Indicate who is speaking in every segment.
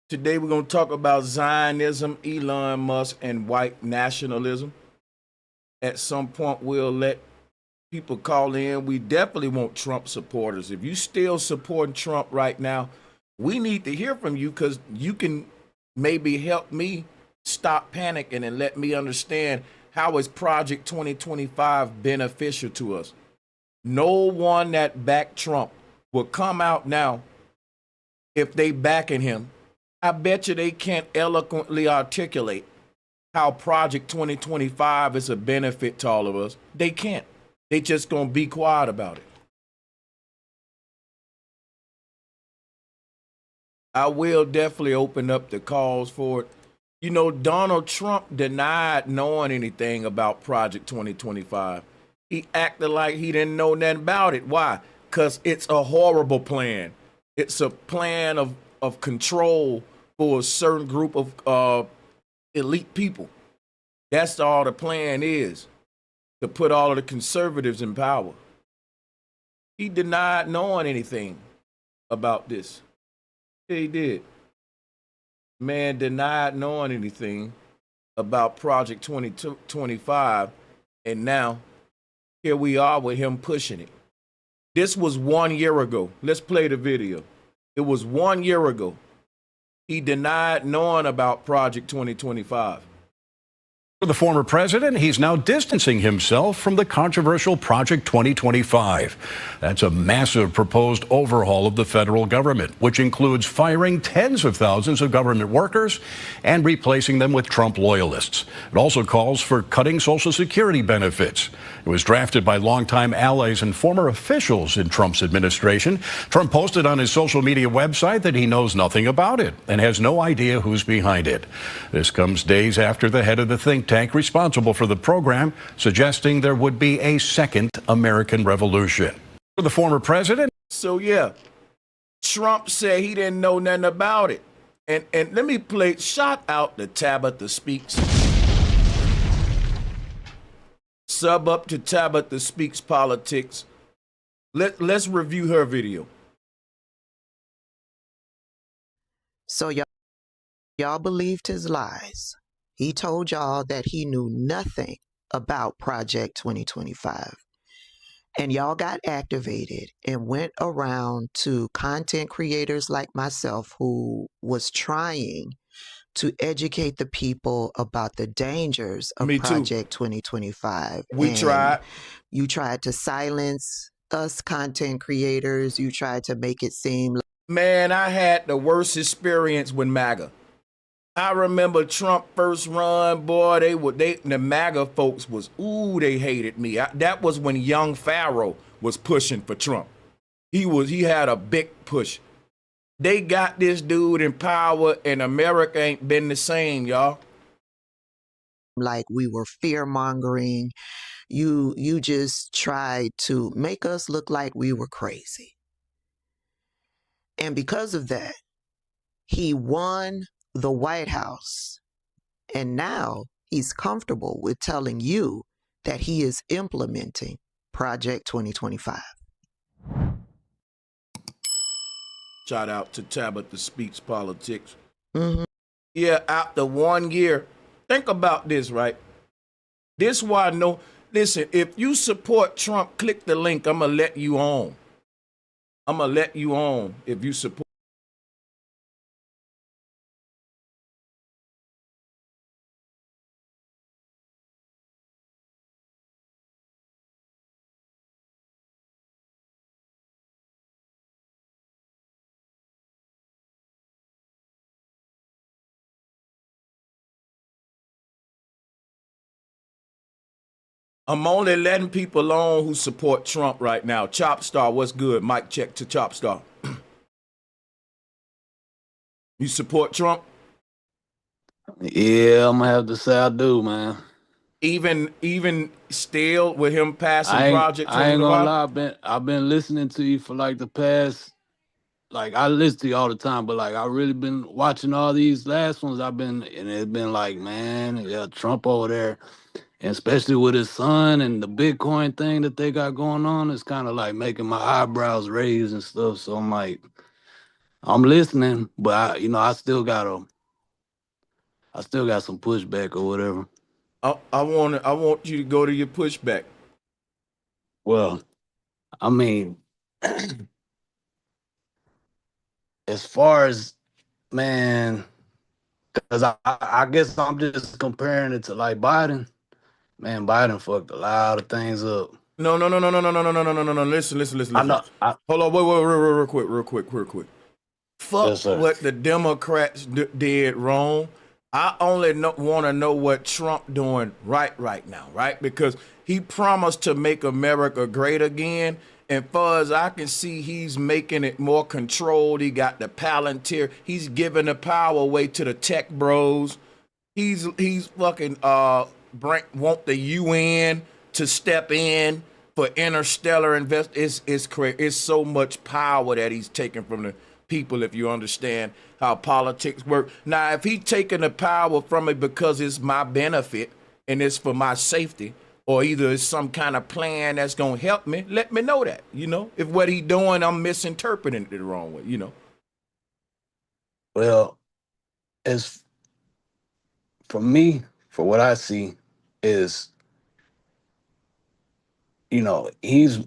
Speaker 1: Today we're going to talk about Zionism, Elon Musk, and white nationalism. At some point, we'll let people call in. We definitely want Trump supporters. If you still supporting Trump right now, we need to hear from you because you can maybe help me stop panicking and let me understand how is Project 2025 beneficial to us. No one that backed Trump will come out now if they backing him. I bet you they can't eloquently articulate how Project 2025 is a benefit to all of us. They can't. They just gonna be quiet about it. I will definitely open up the calls for it. You know, Donald Trump denied knowing anything about Project 2025. He acted like he didn't know nothing about it. Why? Because it's a horrible plan. It's a plan of control for a certain group of elite people. That's all the plan is, to put all of the conservatives in power. He denied knowing anything about this. Yeah, he did. Man denied knowing anything about Project 2025, and now here we are with him pushing it. This was 1 year ago. Let's play the video. It was 1 year ago. He denied knowing about Project 2025.
Speaker 2: For the former president, he's now distancing himself from the controversial Project 2025. That's a massive proposed overhaul of the federal government, which includes firing tens of thousands of government workers and replacing them with Trump loyalists. It also calls for cutting Social Security benefits. It was drafted by longtime allies and former officials in Trump's administration. Trump posted on his social media website that he knows nothing about it and has no idea who's behind it. This comes days after the head of the think tank responsible for the program suggesting there would be a second American revolution. For the former president.
Speaker 1: So yeah, Trump said he didn't know nothing about it. And let me play, shout out to Tabitha Speaks. Sub up to Tabitha Speaks Politics. Let's review her video.
Speaker 3: So y'all believed his lies. He told y'all that he knew nothing about Project 2025. And y'all got activated and went around to content creators like myself who was trying to educate the people about the dangers of Project 2025.
Speaker 1: We tried.
Speaker 3: You tried to silence us content creators. You tried to make it seem like...
Speaker 1: Man, I had the worst experience with MAGA. I remember Trump first run, boy, the MAGA folks was, they hated me. That was when young Pharaoh was pushing for Trump. He had a big push. They got this dude in power and America ain't been the same, y'all.
Speaker 3: Like we were fear-mongering. You just tried to make us look like we were crazy. And because of that, he won the White House. And now he's comfortable with telling you that he is implementing Project 2025.
Speaker 1: Shout out to Tabitha Speaks Politics.
Speaker 3: Mm-hmm.
Speaker 1: Yeah, after 1 year, think about this, right? This why I know, listen, if you support Trump, click the link. I'm going to let you on. I'm going to let you on if you support. I'm only letting people on who support Trump right now. Chopstar, what's good? Mic check to Chopstar. You support Trump?
Speaker 4: Yeah, I'm gonna have to say I do, man.
Speaker 1: Even still with him passing Project 2025?
Speaker 4: I ain't gonna lie, I've been listening to you for like the past, like I listen to you all the time, but like I really been watching all these last ones. And it's been like, man, yeah, Trump over there. And especially with his son and the Bitcoin thing that they got going on, it's kind of like making my eyebrows raise and stuff. So I'm like, I'm listening, but I still got some pushback or whatever.
Speaker 1: I want you to go to your pushback.
Speaker 4: Well, I mean, as far as, man, because I guess I'm just comparing it to like Biden. Man, Biden fucked a lot of things up.
Speaker 1: No, no, no, no, no, no, no, no, no, no, no, no, no. Listen, listen, listen,
Speaker 4: I
Speaker 1: listen.
Speaker 4: know.
Speaker 1: Hold on, wait, real quick. Fuck
Speaker 4: Yes, sir.
Speaker 1: what the Democrats did wrong. I only want to know what Trump doing right now, right? Because he promised to make America great again. And far as I can see, he's making it more controlled. He got the Palantir. He's giving the power away to the tech bros. He's fucking want the UN to step in for interstellar invest. It's crazy. It's so much power that he's taking from the people. If you understand how politics work. Now, if he's taking the power from it because it's my benefit and it's for my safety, or either it's some kind of plan that's gonna help me, let me know that. If what he doing, I'm misinterpreting it the wrong way.
Speaker 4: Well, as for me, for what I see is, he's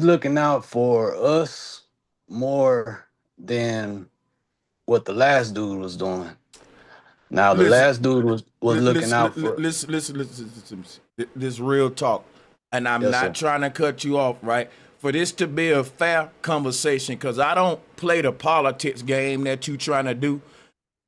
Speaker 4: looking out for us more than what the last dude was doing. Now, the
Speaker 1: Listen,
Speaker 4: last dude was looking out for.
Speaker 1: listen. This real talk, and I'm
Speaker 4: Yes,
Speaker 1: not
Speaker 4: sir.
Speaker 1: trying to cut you off, right? For this to be a fair conversation, because I don't play the politics game that you trying to do.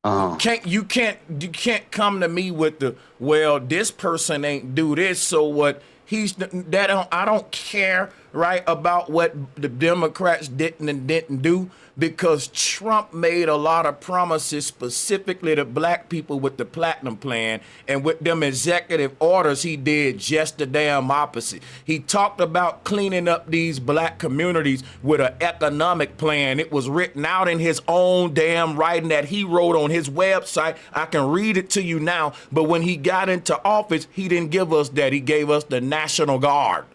Speaker 4: Uh-huh.
Speaker 1: You can't come to me with the, well, this person ain't do this, so what I don't care, right, about what the Democrats didn't and didn't do, because Trump made a lot of promises specifically to black people with the platinum plan, and with them executive orders he did just the damn opposite. He talked about cleaning up these black communities with an economic plan. It was written out in his own damn writing that he wrote on his website. I can read it to you now, but when he got into office, he didn't give us that. He gave us the National Guard.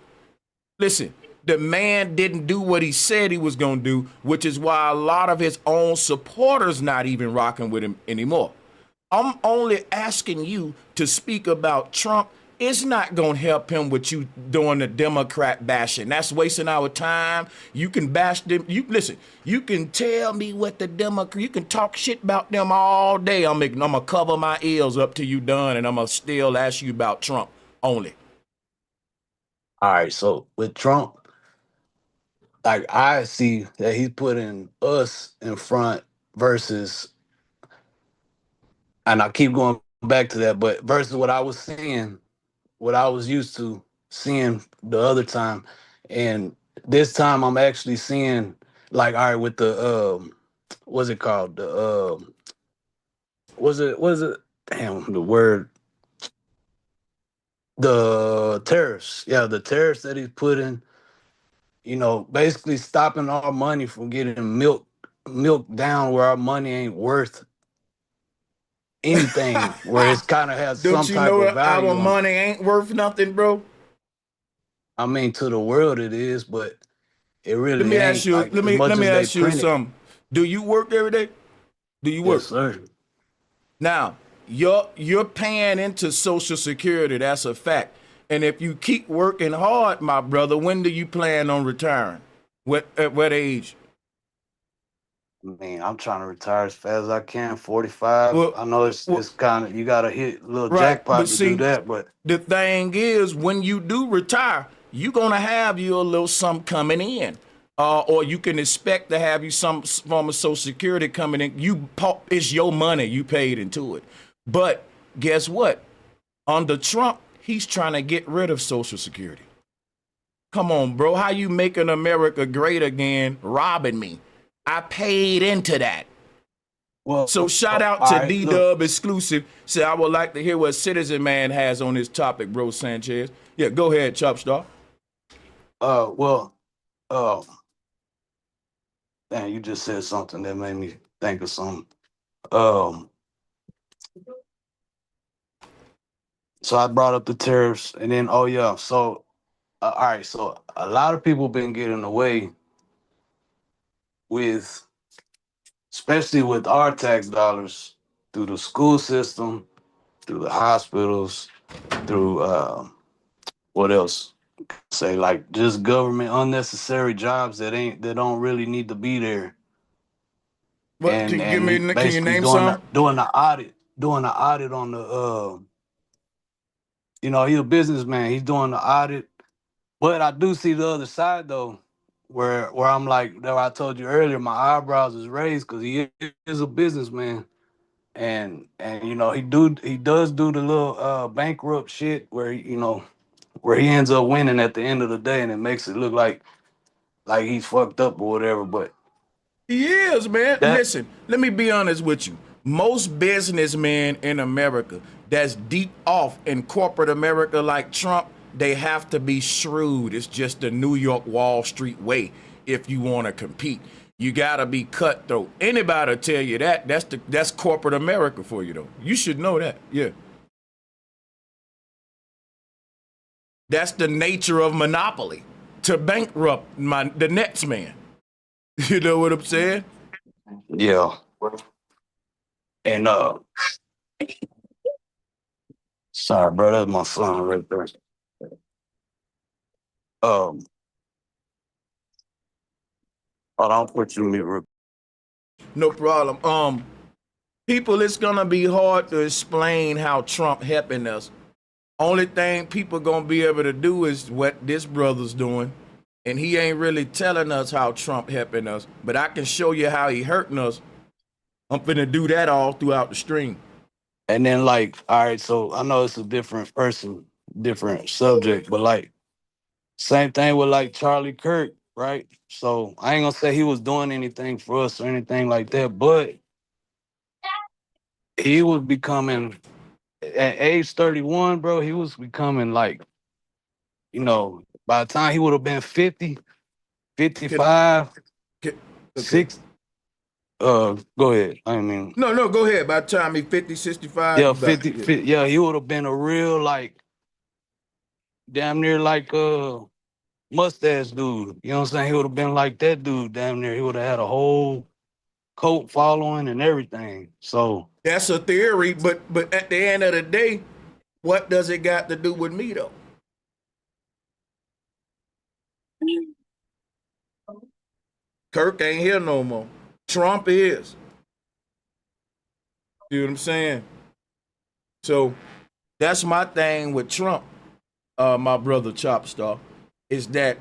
Speaker 1: Listen, the man didn't do what he said he was going to do, which is why a lot of his own supporters not even rocking with him anymore. I'm only asking you to speak about Trump. It's not going to help him with you doing the Democrat bashing. That's wasting our time. You can bash them. Listen, you can tell me what the Democrat, you can talk shit about them all day. I'm going to cover my ears up till you done, and I'm going to still ask you about Trump only.
Speaker 4: All right, so with Trump, like, I see that he's putting us in front versus, and I keep going back to that, but versus what I was seeing, what I was used to seeing the other time. And this time I'm actually seeing, like, all right, with the what's it called? The was it damn the word, the tariffs. Yeah, the tariffs that he's putting, basically stopping our money from getting milk down where our money ain't worth anything, where it's kind of has
Speaker 1: Don't
Speaker 4: some
Speaker 1: you
Speaker 4: type
Speaker 1: know
Speaker 4: of
Speaker 1: that our
Speaker 4: value on.
Speaker 1: money ain't worth nothing, bro?
Speaker 4: I mean, to the world it is, but it
Speaker 1: Let
Speaker 4: really
Speaker 1: me ask
Speaker 4: ain't,
Speaker 1: you.
Speaker 4: like, as much
Speaker 1: Let me
Speaker 4: as they
Speaker 1: ask you
Speaker 4: print it.
Speaker 1: something. Do you work every day? Do you
Speaker 4: Yes,
Speaker 1: work?
Speaker 4: sir.
Speaker 1: Now, you're paying into Social Security. That's a fact. And if you keep working hard, my brother, when do you plan on retiring? At what age?
Speaker 4: I mean, I'm trying to retire as fast as I can. 45.
Speaker 1: Well,
Speaker 4: I know it's
Speaker 1: well,
Speaker 4: it's kind of, you gotta hit a little
Speaker 1: right. But
Speaker 4: jackpot to do
Speaker 1: see,
Speaker 4: that, but
Speaker 1: the thing is, when you do retire, you're gonna have you a little something coming in, or you can expect to have you some form of Social Security coming in. It's your money, you paid into it. But guess what? Under Trump, he's trying to get rid of Social Security. Come on, bro. How you making America great again? Robbing me. I paid into that.
Speaker 4: well,
Speaker 1: So shout
Speaker 4: all
Speaker 1: out to
Speaker 4: right, look.
Speaker 1: D-Dub exclusive. Say, I would like to hear what Citizen Man has on this topic, bro, Sanchez. Yeah, go ahead, Chopstar.
Speaker 4: Well, uh, damn, you just said something that made me think of something. Um, so I brought up the tariffs, and then, oh yeah, so all right, so a lot of people been getting away with especially with our tax dollars through the school system, through the hospitals, through what else? Say like just government unnecessary jobs that don't really need to be there,
Speaker 1: What can you give
Speaker 4: and
Speaker 1: me? Can you
Speaker 4: basically
Speaker 1: name some?
Speaker 4: doing the audit on the you know, he's a businessman, he's doing the audit. But I do see the other side though, where I'm like, that I told you earlier, my eyebrows is raised because he is a businessman, and you know he does do the little bankrupt shit where you know where he ends up winning at the end of the day, and it makes it look like he's fucked up or whatever. But
Speaker 1: He is, man.
Speaker 4: that
Speaker 1: Listen, let me be honest with you. Most businessmen in America that's deep off in corporate America like Trump, they have to be shrewd. It's just the New York Wall Street way if you want to compete. You gotta be cutthroat. Anybody tell you that, that's corporate America for you though. You should know that. Yeah. That's the nature of monopoly. To bankrupt the next man. You know what I'm saying?
Speaker 4: yeah, and sorry, bro, that's my son right there. Um, hold on, I'll put you in mute.
Speaker 1: No problem. People, it's gonna be hard to explain how Trump helping us. Only thing people gonna be able to do is what this brother's doing, and he ain't really telling us how Trump helping us. But I can show you how he hurting us. I'm finna do that all throughout the stream.
Speaker 4: And then like, all right, so I know it's a different person, different subject, but like same thing with like Charlie Kirk, right? So I ain't gonna say he was doing anything for us or anything like that, but he was becoming at age 31, bro, he was becoming like, you know, by the time he would have been 50,
Speaker 1: Can,
Speaker 4: 55,
Speaker 1: can, okay.
Speaker 4: 6, go ahead. I mean,
Speaker 1: No, go ahead. By the time he 50, 65,
Speaker 4: yeah,
Speaker 1: you about
Speaker 4: 50,
Speaker 1: yeah.
Speaker 4: yeah, he would have been a real like damn near like mustache dude. You know what I'm saying? He would have been like that dude damn near. He would have had a whole cult following and everything. So
Speaker 1: That's a theory, but at the end of the day, what does it got to do with me though? Kirk ain't here no more. Trump is. You know what I'm saying? So that's my thing with Trump, my brother Chopstar, is that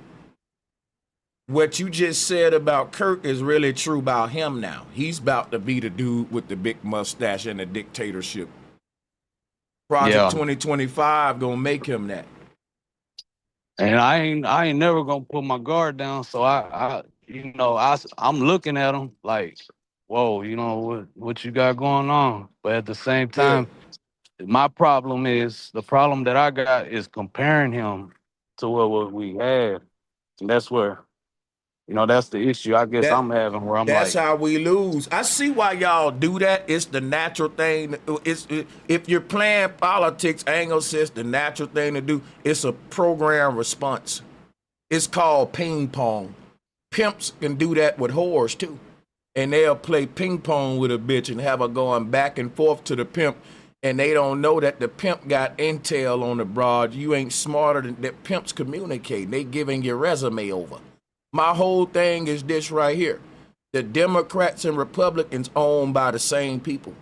Speaker 1: what you just said about Kirk is really true about him now. He's about to be the dude with the big mustache and the dictatorship. Project
Speaker 4: yeah.
Speaker 1: 2025 gonna make him that.
Speaker 4: And I ain't never gonna put my guard down. So I you know, I'm looking at him like, whoa, you know what you got going on. But at the same
Speaker 1: Yeah.
Speaker 4: time, my problem is the problem that I got is comparing him to what we had. And that's where, you know, that's the issue I guess
Speaker 1: That
Speaker 4: I'm having where I'm
Speaker 1: that's
Speaker 4: like,
Speaker 1: how we lose. I see why y'all do that. It's the natural thing. If you're playing politics, I ain't gonna say it's the natural thing to do. It's a program response. It's called ping pong. Pimps can do that with whores too. And they'll play ping pong with a bitch and have her going back and forth to the pimp. And they don't know that the pimp got intel on the broad. You ain't smarter than that. Pimps communicating. They giving your resume over. My whole thing is this right here. The Democrats and Republicans owned by the same people.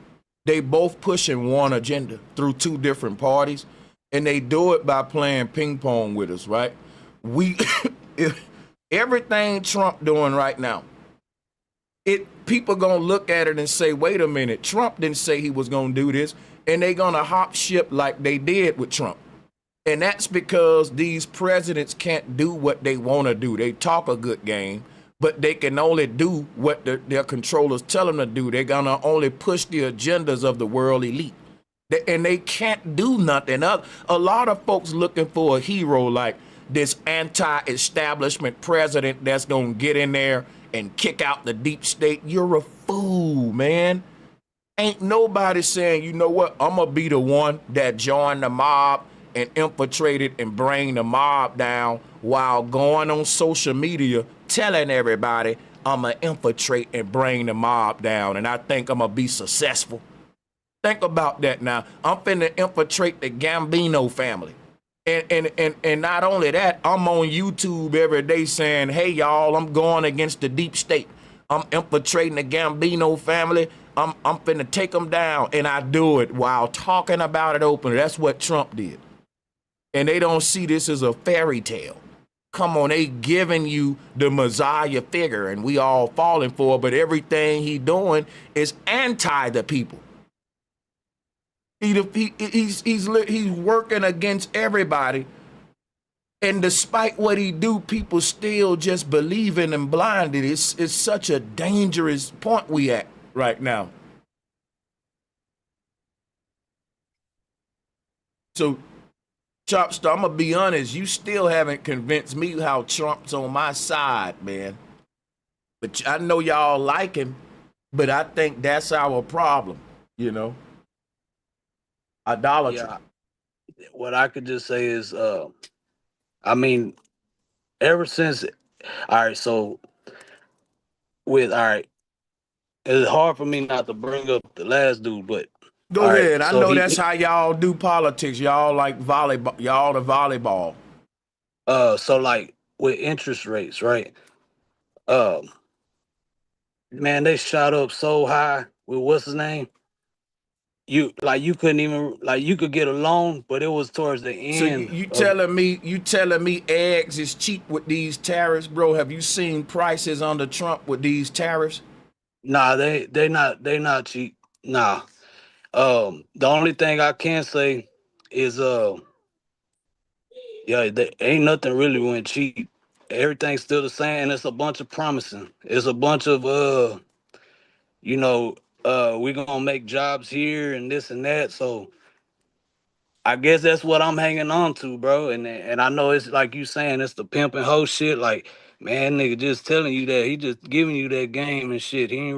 Speaker 1: They both pushing one agenda through two different parties, and they do it by playing ping pong with us, right? We everything Trump doing right now, people gonna look at it and say, wait a minute, Trump didn't say he was gonna do this, and they gonna hop ship like they did with Trump. And that's because these presidents can't do what they want to do. They talk a good game, but they can only do what their controllers tell them to do. They're going to only push the agendas of the world elite. And they can't do nothing. A lot of folks looking for a hero like this anti-establishment president that's going to get in there and kick out the deep state. You're a fool, man. Ain't nobody saying, you know what, I'm going to be the one that joined the mob and infiltrated and bring the mob down while going on social media telling everybody I'm going to infiltrate and bring the mob down, and I think I'm going to be successful. Think about that now. I'm finna infiltrate the Gambino family. And not only that, I'm on YouTube every day saying, hey, y'all, I'm going against the deep state. I'm infiltrating the Gambino family. I'm finna take them down. And I do it while talking about it openly. That's what Trump did. And they don't see this as a fairy tale. Come on, they giving you the Messiah figure, and we all falling for it, but everything he doing is anti the people. He's working against everybody, and despite what he do, people still just believing and blinded. It's such a dangerous point we at right now. So, Chopstar, I'm gonna be honest, you still haven't convinced me how Trump's on my side, man. But I know y'all like him, but I think that's our problem, you know? Idolatry.
Speaker 4: Yeah. What I could just say is, I mean, ever since, all right, so all right, it's hard for me not to bring up the last dude, but
Speaker 1: Go
Speaker 4: all right,
Speaker 1: ahead. I
Speaker 4: so
Speaker 1: know that's how y'all do politics. Y'all like volleyball. Y'all the volleyball.
Speaker 4: So like with interest rates, right? Man, they shot up so high with what's his name? You couldn't even you could get a loan, but it was towards the
Speaker 1: So
Speaker 4: end.
Speaker 1: you telling me eggs is cheap with these tariffs, bro? Have you seen prices under Trump with these tariffs?
Speaker 4: Nah, they not cheap. Nah. The only thing I can say is yeah, ain't nothing really went cheap. Everything's still the same, and it's a bunch of promising. It's a bunch of you know, we're gonna make jobs here and this and that. So I guess that's what I'm hanging on to, bro. And I know it's like you saying, it's the pimp and hoe shit. Like, man, nigga just telling you that. He just giving you that game and shit. He ain't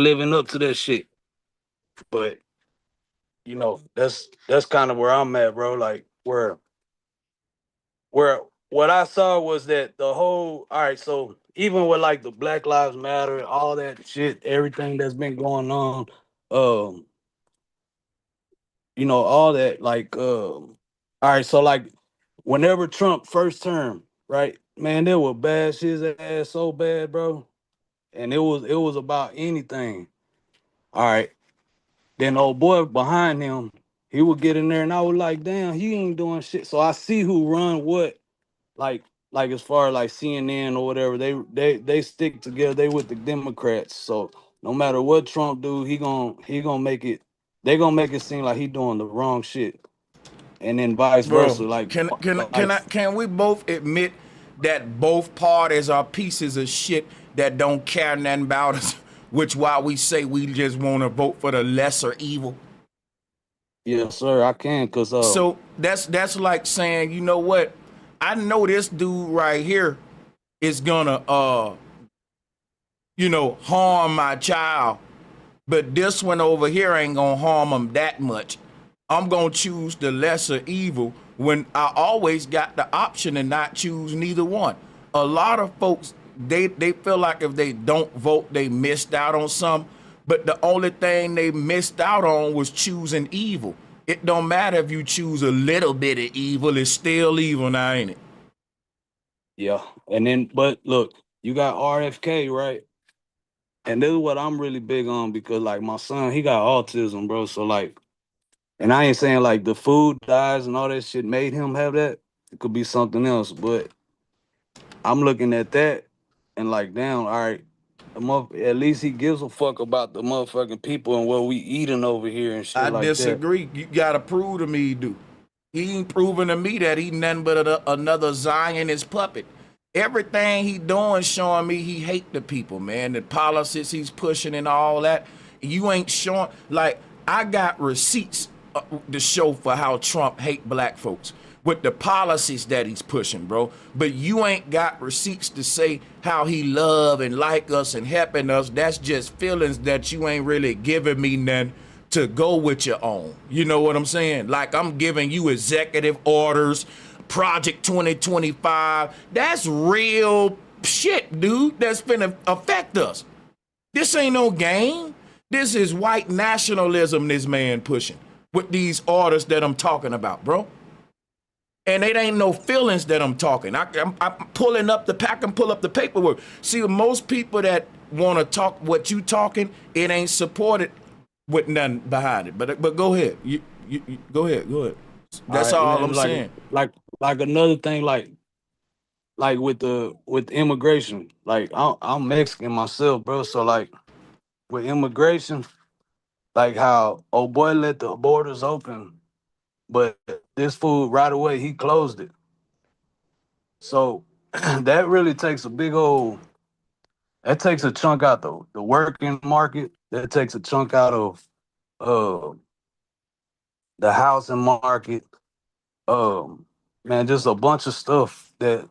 Speaker 4: living up to that shit. But you know, that's kind of where I'm at, bro. Like where what I saw was that the whole, all right, so even with like the Black Lives Matter, all that shit, everything that's been going on, um, you know, all that, like, all right, so like whenever Trump first term, right, man, they would bash his ass so bad, bro. And it was about anything. All right. Then old boy behind him, he would get in there and I was like, damn, he ain't doing shit. So I see who run what, like as far as like CNN or whatever, they stick together, they with the Democrats. So no matter what Trump do, he gonna make it, they gonna make it seem like he doing the wrong shit. And then vice versa.
Speaker 1: Bro,
Speaker 4: Like
Speaker 1: can we both admit that both parties are pieces of shit that don't care nothing about us, which why we say we just want to vote for the lesser evil?
Speaker 4: yes, sir, I can, cause
Speaker 1: So that's like saying, you know what? I know this dude right here is gonna harm my child, but this one over here ain't gonna harm him that much. I'm gonna choose the lesser evil when I always got the option to not choose neither one. A lot of folks, they feel like if they don't vote, they missed out on something. But the only thing they missed out on was choosing evil. It don't matter if you choose a little bit of evil, it's still evil now, ain't it?
Speaker 4: yeah. And then, but look, you got RFK, right? And this is what I'm really big on because like my son, he got autism, bro. So like, and I ain't saying like the food dyes and all that shit made him have that. It could be something else, but I'm looking at that and like, damn, all right, at least he gives a fuck about the motherfucking people and what we eating over here and shit
Speaker 1: I
Speaker 4: like that.
Speaker 1: disagree. You gotta prove to me he do. He ain't proving to me that he nothing but another Zionist puppet. Everything he doing showing me he hate the people, man. The policies he's pushing and all that. You ain't showing, like, I got receipts to show for how Trump hate black folks with the policies that he's pushing, bro. But you ain't got receipts to say how he love and like us and helping us. That's just feelings that you ain't really giving me none to go with your own. You know what I'm saying? Like I'm giving you executive orders, Project 2025. That's real shit, dude, that's finna affect us. This ain't no game. This is white nationalism this man pushing with these orders that I'm talking about, bro. And it ain't no feelings that I'm talking. I'm pulling up I can pull up the paperwork. See, most people that want to talk what you talking, it ain't supported with nothing behind it. But go ahead. You go ahead. That's all I'm saying.
Speaker 4: Like another thing, like with immigration, like I'm Mexican myself, bro. So like with immigration, like how old boy let the borders open, but this fool right away he closed it. So that really takes a that takes a chunk out the working market. That takes a chunk out of uh the housing market. Man, just a bunch of stuff that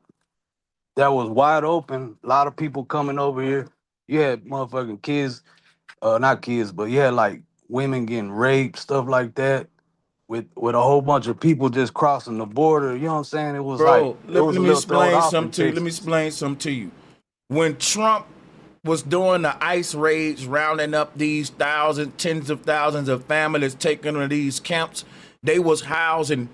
Speaker 4: was wide open. A lot of people coming over here. You had motherfucking kids, not kids, but you had like women getting raped, stuff like that, with a whole bunch of people just crossing the border. You know what I'm saying? It was like
Speaker 1: Bro,
Speaker 4: it
Speaker 1: let
Speaker 4: was a
Speaker 1: me
Speaker 4: little thrown
Speaker 1: explain
Speaker 4: off
Speaker 1: something
Speaker 4: in
Speaker 1: to you. Let me
Speaker 4: Texas.
Speaker 1: explain something to you. When Trump was doing the ICE raids, rounding up these tens of thousands of families taken to these camps, they was housing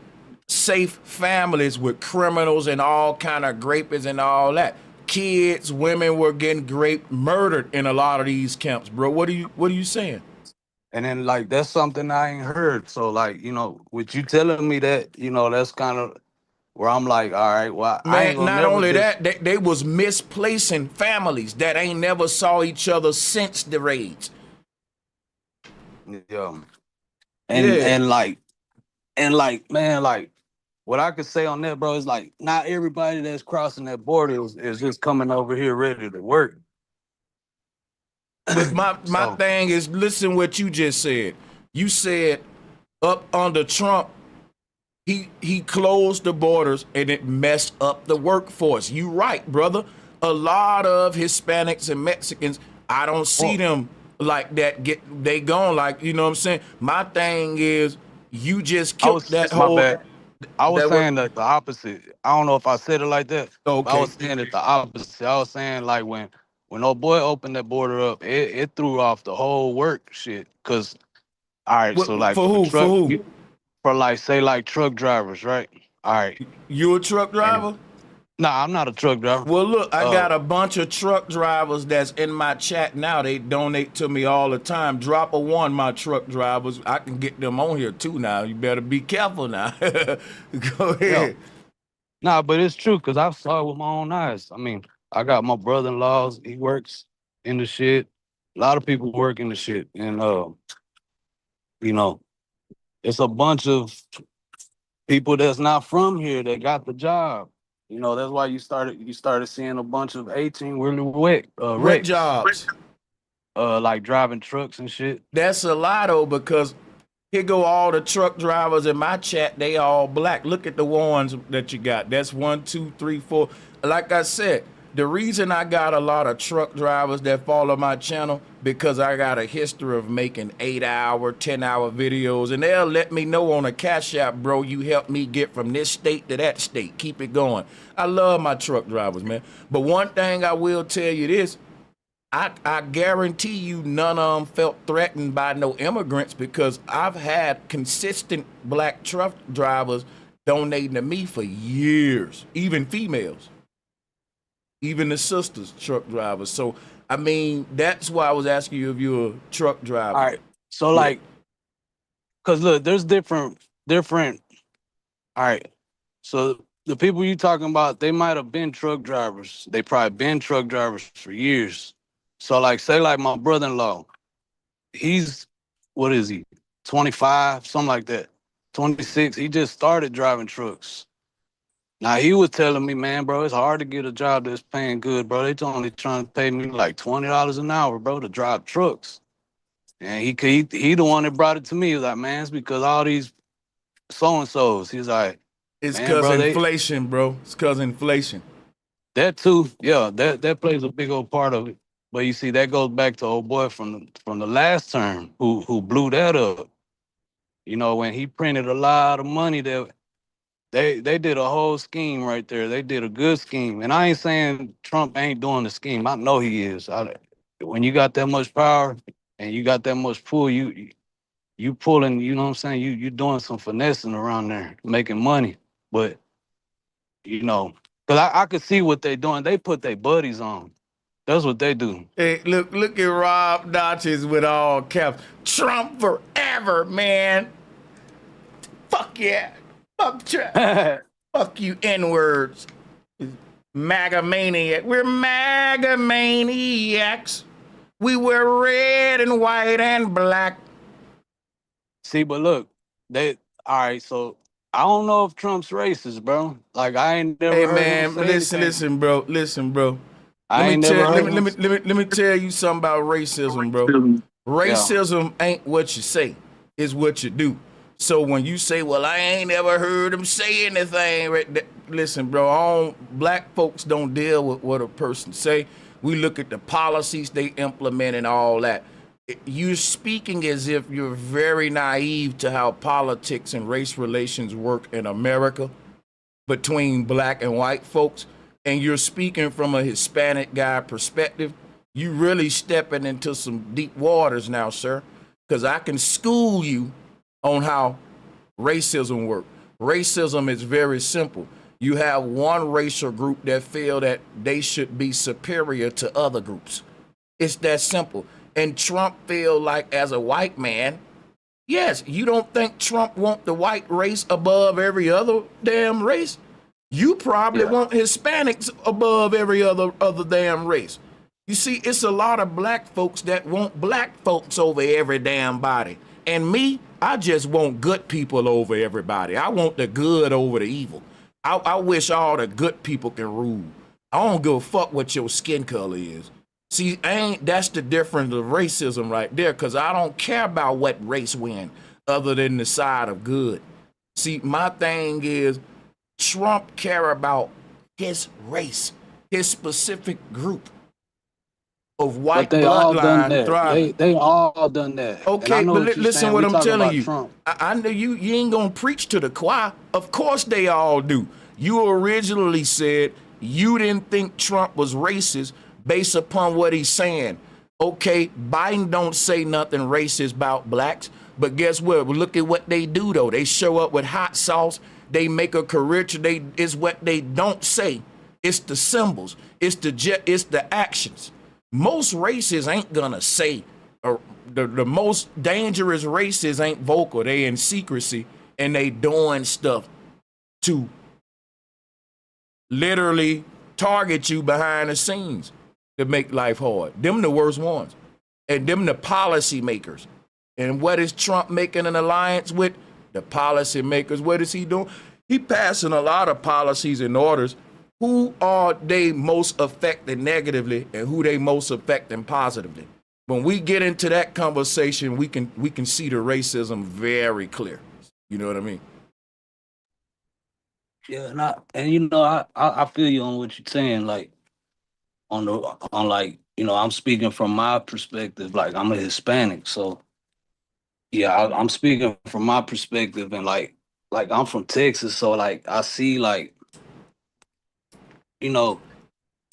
Speaker 1: safe families with criminals and all kind of rapists and all that. Kids, women were getting raped, murdered in a lot of these camps, bro. What are you saying?
Speaker 4: And then like that's something I ain't heard. So like, with you telling me that, that's kind of where I'm like, all right, well, I
Speaker 1: Man,
Speaker 4: ain't gonna
Speaker 1: not
Speaker 4: never
Speaker 1: only
Speaker 4: just
Speaker 1: that, they was misplacing families that ain't never saw each other since the raids.
Speaker 4: yeah. And
Speaker 1: Yeah.
Speaker 4: and like and like man, like what I could say on that, bro, is like not everybody that's crossing that border is just coming over here ready to work.
Speaker 1: But my
Speaker 4: So
Speaker 1: thing is, listen what you just said. You said up under Trump, he closed the borders and it messed up the workforce. You right, brother. A lot of Hispanics and Mexicans, I don't see
Speaker 4: well,
Speaker 1: them like that. They gone, like, you know what I'm saying? My thing is, you just
Speaker 4: I
Speaker 1: killed
Speaker 4: was
Speaker 1: that
Speaker 4: my
Speaker 1: whole
Speaker 4: bad. I was
Speaker 1: that what
Speaker 4: saying that the opposite. I don't know if I said it like that, but I
Speaker 1: okay.
Speaker 4: was saying it the opposite. I was saying like when old boy opened that border up, it threw off the whole work shit. Cause all right, so
Speaker 1: What
Speaker 4: like
Speaker 1: for who? For who?
Speaker 4: for like say like truck drivers, right? All right,
Speaker 1: You a truck
Speaker 4: and
Speaker 1: driver?
Speaker 4: nah, I'm not a truck driver.
Speaker 1: Well, look, I
Speaker 4: Uh,
Speaker 1: got a bunch of truck drivers that's in my chat now. They donate to me all the time. Drop a one, my truck drivers. I can get them on here too now. You better be careful now. Go
Speaker 4: yeah,
Speaker 1: ahead.
Speaker 4: nah, but it's true because I saw it with my own eyes. I mean, I got my brother-in-laws. He works in the shit. A lot of people work in the shit, and you know, it's a bunch of people that's not from here that got the job. That's why you started seeing a bunch of 18 really
Speaker 1: What
Speaker 4: wrecks,
Speaker 1: jobs?
Speaker 4: like driving trucks and shit.
Speaker 1: That's a lot though, because here go all the truck drivers in my chat. They all black. Look at the ones that you got. That's 1, 2, 3, 4. Like I said, the reason I got a lot of truck drivers that follow my channel because I got a history of making 8-hour, 10-hour videos, and they'll let me know on a Cash App, bro. You helped me get from this state to that state. Keep it going. I love my truck drivers, man. But one thing I will tell you this. I guarantee you none of them felt threatened by no immigrants because I've had consistent black truck drivers donating to me for years, even females, even the sisters, truck drivers. So, I mean, that's why I was asking you if you're a truck
Speaker 4: All
Speaker 1: driver.
Speaker 4: right, so
Speaker 1: Yeah.
Speaker 4: like, cause look, there's different. All right, so the people you talking about, they might have been truck drivers. They probably been truck drivers for years. So like, say like my brother-in-law, he's what is he, 25, something like that, 26. He just started driving trucks. Now he was telling me, man, bro, it's hard to get a job that's paying good, bro. They only trying to pay me like $20 an hour, bro, to drive trucks. And he the one that brought it to me. He was like, man, it's because all these so and so's. He's like,
Speaker 1: It's
Speaker 4: man,
Speaker 1: cause
Speaker 4: bro, they
Speaker 1: inflation, bro. It's cause inflation.
Speaker 4: that too, yeah, that plays a big old part of it. But you see, that goes back to old boy from the last term who blew that up. When he printed a lot of money They did a whole scheme right there. They did a good scheme. And I ain't saying Trump ain't doing the scheme. I know he is. When you got that much power and you got that much pull, you pulling, you know what I'm saying? You doing some finessing around there, making money. But, you know, because I could see what they doing. They put their buddies on. That's what they do.
Speaker 1: Hey, look at Rob Dodges with all caps. Trump forever, man. Fuck yeah. Fuck Trump. Fuck you N-words. MAGA maniac. We're MAGA maniacs. We wear red and white and black.
Speaker 4: See, but look, all right, so I don't know if Trump's racist, bro. Like I ain't never
Speaker 1: Hey
Speaker 4: heard
Speaker 1: man,
Speaker 4: him say
Speaker 1: listen, bro.
Speaker 4: I ain't never heard him.
Speaker 1: Let me tell you something about racism, bro. Racism ain't what you say, it's what you do. So when you say, well, I ain't ever heard him say anything, right? Listen, bro, black folks don't deal with what a person say. We look at the policies they implement and all that. You're speaking as if you're very naive to how politics and race relations work in America between black and white folks, and you're speaking from a Hispanic guy perspective. You really stepping into some deep waters now, sir, because I can school you on how racism works. Racism is very simple. You have one racial group that feel that they should be superior to other groups. It's that simple. And Trump feel like, as a white man, yes, you don't think Trump want the white race above every other damn race? You probably want Hispanics above every other damn race. You see, it's a lot of black folks that want black folks over every damn body. And me, I just want good people over everybody. I want the good over the evil. I wish all the good people can rule. I don't give a fuck what your skin color is. See, that's the difference of racism right there, because I don't care about what race win other than the side of good. See, my thing is Trump care about his race, his specific group of white bloodline thriving.
Speaker 4: They all done that.
Speaker 1: Okay, but listen what I'm telling you. I know you ain't gonna preach to the choir. Of course they all do. You originally said you didn't think Trump was racist based upon what he's saying. Okay, Biden don't say nothing racist about blacks, but guess what? Look at what they do though. They show up with hot sauce. They make a career. It's what they don't say. It's the symbols. It's the actions. Most races ain't gonna say. The most dangerous races ain't vocal. They in secrecy and they doing stuff to literally target you behind the scenes to make life hard. Them the worst ones. And them the policy makers. And what is Trump making an alliance with? The policy makers. What is he doing? He passing a lot of policies and orders. Who are they most affecting negatively and who they most affecting positively? When we get into that conversation, we can see the racism very clear. You know what I mean?
Speaker 4: Yeah, I feel you on what you're saying. Like I'm speaking from my perspective. Like I'm a Hispanic, so yeah, I'm speaking from my perspective, and like I'm from Texas, so like I see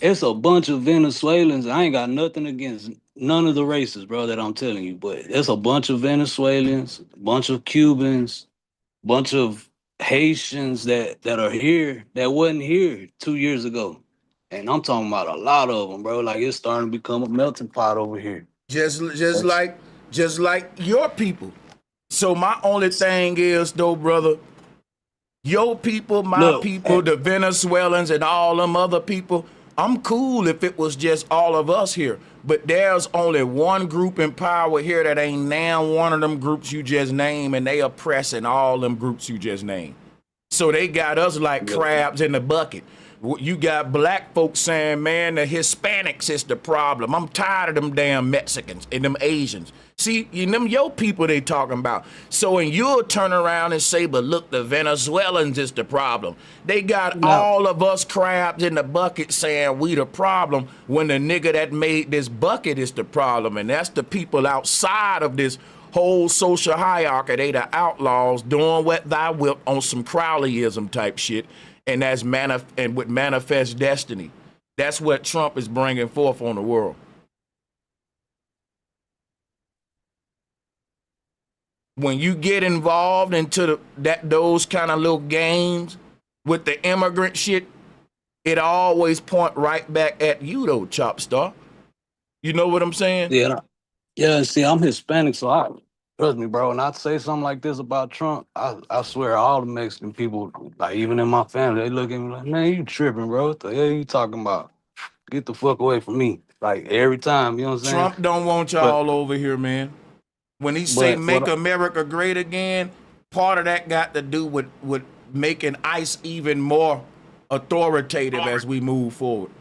Speaker 4: it's a bunch of Venezuelans. I ain't got nothing against none of the races, bro, that I'm telling you, but it's a bunch of Venezuelans, a bunch of Cubans, bunch of Haitians that are here that wasn't here 2 years ago. And I'm talking about a lot of them, bro. Like it's starting to become a melting pot over here.
Speaker 1: Just like your people. So my only thing is though, brother, your people, people, the Venezuelans and all them other people, I'm cool if it was just all of us here. But there's only one group in power here that ain't now one of them groups you just named, and they oppressing all them groups you just named. So they got us like crabs in the bucket. You got black folks saying, man, the Hispanics is the problem. I'm tired of them damn Mexicans and them Asians. See, them your people they talking about. So and you'll turn around and say, but look, the Venezuelans is the problem. They got all of us crabs in the bucket saying we the problem when the nigga that made this bucket is the problem. And that's the people outside of this whole social hierarchy. They the outlaws doing what thy will on some Crowleyism type shit, and that's and with manifest destiny. That's what Trump is bringing forth on the world. When you get involved into those kind of little games with the immigrant shit, it always point right back at you though, Chop Star. You know what I'm saying?
Speaker 4: Yeah, yeah. See, I'm Hispanic, so I trust me, bro. When I say something like this about Trump, I swear all the Mexican people, like even in my family, they look at me like, man, you tripping, bro? What the hell you talking about? Get the fuck away from me. Like every time, you know what I'm saying?
Speaker 1: Trump don't want
Speaker 4: But
Speaker 1: y'all over here, man. When he say
Speaker 4: but
Speaker 1: make
Speaker 4: what
Speaker 1: America great again, part of that got to do with making ICE even more authoritative as we move forward.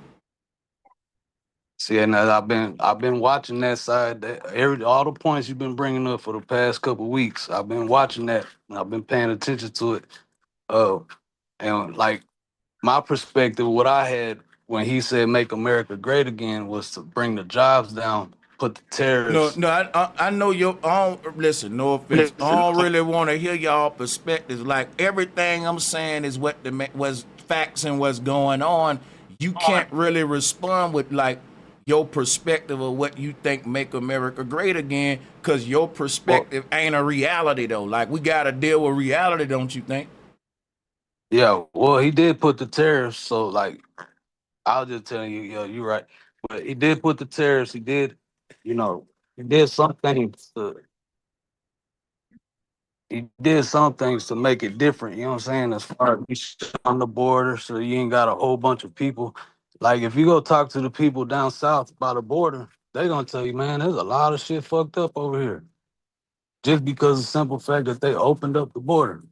Speaker 4: see, and I've been watching that side. That all the points you've been bringing up for the past couple of weeks, I've been watching that. And I've been paying attention to it. Uh, and like my perspective, what I had when he said "Make America Great Again" was to bring the jobs down, put the
Speaker 1: No,
Speaker 4: tariffs.
Speaker 1: no, I know you. I don't listen. No offense. I don't really want to hear y'all perspectives. Like everything I'm saying is what was facts and what's going on. You can't really respond with like your perspective of what you think make America great again, because your
Speaker 4: Well,
Speaker 1: perspective ain't a reality though. Like we got to deal with reality, don't you think?
Speaker 4: yeah, well, he did put the tariffs. So like, I'll just tell you, yeah, you're right. But he did put the tariffs. He did, you know, he did some things to make it different. You know what I'm saying? As far as on the border, so you ain't got a whole bunch of people. Like if you go talk to the people down south by the border, they gonna tell you, man, there's a lot of shit fucked up over here. Just because of the simple fact that they opened up the border.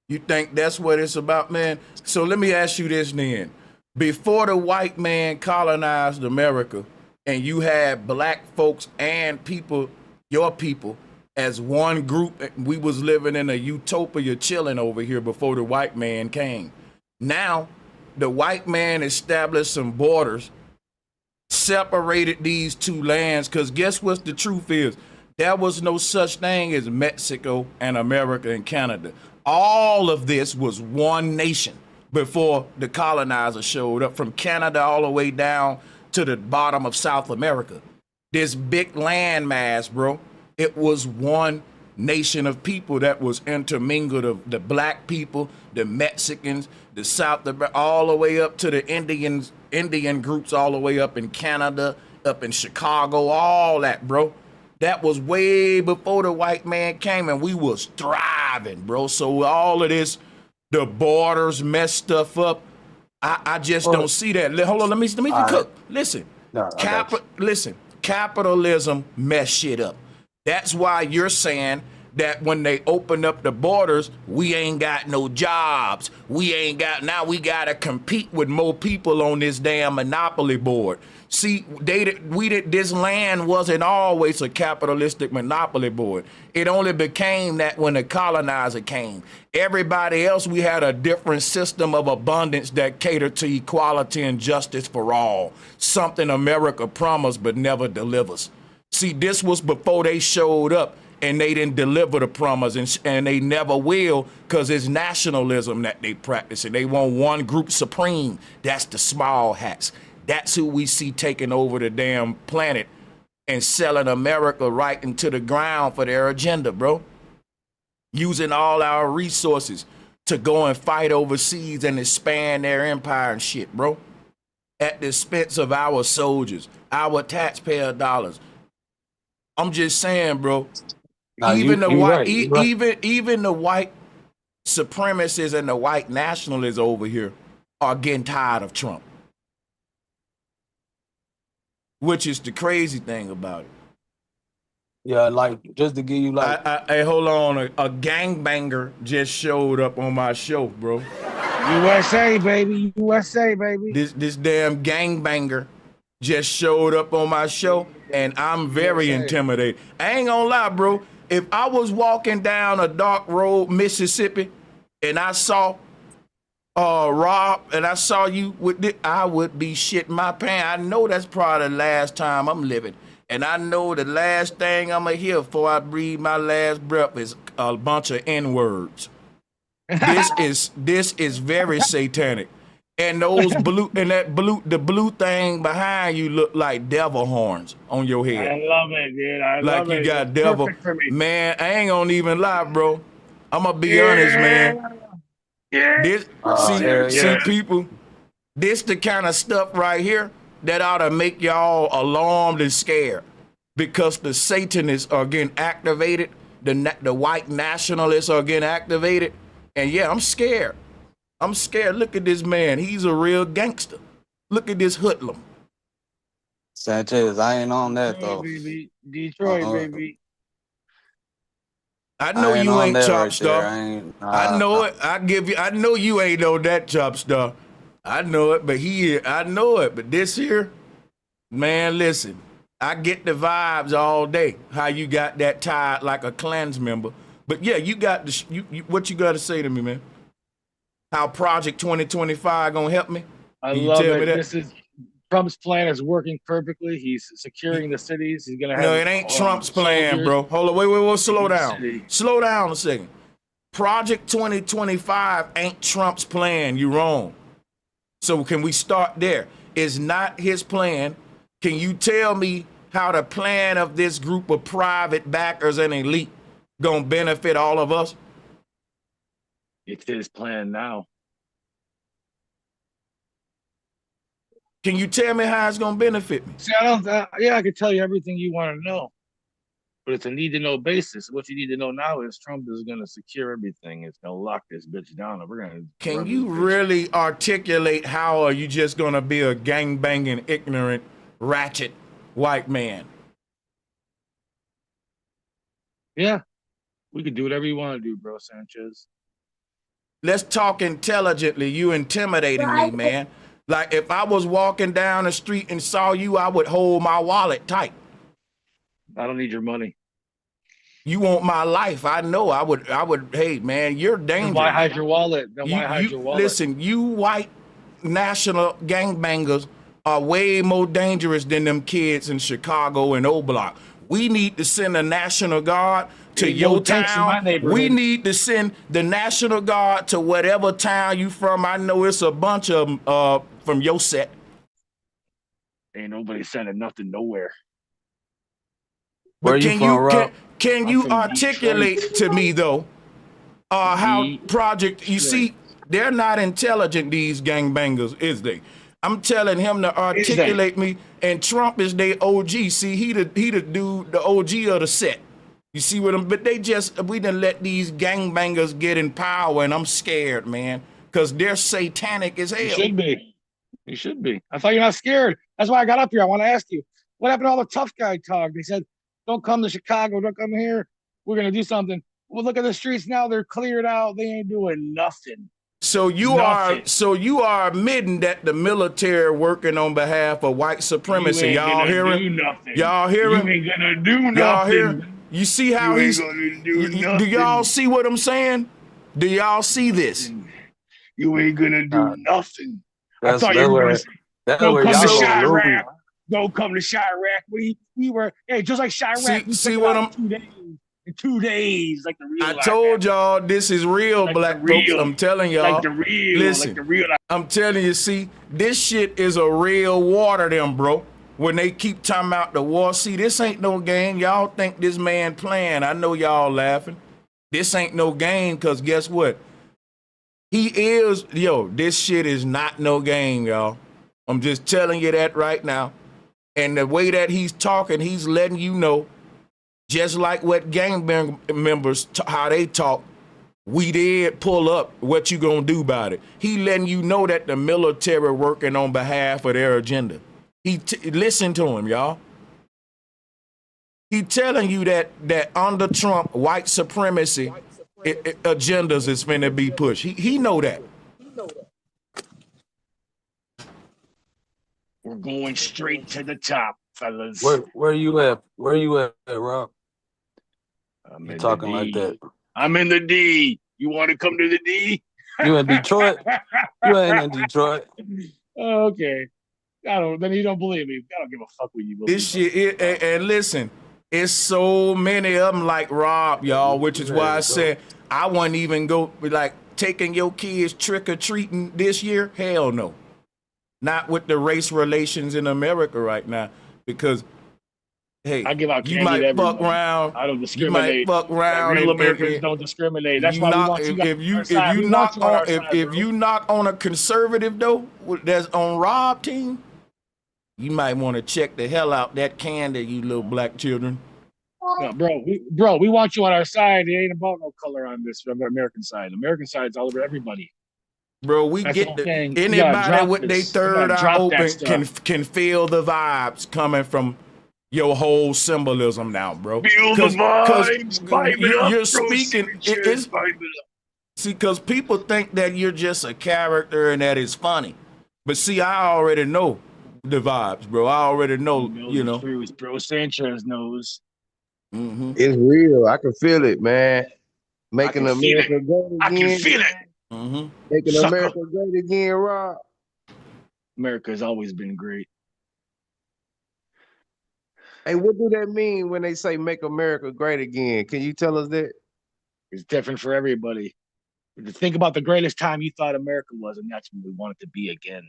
Speaker 1: You think that's what it's about, man? So let me ask you this then. Before the white man colonized America and you had black folks and people, your people, as one group, we was living in a utopia chilling over here before the white man came. Now, the white man established some borders, separated these two lands, because guess what the truth is? There was no such thing as Mexico and America and Canada. All of this was one nation before the colonizer showed up, from Canada all the way down to the bottom of South America. This big landmass, bro. It was one nation of people that was intermingled of the black people, the Mexicans, the South, all the way up to the Indian groups, all the way up in Canada, up in Chicago, all that, bro. That was way before the white man came, and we was thriving, bro. So all of this, the borders messed stuff up. I just don't
Speaker 4: Well,
Speaker 1: see that. Hold on, let me
Speaker 4: all right.
Speaker 1: cook. Listen,
Speaker 4: No, I got you.
Speaker 1: capitalism messed shit up. That's why you're saying that when they open up the borders, we ain't got no jobs. We got to compete with more people on this damn monopoly board. See, this land wasn't always a capitalistic monopoly board. It only became that when the colonizer came. Everybody else, we had a different system of abundance that catered to equality and justice for all. Something America promised but never delivers. See, this was before they showed up, and they didn't deliver the promise, and they never will, because it's nationalism that they practice, and they want one group supreme. That's the small hats. That's who we see taking over the damn planet and selling America right into the ground for their agenda, bro. Using all our resources to go and fight overseas and expand their empire and shit, bro. At the expense of our soldiers, our taxpayer dollars. I'm just saying, bro.
Speaker 4: No,
Speaker 1: Even the
Speaker 4: you
Speaker 1: white,
Speaker 4: right. You right.
Speaker 1: even the white supremacists and the white nationalists over here are getting tired of Trump, which is the crazy thing about it.
Speaker 4: Yeah, like just to give you like
Speaker 1: Hey, hold on, a gangbanger just showed up on my show, bro.
Speaker 5: USA, baby. USA, baby.
Speaker 1: This damn gangbanger just showed up on my show, and I'm very
Speaker 5: USA.
Speaker 1: intimidated. I ain't gonna lie, bro. If I was walking down a dark road, Mississippi, and I saw Rob, and I saw you with it, I would be shitting my pants. I know that's probably the last time I'm living. And I know the last thing I'm going to hear before I breathe my last breath is a bunch of N-words. This is very satanic. And those the blue thing behind you look like devil horns on your head.
Speaker 5: I love it, dude. I
Speaker 1: Like
Speaker 5: love
Speaker 1: you
Speaker 5: it.
Speaker 1: got
Speaker 5: It's
Speaker 1: devil.
Speaker 5: perfect for me.
Speaker 1: Man, I ain't gonna even lie, bro. I'm gonna be honest, man.
Speaker 5: Yeah.
Speaker 1: This see people, this the kind of stuff right here that ought to make y'all alarmed and scared, because the Satanists are getting activated, the white nationalists are getting activated, and yeah, I'm scared. I'm scared. Look at this man. He's a real gangster. Look at this hoodlum.
Speaker 4: Sanchez, I ain't on that though.
Speaker 5: Baby. Detroit, baby.
Speaker 1: I know you ain't chop star. I know it. I know you ain't on that chop star. I know it, but I know it. But this here, man, listen. I get the vibes all day. How you got that tied like a Klans member. But yeah, you got what you got to say to me, man? How Project 2025 gonna help me?
Speaker 5: I love it. This is Trump's plan is working perfectly. He's securing the cities. He's gonna have.
Speaker 1: No, it ain't Trump's plan, bro. Hold on, wait, slow down.
Speaker 5: City.
Speaker 1: Slow down a second. Project 2025 ain't Trump's plan. You wrong. So can we start there? It's not his plan. Can you tell me how the plan of this group of private backers and elite gonna benefit all of us?
Speaker 5: It's his plan now.
Speaker 1: Can you tell me how it's gonna benefit me?
Speaker 5: See, I can tell you everything you want to know, but it's a need-to-know basis. What you need to know now is Trump is going to secure everything. It's going to lock this bitch down, and we're going to.
Speaker 1: Can you really articulate how are you just gonna be a gang-banging, ignorant, ratchet white man?
Speaker 5: Yeah, we can do whatever you want to do, bro, Sanchez.
Speaker 1: Let's talk intelligently. You intimidating me, man. Like if I was walking down the street and saw you, I would hold my wallet tight.
Speaker 5: I don't need your money.
Speaker 1: You want my life. I know. I would, hey man, you're dangerous.
Speaker 5: Then why hide your wallet? Then why hide your wallet?
Speaker 1: Listen, you white national gangbangers are way more dangerous than them kids in Chicago and O Block. We need to send a National Guard to your town. We need to send the National Guard to whatever town you from. I know it's a bunch of them from your set.
Speaker 5: Ain't nobody sending nothing nowhere.
Speaker 1: But can you articulate to me though how Project? You see, they're not intelligent. These gangbangers, is they? I'm telling him to articulate me, and Trump is their OG. See, he the dude, the OG of the set. You see what I'm? But we done let these gangbangers get in power, and I'm scared, man, because they're satanic as hell.
Speaker 5: You should be. You should be. I thought you're not scared. That's why I got up here. I want to ask you, what happened to all the tough guy talk? They said, don't come to Chicago. Don't come here. We're going to do something. Well, look at the streets now. They're cleared out. They ain't doing nothing.
Speaker 1: So you are admitting that the military working on behalf of white supremacy. Y'all hearing? Y'all hearing?
Speaker 5: You ain't gonna do nothing.
Speaker 1: Y'all hearing? You see how
Speaker 5: you
Speaker 1: he's? Do y'all see what I'm saying? Do y'all see this?
Speaker 5: You ain't gonna do nothing. I thought you were gonna come to Chirac. Don't come to Chirac. We were just like Chirac.
Speaker 1: See what I'm?
Speaker 5: 2 days. In 2 days, like the real.
Speaker 1: I told y'all this is real, like black folks. I'm telling y'all.
Speaker 5: Like the real.
Speaker 1: Listen,
Speaker 5: like the real.
Speaker 1: I'm telling you. See, this shit is a real water, them bro. When they keep talking about the war, see, this ain't no game. Y'all think this man playing? I know y'all laughing. This ain't no game, cause guess what? He is. This shit is not no game, y'all. I'm just telling you that right now. And the way that he's talking, he's letting you know. Just like what gang members, how they talk, we did pull up. What you gonna do about it? He letting you know that the military working on behalf of their agenda. Listen to him, y'all. He telling you that under Trump, white supremacy agendas is finna be pushed. He know that.
Speaker 5: We're going straight to the top, fellas.
Speaker 4: Where you at? Where you at, Rob?
Speaker 5: You
Speaker 4: talking like that?
Speaker 5: I'm in the D. You want to come to the D?
Speaker 4: You in Detroit? You ain't in Detroit.
Speaker 5: Okay. Then you don't believe me. I don't give a fuck what you believe.
Speaker 1: This shit, and listen, it's so many of them like Rob, y'all, which is why I said I wouldn't even go like taking your kids trick or treating this year. Hell no, not with the race relations in America right now. Because hey,
Speaker 5: I give out
Speaker 1: you
Speaker 5: candy to
Speaker 1: might fuck
Speaker 5: everybody.
Speaker 1: around.
Speaker 5: I don't
Speaker 1: You
Speaker 5: discriminate.
Speaker 1: might fuck around.
Speaker 5: Real
Speaker 1: and-
Speaker 5: Americans don't discriminate. That's why we want you guys on our side. We want you on our side,
Speaker 1: if
Speaker 5: bro.
Speaker 1: you knock on a conservative though that's on Rob team, you might want to check the hell out that candy, you little black children.
Speaker 5: No, we want you on our side. It ain't about no color on this American side. American side's all over everybody.
Speaker 1: Bro, we
Speaker 5: That's
Speaker 1: get
Speaker 5: what I'm saying. You
Speaker 1: anybody
Speaker 5: gotta drop
Speaker 1: with their
Speaker 5: this. You
Speaker 1: third
Speaker 5: gotta
Speaker 1: eye
Speaker 5: drop that
Speaker 1: open
Speaker 5: stuff.
Speaker 1: can feel the vibes coming from your whole symbolism now, bro.
Speaker 5: Feel the vibes. Vibe it up,
Speaker 1: you're
Speaker 5: bro.
Speaker 1: speaking. It's
Speaker 5: Vibe it up.
Speaker 1: see, because people think that you're just a character and that it's funny, but see, I already know the vibes, bro. I already know, you know.
Speaker 5: Truth, bro. Sanchez knows.
Speaker 1: Mm-hmm.
Speaker 6: It's real. I can feel it, man. Making
Speaker 5: I can feel
Speaker 6: America
Speaker 5: it.
Speaker 6: great again.
Speaker 5: I can feel it.
Speaker 1: Mm-hmm.
Speaker 6: Making
Speaker 5: Sucker.
Speaker 6: America great again, Rob.
Speaker 5: America has always been great.
Speaker 6: Hey, what do that mean when they say make America great again? Can you tell us that?
Speaker 5: It's different for everybody. If you think about the greatest time you thought America was, and that's when we want it to be again.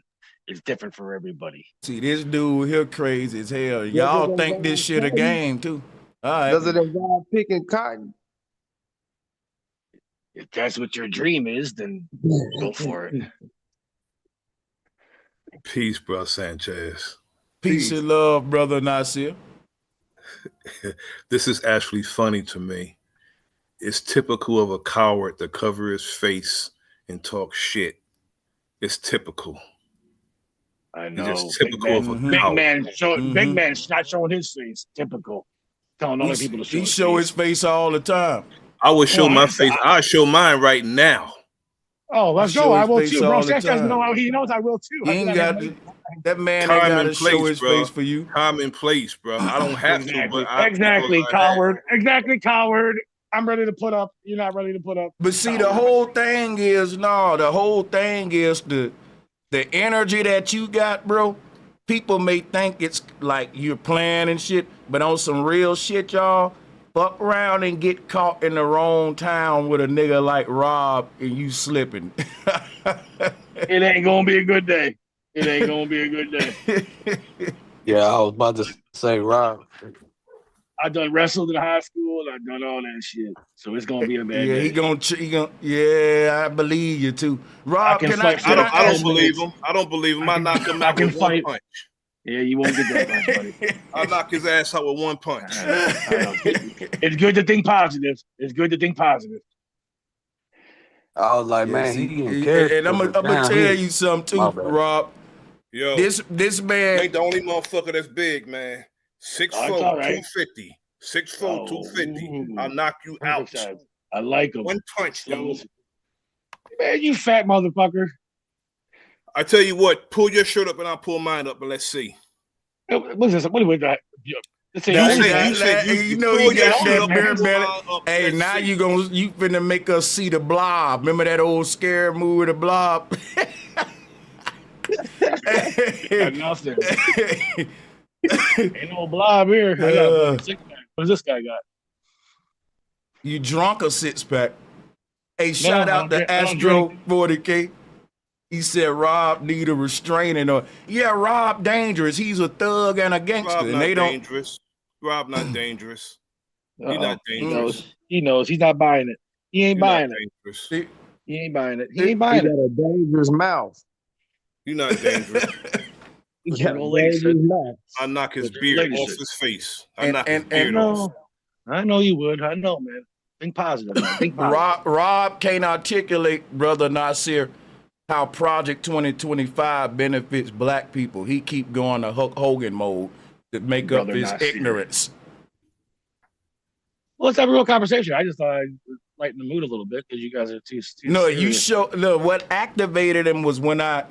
Speaker 5: It's different for everybody.
Speaker 1: See, this dude here crazy as hell.
Speaker 6: Does
Speaker 1: Y'all
Speaker 6: it
Speaker 1: think this
Speaker 6: involve
Speaker 1: shit a
Speaker 6: cotton?
Speaker 1: game too? All right.
Speaker 6: Does it involve picking cotton?
Speaker 5: If that's what your dream is, then go for it.
Speaker 7: Peace, bro, Sanchez.
Speaker 1: Peace and love, brother Nasir.
Speaker 7: This is actually funny to me. It's typical of a coward to cover his face and talk shit. It's typical.
Speaker 5: I
Speaker 7: It's
Speaker 5: know.
Speaker 7: just typical of a
Speaker 5: Big
Speaker 7: coward.
Speaker 5: Big man's not showing his face. Typical. Telling other people to show
Speaker 1: He
Speaker 5: his
Speaker 1: show
Speaker 5: face.
Speaker 1: his face all the time.
Speaker 7: I would show
Speaker 5: Well,
Speaker 7: my face. I show mine right now.
Speaker 5: Oh, let's
Speaker 1: He show
Speaker 5: go. I
Speaker 1: his
Speaker 5: will
Speaker 1: face
Speaker 5: too, bro.
Speaker 1: all the
Speaker 5: Sanchez,
Speaker 1: time.
Speaker 5: he knows I will too.
Speaker 1: He ain't got that man ain't
Speaker 7: Time
Speaker 1: got
Speaker 7: and
Speaker 1: to show
Speaker 7: place,
Speaker 1: his
Speaker 7: bro.
Speaker 1: face for you.
Speaker 7: Time and place, bro. I don't have to, but
Speaker 5: Exactly,
Speaker 7: because I have.
Speaker 5: coward. Exactly, coward. I'm ready to put up. You're not ready to put up.
Speaker 1: But see,
Speaker 5: Coward.
Speaker 1: the whole thing is the energy that you got, bro. People may think it's like you're playing and shit, but on some real shit, y'all, fuck around and get caught in the wrong town with a nigga like Rob and you slipping.
Speaker 5: It ain't gonna be a good day. It ain't gonna be a good day.
Speaker 4: Yeah, I was about to say, Rob.
Speaker 5: I done wrestled in high school. I done all that shit. So it's gonna be a bad
Speaker 1: Yeah,
Speaker 5: day.
Speaker 1: he gonna. Yeah, I believe you too. Rob, can I
Speaker 7: don't believe him. I don't believe him. I knock him out with one punch.
Speaker 5: Yeah, you won't get that punch, buddy.
Speaker 7: I'll knock his ass out with one punch.
Speaker 5: I know. It's good to think positive. It's good to think positive.
Speaker 4: I was like,
Speaker 1: Yeah,
Speaker 4: man,
Speaker 1: see,
Speaker 4: he in character.
Speaker 1: and I'm gonna tell you something
Speaker 4: My
Speaker 1: too,
Speaker 4: bad.
Speaker 1: Rob.
Speaker 7: Yo,
Speaker 1: This man
Speaker 7: ain't the only motherfucker that's big, man. 6'4",
Speaker 5: all right.
Speaker 7: 250. 6'4", 250.
Speaker 5: Ooh.
Speaker 7: I'll knock you out.
Speaker 5: I like him.
Speaker 7: One punch, yo.
Speaker 5: Man, you fat motherfucker.
Speaker 7: I tell you what, pull your shirt up and I'll pull mine up, and let's see.
Speaker 5: What's this? What is that? Let's say,
Speaker 7: You
Speaker 1: You know
Speaker 7: pull
Speaker 1: you
Speaker 7: your
Speaker 1: got
Speaker 7: shirt
Speaker 1: that
Speaker 7: up
Speaker 1: beer
Speaker 7: and pull
Speaker 1: belly.
Speaker 7: mine up,
Speaker 1: Hey,
Speaker 7: let's
Speaker 1: now
Speaker 7: see.
Speaker 1: you finna make us see the Blob. Remember that old scary movie, the Blob?
Speaker 5: got nothing. Ain't no blob here. I got a six-pack. What does this guy got?
Speaker 1: You drunk a six pack? Hey, shout
Speaker 5: I
Speaker 1: out
Speaker 5: don't
Speaker 1: to
Speaker 5: drink- I don't
Speaker 1: Astro
Speaker 5: drink.
Speaker 1: 40K. He said Rob need a restraining order. Yeah, Rob dangerous. He's a thug and a gangster.
Speaker 7: Rob
Speaker 1: and
Speaker 7: not
Speaker 1: they don't.
Speaker 7: dangerous. Rob not dangerous.
Speaker 5: Uh-oh.
Speaker 7: He not
Speaker 5: He
Speaker 7: dangerous.
Speaker 5: knows. He knows. He's not buying it. He ain't
Speaker 7: You're not
Speaker 5: buying it.
Speaker 7: dangerous.
Speaker 5: He ain't buying it. He
Speaker 1: He
Speaker 5: ain't
Speaker 6: He
Speaker 5: buying
Speaker 6: got
Speaker 5: it.
Speaker 6: a dangerous mouth.
Speaker 7: You're not dangerous.
Speaker 6: He
Speaker 5: Yeah,
Speaker 6: got a
Speaker 5: go lace
Speaker 6: dangerous
Speaker 5: it.
Speaker 6: mouth.
Speaker 7: I knock his
Speaker 5: With your
Speaker 7: beard
Speaker 5: legs
Speaker 7: off
Speaker 5: it.
Speaker 7: his face. I
Speaker 1: And-
Speaker 7: knock his
Speaker 1: and-
Speaker 7: beard off.
Speaker 5: I know you would. I know, man. Think positive, man. Think positive.
Speaker 1: Rob can't articulate, brother Nasir, how Project 2025 benefits black people. He keep going to Hulk Hogan mode to make
Speaker 5: Brother
Speaker 1: up his
Speaker 5: Nasir.
Speaker 1: ignorance.
Speaker 5: Well, let's have a real conversation. I just thought I'd lighten the mood a little bit because you guys are too
Speaker 1: No, you
Speaker 5: serious.
Speaker 1: show. Look, what activated him was when I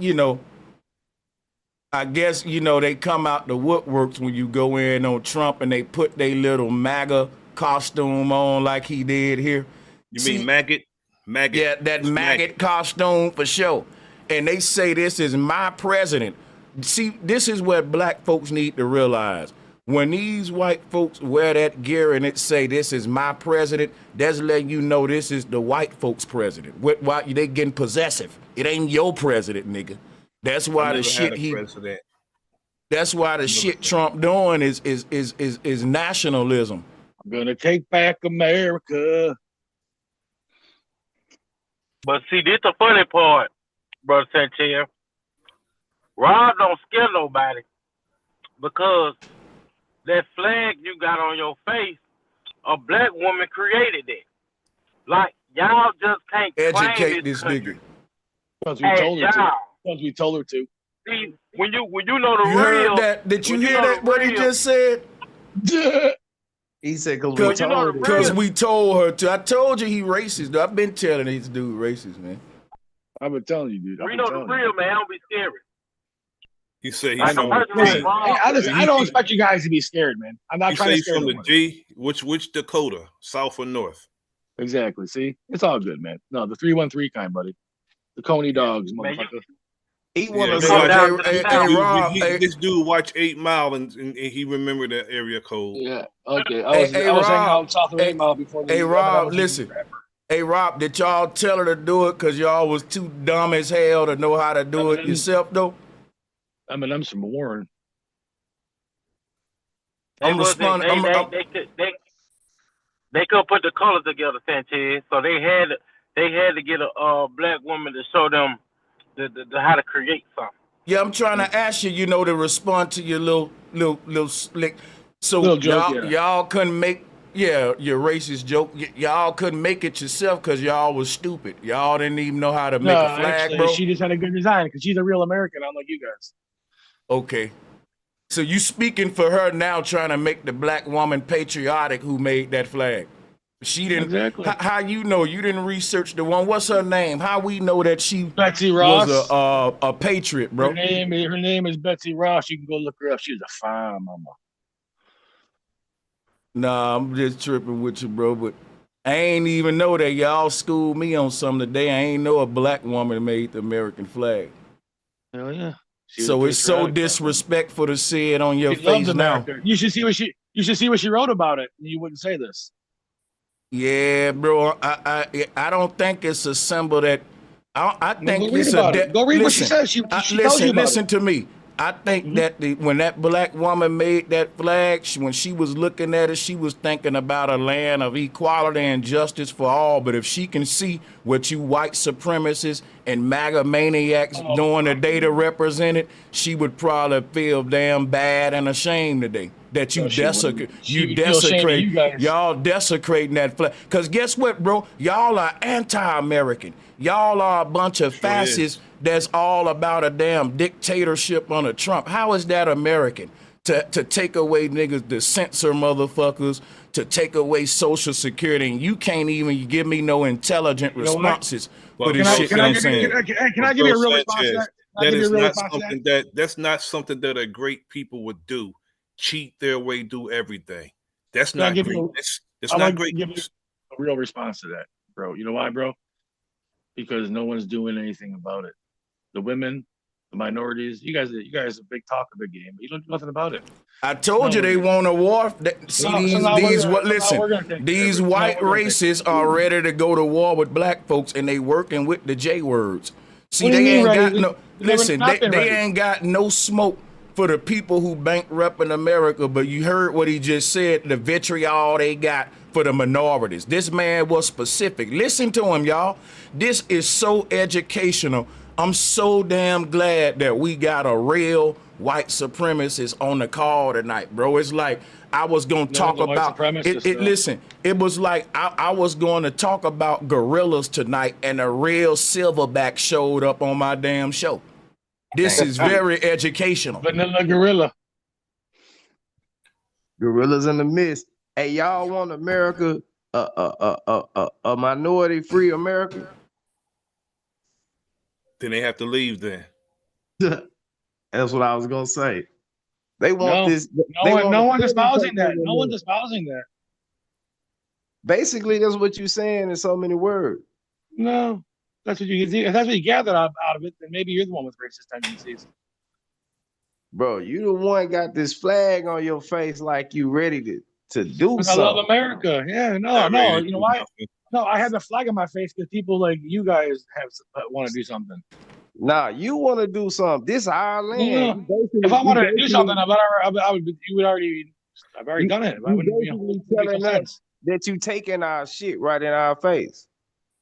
Speaker 1: guess, they come out the woodworks when you go in on Trump and they put their little MAGA costume on like he did here.
Speaker 7: You mean maggot? Maggot.
Speaker 1: Yeah, that
Speaker 7: What's
Speaker 1: maggot costume for sure. And they say this is my president. See, this is what black folks need to realize. When these white folks wear that gear and it say this is my president, that's letting you know this is the white folks' president. Why they getting possessive? It ain't your president, nigga. That's why the shit
Speaker 7: president.
Speaker 1: That's why the shit Trump doing is nationalism.
Speaker 5: I'm gonna take back America.
Speaker 8: But see, this the funny part, Brother Sanchez. Rob don't scare nobody because that flag you got on your face, a black woman created it. Like, y'all just can't
Speaker 1: educate
Speaker 8: claim
Speaker 1: this
Speaker 8: country.
Speaker 1: nigga.
Speaker 5: Because we told her to. Because we told her to.
Speaker 8: See, when you know the
Speaker 1: You
Speaker 8: real.
Speaker 1: heard that? Did you hear that? What he just said?
Speaker 6: He said,
Speaker 1: Because we told her to. I told you he racist. I've been telling this dude racist, man.
Speaker 5: I've been telling you, dude.
Speaker 8: We know the real, man. Don't be scared.
Speaker 7: He said he's
Speaker 8: Like,
Speaker 7: from
Speaker 5: Listen, I don't expect you guys to be scared, man. I'm not trying to scare
Speaker 7: from the
Speaker 5: anyone.
Speaker 7: G. Which Dakota? South or North?
Speaker 5: Exactly. See? It's all good, man. No, the 313 kind, buddy. The Coney dogs,
Speaker 8: Man,
Speaker 5: motherfucker.
Speaker 6: He want to
Speaker 8: Come down to the
Speaker 1: Hey,
Speaker 8: south.
Speaker 1: Rob,
Speaker 7: This dude watched 8 Mile and he remembered that area code.
Speaker 5: Yeah. Okay. I was hanging out south of 8 Mile before.
Speaker 1: Hey, Rob, listen. Hey, Rob, did y'all tell her to do it because y'all was too dumb as hell to know how to do it yourself, though?
Speaker 5: I'm from Warren.
Speaker 8: They could put the colors together, Sanchez. So they had to get a black woman to show them the how to create something.
Speaker 1: Yeah, I'm trying to ask you, to respond to your little slick. So
Speaker 5: Little joke,
Speaker 1: y'all couldn't make your racist joke. Y'all couldn't make it yourself because y'all was stupid. Y'all didn't even know how to make a flag,
Speaker 5: actually,
Speaker 1: bro.
Speaker 5: she just had a good design because she's a real American, unlike you guys.
Speaker 1: Okay. So you speaking for her now, trying to make the black woman patriotic who made that flag. She didn't.
Speaker 5: Exactly.
Speaker 1: How you know? You didn't research the one. What's her name? How we know that she
Speaker 5: Betsy Ross
Speaker 1: was a patriot, bro?
Speaker 5: Her name is Betsy Ross. You can go look her up. She's a fine mama.
Speaker 1: Nah, I'm just tripping with you, bro. But I ain't even know that y'all schooled me on something today. I ain't know a black woman made the American flag.
Speaker 5: Hell yeah.
Speaker 1: So it's so disrespectful to see it on your face now.
Speaker 5: You should see what she wrote about it. You wouldn't say this.
Speaker 1: Yeah, bro. I don't think it's a symbol that. I think it's
Speaker 5: Go read what she says. She tells you about
Speaker 1: listen
Speaker 5: it.
Speaker 1: to me. I think that when that black woman made that flag, when she was looking at it, she was thinking about a land of equality and justice for all. But if she can see what you white supremacists and MAGA maniacs doing today to represent it, she would probably feel damn bad and ashamed today that you y'all desecrating that flag. Because guess what, bro? Y'all are anti-American. Y'all are a bunch of fascists that's all about a damn dictatorship under Trump. How is that American? To take away niggas, to censor motherfuckers, to take away Social Security, and you can't even give me no intelligent responses for this shit that I'm saying.
Speaker 5: Can I give you a real response to that?
Speaker 7: That is not something that's not something that a great people would do. Cheat their way, do everything. That's not great. It's not great.
Speaker 5: Give you a real response to that, bro. You know why, bro? Because no one's doing anything about it. The women, the minorities, you guys are big talk of the game, but you don't do nothing about it.
Speaker 1: I told you they want a war. These white racists are ready to go to war with black folks, and they working with the J words. See, they ain't got no. Listen, they ain't got no smoke for the people who bankrupting America. But you heard what he just said. The vitriol they got for the minorities. This man was specific. Listen to him, y'all. This is so educational. I'm so damn glad that we got a real white supremacist on the call tonight, bro. It's like I was going to talk about it. Listen, it was like I was going to talk about gorillas tonight, and a real silverback showed up on my damn show. This is very educational.
Speaker 5: Vanilla gorilla.
Speaker 6: Gorillas in the mist. Hey, y'all want America a minority-free America?
Speaker 7: Then they have to leave then.
Speaker 6: That's what I was gonna say. They want this.
Speaker 5: No one's espousing that. No one's espousing that.
Speaker 6: Basically, that's what you're saying in so many words.
Speaker 5: No, that's what you can see. If that's what you gathered out of it, then maybe you're the one with racist tendencies.
Speaker 6: Bro, you the one got this flag on your face like you ready to do
Speaker 5: Because I love
Speaker 6: something.
Speaker 5: America. Yeah,
Speaker 7: Not
Speaker 5: no.
Speaker 7: ready to
Speaker 5: You know
Speaker 7: do
Speaker 5: why?
Speaker 7: nothing.
Speaker 5: No, I had the flag on my face because people like you guys have want to do something.
Speaker 6: Nah, you want to do something. This our land.
Speaker 5: No, if I wanted to do something, I would. You would already. I've already done it. I
Speaker 6: you
Speaker 5: wouldn't.
Speaker 6: basically
Speaker 5: It would make no
Speaker 6: telling us
Speaker 5: sense.
Speaker 6: that you taking our shit right in our face.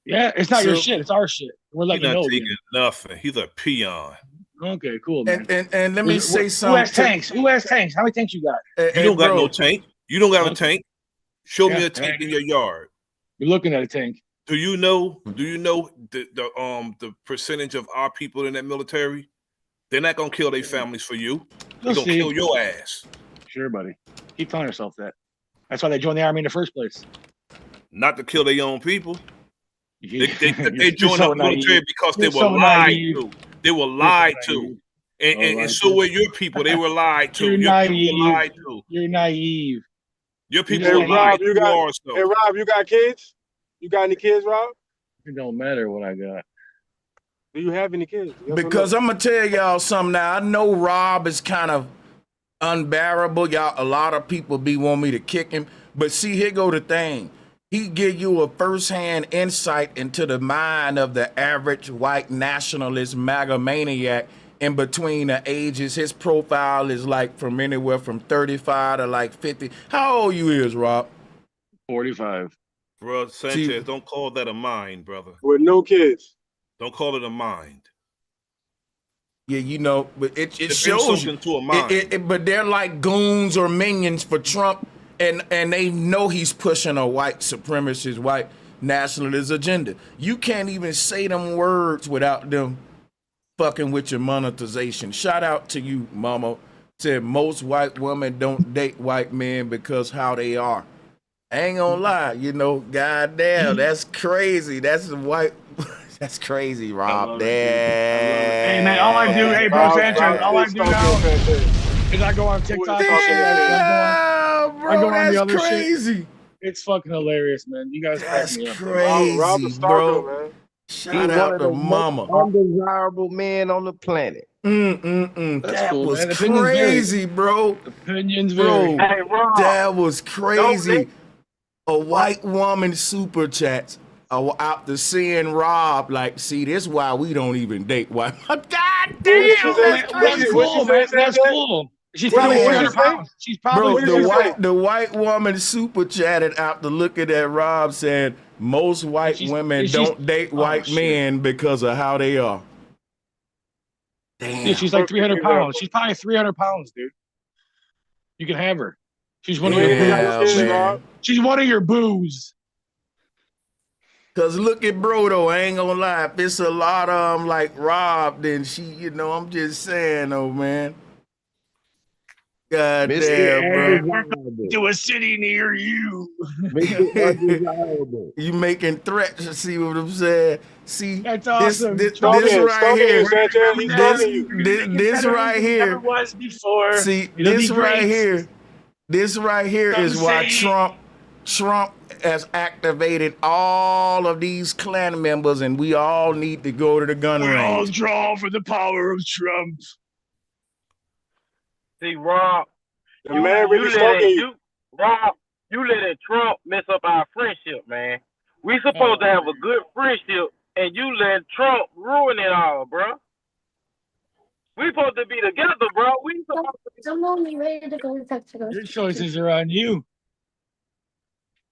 Speaker 5: Yeah, it's not your
Speaker 1: So-
Speaker 5: shit. It's our shit. We're
Speaker 7: He's
Speaker 5: letting you
Speaker 7: not
Speaker 5: know
Speaker 7: taking
Speaker 5: again.
Speaker 7: nothing. He's a peon.
Speaker 5: Okay, cool, man.
Speaker 1: And let me say
Speaker 5: Who
Speaker 1: something.
Speaker 5: has tanks? Who has tanks? How many tanks you got?
Speaker 7: You don't got
Speaker 1: bro,
Speaker 7: no tank. You don't got a
Speaker 5: Okay.
Speaker 7: tank. Show me
Speaker 5: Yeah,
Speaker 7: a tank
Speaker 5: yeah.
Speaker 7: in your yard.
Speaker 5: You're looking at a tank.
Speaker 7: Do you know the percentage of our people in that military? They're not gonna kill their families for you. They're
Speaker 5: You'll
Speaker 7: gonna
Speaker 5: see.
Speaker 7: kill your ass.
Speaker 5: Sure, buddy. Keep telling yourself that. That's why they joined the army in the first place.
Speaker 7: Not to kill their own people. They
Speaker 5: You're
Speaker 7: joined
Speaker 5: so
Speaker 7: the military
Speaker 5: naive.
Speaker 7: because
Speaker 5: You're
Speaker 7: they were
Speaker 5: so
Speaker 7: lied
Speaker 5: naive.
Speaker 7: to. They were
Speaker 5: You're so
Speaker 7: lied to.
Speaker 5: naive.
Speaker 7: And so were your people. They were lied to.
Speaker 5: You're
Speaker 7: Your people were
Speaker 5: naive.
Speaker 7: lied to.
Speaker 5: You're naive.
Speaker 7: Your people
Speaker 5: Hey,
Speaker 7: were
Speaker 5: Rob,
Speaker 7: lied
Speaker 9: you
Speaker 7: to
Speaker 9: got-
Speaker 7: also.
Speaker 9: Hey, Rob, you got kids? You got any kids, Rob?
Speaker 5: It don't matter what I got.
Speaker 9: Do you have any kids? Yes or
Speaker 1: because
Speaker 9: no?
Speaker 1: I'm gonna tell y'all something now. I know Rob is kind of unbearable. Y'all, a lot of people be want me to kick him, but see, here go the thing. He give you a first-hand insight into the mind of the average white nationalist MAGA maniac in between the ages. His profile is like from anywhere from 35 to like 50. How old you is, Rob?
Speaker 5: 45.
Speaker 7: Bro, Sanchez, don't call that a mind, brother.
Speaker 9: With no kids.
Speaker 7: Don't call it a mind.
Speaker 1: Yeah, you know, but it
Speaker 7: It's
Speaker 1: shows you.
Speaker 7: to a mind.
Speaker 1: But they're like goons or minions for Trump, and they know he's pushing a white supremacist, white nationalist agenda. You can't even say them words without them fucking with your monetization. Shout out to you, Mama. Said most white women don't date white men because how they are. I ain't gonna lie, you know, goddamn, that's crazy. That's white. That's crazy, Rob.
Speaker 5: Hey, man, all I do, hey, bro, Sanchez, all I do now is I go on TikTok and shit.
Speaker 1: Bro,
Speaker 5: I go on
Speaker 1: that's
Speaker 5: the other
Speaker 1: crazy.
Speaker 5: shit. It's fucking hilarious, man. You guys crack
Speaker 1: That's
Speaker 5: me up.
Speaker 1: crazy,
Speaker 9: Rob the stalker,
Speaker 1: bro.
Speaker 9: man.
Speaker 1: Shout
Speaker 6: He's one
Speaker 1: out
Speaker 6: of
Speaker 1: to
Speaker 6: the
Speaker 1: Mama.
Speaker 6: most undesirable men on the planet.
Speaker 5: That's
Speaker 1: That
Speaker 5: cool,
Speaker 1: was
Speaker 5: man. Opinions vary.
Speaker 1: crazy, bro.
Speaker 5: Opinions
Speaker 1: Bro,
Speaker 5: vary.
Speaker 8: Hey, Rob.
Speaker 1: that was crazy.
Speaker 8: let-
Speaker 1: A white woman super chats after seeing Rob, like, see, this why we don't even date white. God damn,
Speaker 9: What she say?
Speaker 1: that's
Speaker 9: What
Speaker 1: crazy.
Speaker 9: she-
Speaker 5: Cool,
Speaker 9: say,
Speaker 5: man. That's
Speaker 9: Sanchez?
Speaker 5: cool. She's
Speaker 9: What
Speaker 5: probably
Speaker 9: did she
Speaker 5: 300
Speaker 9: say?
Speaker 5: pounds. She's probably
Speaker 1: Bro,
Speaker 9: What did
Speaker 1: the
Speaker 9: she
Speaker 1: white
Speaker 9: say?
Speaker 1: the white woman super chatted after looking at Rob saying most white women don't date white
Speaker 5: shit.
Speaker 1: men because of how they are. Damn.
Speaker 5: Yeah, she's like 300 pounds. She's probably 300 pounds, dude. You can have her. She's one of your
Speaker 1: Yeah,
Speaker 5: boos.
Speaker 1: man.
Speaker 5: She's one of your boos.
Speaker 1: Cause look at bro though, I ain't gonna lie. If it's a lot of them like Rob, then she, you know, I'm just saying though, man. God
Speaker 6: Mr.
Speaker 1: damn, bro.
Speaker 6: Undesirable.
Speaker 5: To a city near you.
Speaker 6: Mr. Undesirable.
Speaker 1: You making threats, you see what I'm saying? See,
Speaker 5: That's awesome.
Speaker 1: this
Speaker 9: Stalking
Speaker 1: right here,
Speaker 9: you, Sanchez. He's stalking you.
Speaker 1: this right here.
Speaker 5: Never was before.
Speaker 1: See,
Speaker 5: It'll
Speaker 1: this
Speaker 5: be
Speaker 1: right
Speaker 5: great.
Speaker 1: here, this right here
Speaker 5: Come
Speaker 1: is why
Speaker 5: say-
Speaker 1: Trump has activated all of these Klan members, and we all need to go to the gun
Speaker 5: We all
Speaker 1: range.
Speaker 5: draw for the power of Trump.
Speaker 8: See, Rob,
Speaker 9: The man really stalking you.
Speaker 8: Rob, you letting Trump mess up our friendship, man. We supposed to have a good friendship, and you letting Trump ruin it all, bro. We supposed to be together, bro. We supposed to be.
Speaker 10: Someone be ready to go to
Speaker 5: Your choices are on you.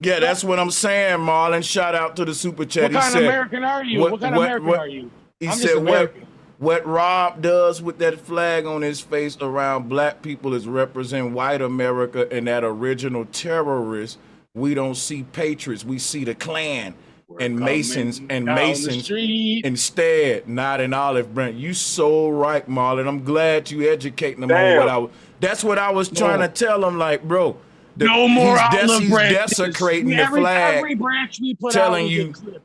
Speaker 1: Yeah, that's what I'm saying, Marlon. Shout out to the super chat.
Speaker 5: What
Speaker 1: He
Speaker 5: kind of
Speaker 1: said,
Speaker 5: American are you? What kind of American are you?
Speaker 1: He
Speaker 5: I'm just
Speaker 1: said
Speaker 5: American.
Speaker 1: what Rob does with that flag on his face around black people is represent white America and that original terrorists. We don't see patriots. We see the Klan and Masons and
Speaker 5: Down the
Speaker 1: Masons
Speaker 5: street.
Speaker 1: instead, not an olive branch. You so right, Marlon. I'm glad you educating them on
Speaker 9: Damn.
Speaker 1: what I was. That's what I was trying to tell them. Like, bro,
Speaker 5: No more olive
Speaker 1: he's
Speaker 5: branches.
Speaker 1: desecrating the
Speaker 5: every
Speaker 1: flag.
Speaker 5: branch we put
Speaker 1: telling
Speaker 5: out, we
Speaker 1: you-
Speaker 5: get clipped.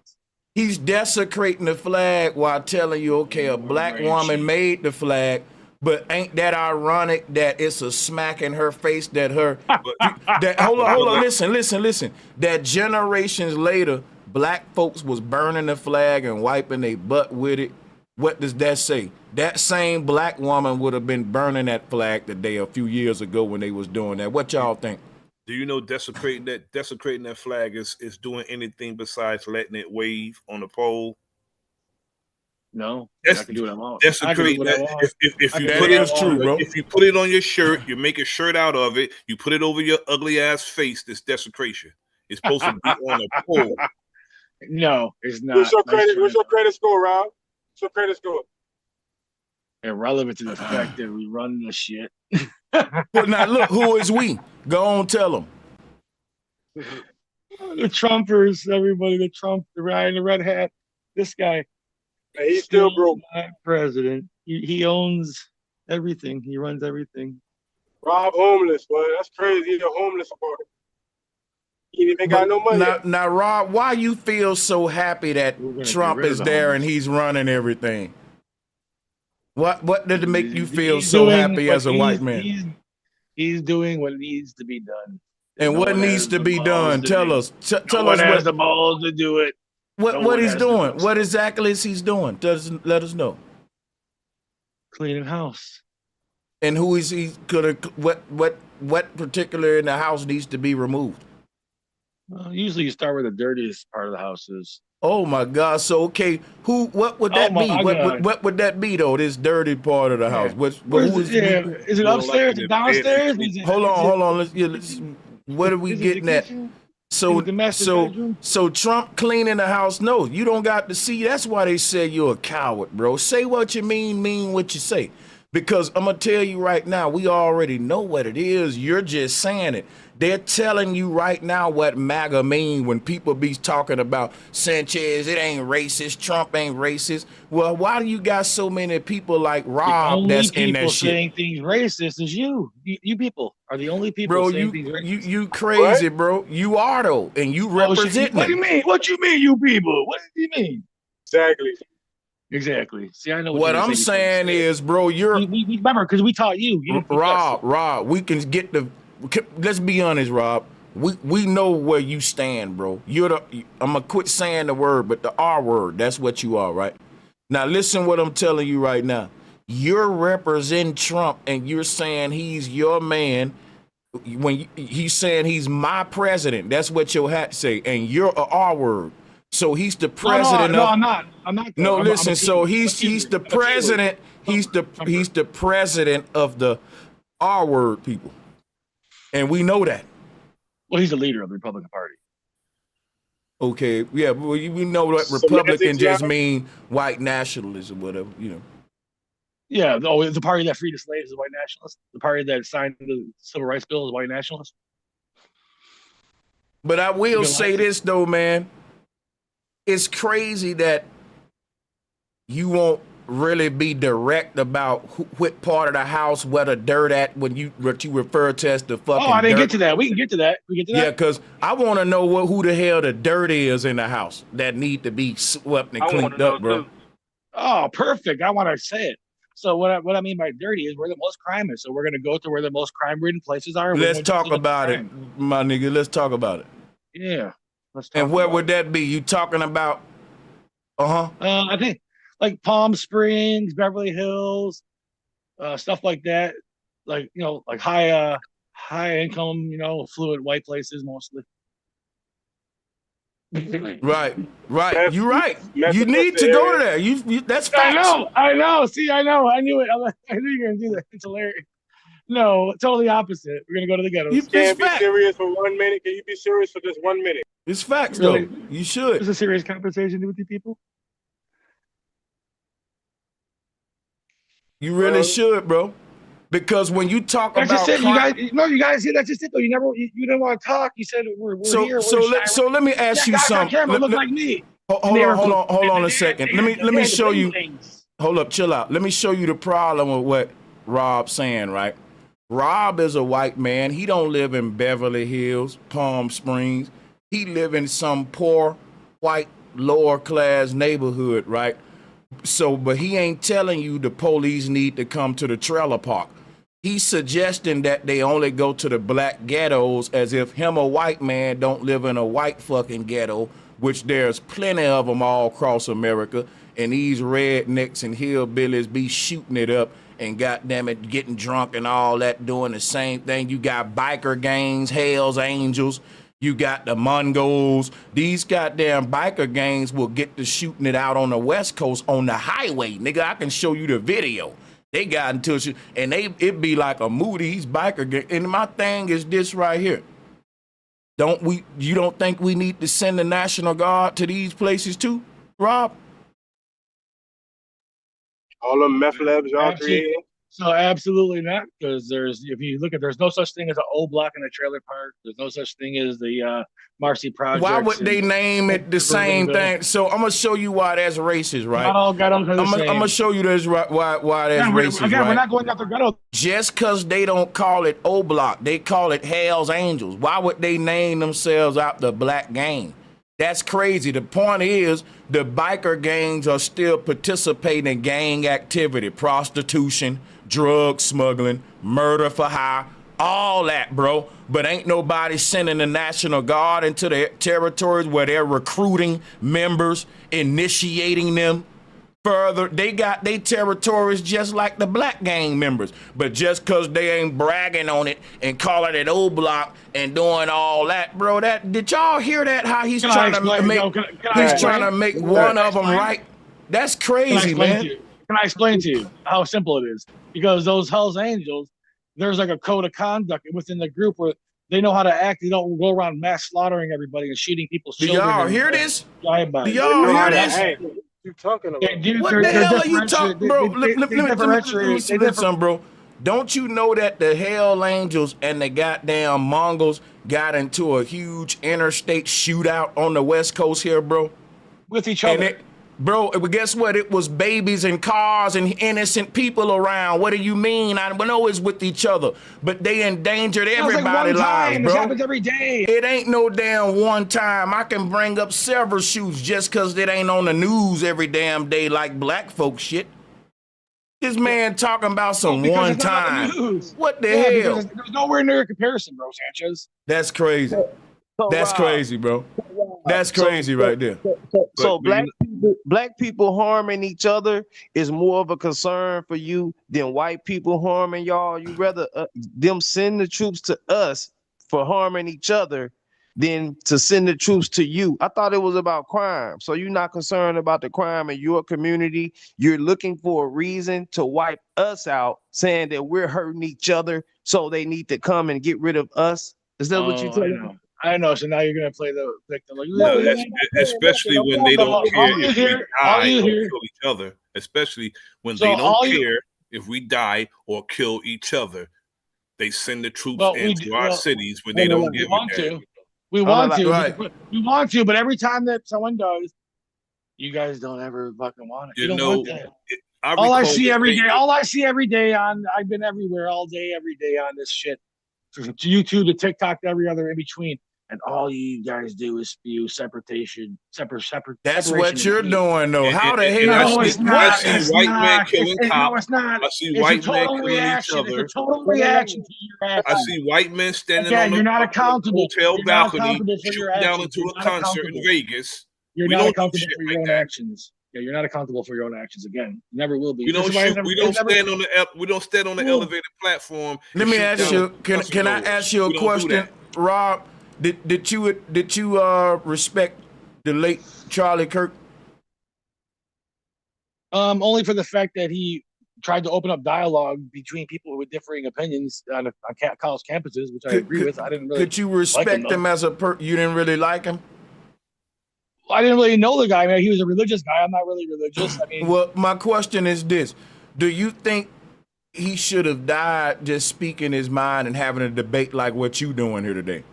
Speaker 1: He's desecrating the flag while telling you, okay, a black woman made the flag, but ain't that ironic that it's a smack in her face that her hold on, listen. That generations later, black folks was burning the flag and wiping their butt with it What does that say? That same black woman would have been burning that flag today a few years ago when they was doing that. What y'all think?
Speaker 7: Do you know desecrating that flag is doing anything besides letting it wave on the pole?
Speaker 5: No,
Speaker 7: That's
Speaker 5: I can do what I want.
Speaker 7: desecrate that. If you put it
Speaker 1: true, bro.
Speaker 7: if you put it on your shirt, you make a shirt out of it, you put it over your ugly ass face, that's desecration. It's supposed to be on a pole.
Speaker 5: No, it's not.
Speaker 9: What's your credit score, Rob? What's your credit score?
Speaker 5: Irrelevant to the fact that we run the shit.
Speaker 1: But now look, who is we? Go on, tell them.
Speaker 5: The Trumpers, everybody, the guy in the red hat. This guy.
Speaker 9: And he's still broke.
Speaker 5: Not president. He owns everything. He runs everything.
Speaker 9: Rob homeless, boy. That's crazy. He's a homeless party. He didn't even got no money.
Speaker 1: Now, Rob, why you feel so happy that Trump is there and he's running everything? What did it make you feel so happy as a white man?
Speaker 5: He's doing what needs to be done.
Speaker 1: And what needs to be done? Tell us. Tell us
Speaker 5: what has the balls to do it.
Speaker 1: What he's doing? What exactly is he doing? Let us know.
Speaker 5: Cleaning house.
Speaker 1: And who is he gonna? What particular in the house needs to be removed?
Speaker 5: Usually, you start where the dirtiest part of the house is.
Speaker 1: Oh my God! So okay, what would that be? What would that be though? This dirty part of the house.
Speaker 5: Is it upstairs? Is it downstairs?
Speaker 1: Hold on. Let's what are we getting at? So Trump cleaning the house? No, you don't got to see. That's why they say you're a coward, bro. Say what you mean what you say. Because I'm gonna tell you right now, we already know what it is. You're just saying it. They're telling you right now what MAGA mean when people be talking about Sanchez, it ain't racist, Trump ain't racist. Well, why do you got so many people like Rob that's in that shit?
Speaker 5: Saying things racist is you. You people are the only people saying things racist.
Speaker 1: You crazy, bro. You are though, and you represent.
Speaker 5: What do you mean? What you mean, you people? What do you mean?
Speaker 9: Exactly.
Speaker 5: See, I know
Speaker 1: what I'm saying is, bro, you're
Speaker 5: remember because we taught you.
Speaker 1: Rob, we can get the. Let's be honest, Rob. We know where you stand, bro. I'm gonna quit saying the word, but the R word. That's what you are, right? Now listen, what I'm telling you right now. You're representing Trump, and you're saying he's your man. When he's saying he's my president, that's what your hat say, and you're a R word. So he's the president.
Speaker 5: No, I'm not. I'm not.
Speaker 1: No, listen. So he's the president. He's the president of the R word people, and we know that.
Speaker 5: Well, he's the leader of the Republican Party.
Speaker 1: Okay, yeah, well, we know that Republican just mean white nationalists or whatever, you know.
Speaker 5: Yeah, the party that freed the slaves is white nationalist. The party that signed the Civil Rights Bill is white nationalist.
Speaker 1: But I will say this though, man. It's crazy that you won't really be direct about what part of the house, where the dirt at, what you refer to as the fucking
Speaker 5: I didn't
Speaker 1: dirt.
Speaker 5: get to that. We can get to that.
Speaker 1: Yeah, because I want to know who the hell the dirt is in the house that need to be swept and cleaned up, bro.
Speaker 5: Oh, perfect. I want to say it. So what I mean by dirty is where the most crime is. So we're going to go to where the most crime-ridden places are.
Speaker 1: Let's talk about it, my nigga. Let's talk about it.
Speaker 5: Yeah.
Speaker 1: And where would that be? You talking about?
Speaker 5: I think like Palm Springs, Beverly Hills, stuff like that. Like like high income, affluent white places mostly.
Speaker 1: Right. You're right. You need to go to there. You that's facts.
Speaker 5: I know. See, I know. I knew it. I knew you were gonna do that. It's hilarious. No, totally opposite. We're gonna go to the ghettos.
Speaker 9: You can't be serious for 1 minute. Can you be serious for just 1 minute?
Speaker 1: It's facts, though. You should.
Speaker 5: It's a serious conversation with you people.
Speaker 1: You really should, bro. Because when you talk
Speaker 5: that's
Speaker 1: about
Speaker 5: just it. You guys see, that's just it though. You didn't want to talk. You said we're here.
Speaker 1: So let me ask you something.
Speaker 5: Camera look like me.
Speaker 1: Hold on a second. Let me show you. Hold up, chill out. Let me show you the problem with what Rob's saying, right? Rob is a white man. He don't live in Beverly Hills, Palm Springs. He live in some poor, white, lower class neighborhood, right? So, but he ain't telling you the police need to come to the trailer park. He's suggesting that they only go to the black ghettos, as if him, a white man, don't live in a white fucking ghetto, which there's plenty of them all across America. And these rednecks and hillbillies be shooting it up and goddamn it, getting drunk and all that, doing the same thing. You got biker gangs, Hell's Angels. You got the Mongols. These goddamn biker gangs will get to shooting it out on the West Coast on the highway. Nigga, I can show you the video. They got into it, and it be like a movie. These biker gang. And my thing is this right here. You don't think we need to send the National Guard to these places too, Rob?
Speaker 9: All them meth labs y'all creating.
Speaker 5: So absolutely not, because there's no such thing as an O block in a trailer park. There's no such thing as the Marcy Project.
Speaker 1: Why would they name it the same thing? So I'm gonna show you why that's racist, right?
Speaker 5: Not all ghettos are the same.
Speaker 1: I'm gonna show you this why that's racist.
Speaker 5: Again,
Speaker 1: right?
Speaker 5: we're not going after ghetto.
Speaker 1: Just because they don't call it O Block, they call it Hell's Angels. Why would they name themselves out the black gang? That's crazy. The point is, the biker gangs are still participating in gang activity, prostitution, drug smuggling, murder for hire, all that, bro. But ain't nobody sending the National Guard into their territories where they're recruiting members, initiating them further. They got their territories just like the black gang members. But just because they ain't bragging on it and calling it O Block and doing all that, bro, did y'all hear that? How he's trying to make one of them right? That's crazy, man.
Speaker 5: Can I explain to you how simple it is? Because those Hell's Angels, there's like a code of conduct within the group where they know how to act. They don't go around mass slaughtering everybody and shooting people's children.
Speaker 1: Do y'all hear this?
Speaker 5: Do y'all
Speaker 1: hear this?
Speaker 9: Hey, what you talking about?
Speaker 1: What the hell are you talking, bro? Let me say something, bro. Don't you know that the Hell Angels and the goddamn Mongols got into a huge interstate shootout on the West Coast here, bro?
Speaker 5: With each other.
Speaker 1: Bro, but guess what? It was babies and cars and innocent people around. What do you mean? I know it's with each other, but they endangered everybody's lives, bro.
Speaker 5: This happens every day.
Speaker 1: It ain't no damn one time. I can bring up several shoots just because it ain't on the news every damn day like black folks shit. This man talking about some one time. What the hell?
Speaker 5: There's nowhere near a comparison, bro, Sanchez.
Speaker 1: That's crazy. That's crazy, bro. That's crazy right there.
Speaker 6: So black people harming each other is more of a concern for you than white people harming y'all. You rather them send the troops to us for harming each other than to send the troops to you. I thought it was about crime. So you're not concerned about the crime in your community. You're looking for a reason to wipe us out, saying that we're hurting each other, so they need to come and get rid of us. Is that what you're telling me?
Speaker 5: I know. So now you're gonna play the victim.
Speaker 7: No, especially when they don't care if we die or kill each other. Especially when they don't care if we die or kill each other. They send the troops into our cities when they don't give a damn.
Speaker 5: We want to, but every time that someone does, you guys don't ever fucking want it. You don't want that. All I see every day I've been everywhere all day, every day on this shit. From YouTube to TikTok to every other in between. And all you guys do is spew separation.
Speaker 1: That's what you're doing, though. How the hell?
Speaker 7: I see white men killing cops. I see white men killing each other.
Speaker 5: It's a total reaction to your action.
Speaker 7: I see white men standing on the hotel balcony, shooting down into a concert in Vegas.
Speaker 5: You're not accountable for your own actions. Yeah, you're not accountable for your own actions. Again, never will be.
Speaker 7: We don't stand on the elevated platform.
Speaker 1: Let me ask you. Can I ask you a question, Rob? Did you respect the late Charlie Kirk?
Speaker 5: Only for the fact that he tried to open up dialogue between people with differing opinions on college campuses, which I agree with. I didn't really.
Speaker 1: Could you respect him as a you didn't really like him?
Speaker 5: I didn't really know the guy, man. He was a religious guy. I'm not really religious. I mean,
Speaker 1: well, my question is this: do you think he should have died just speaking his mind and having a debate like what you doing here today?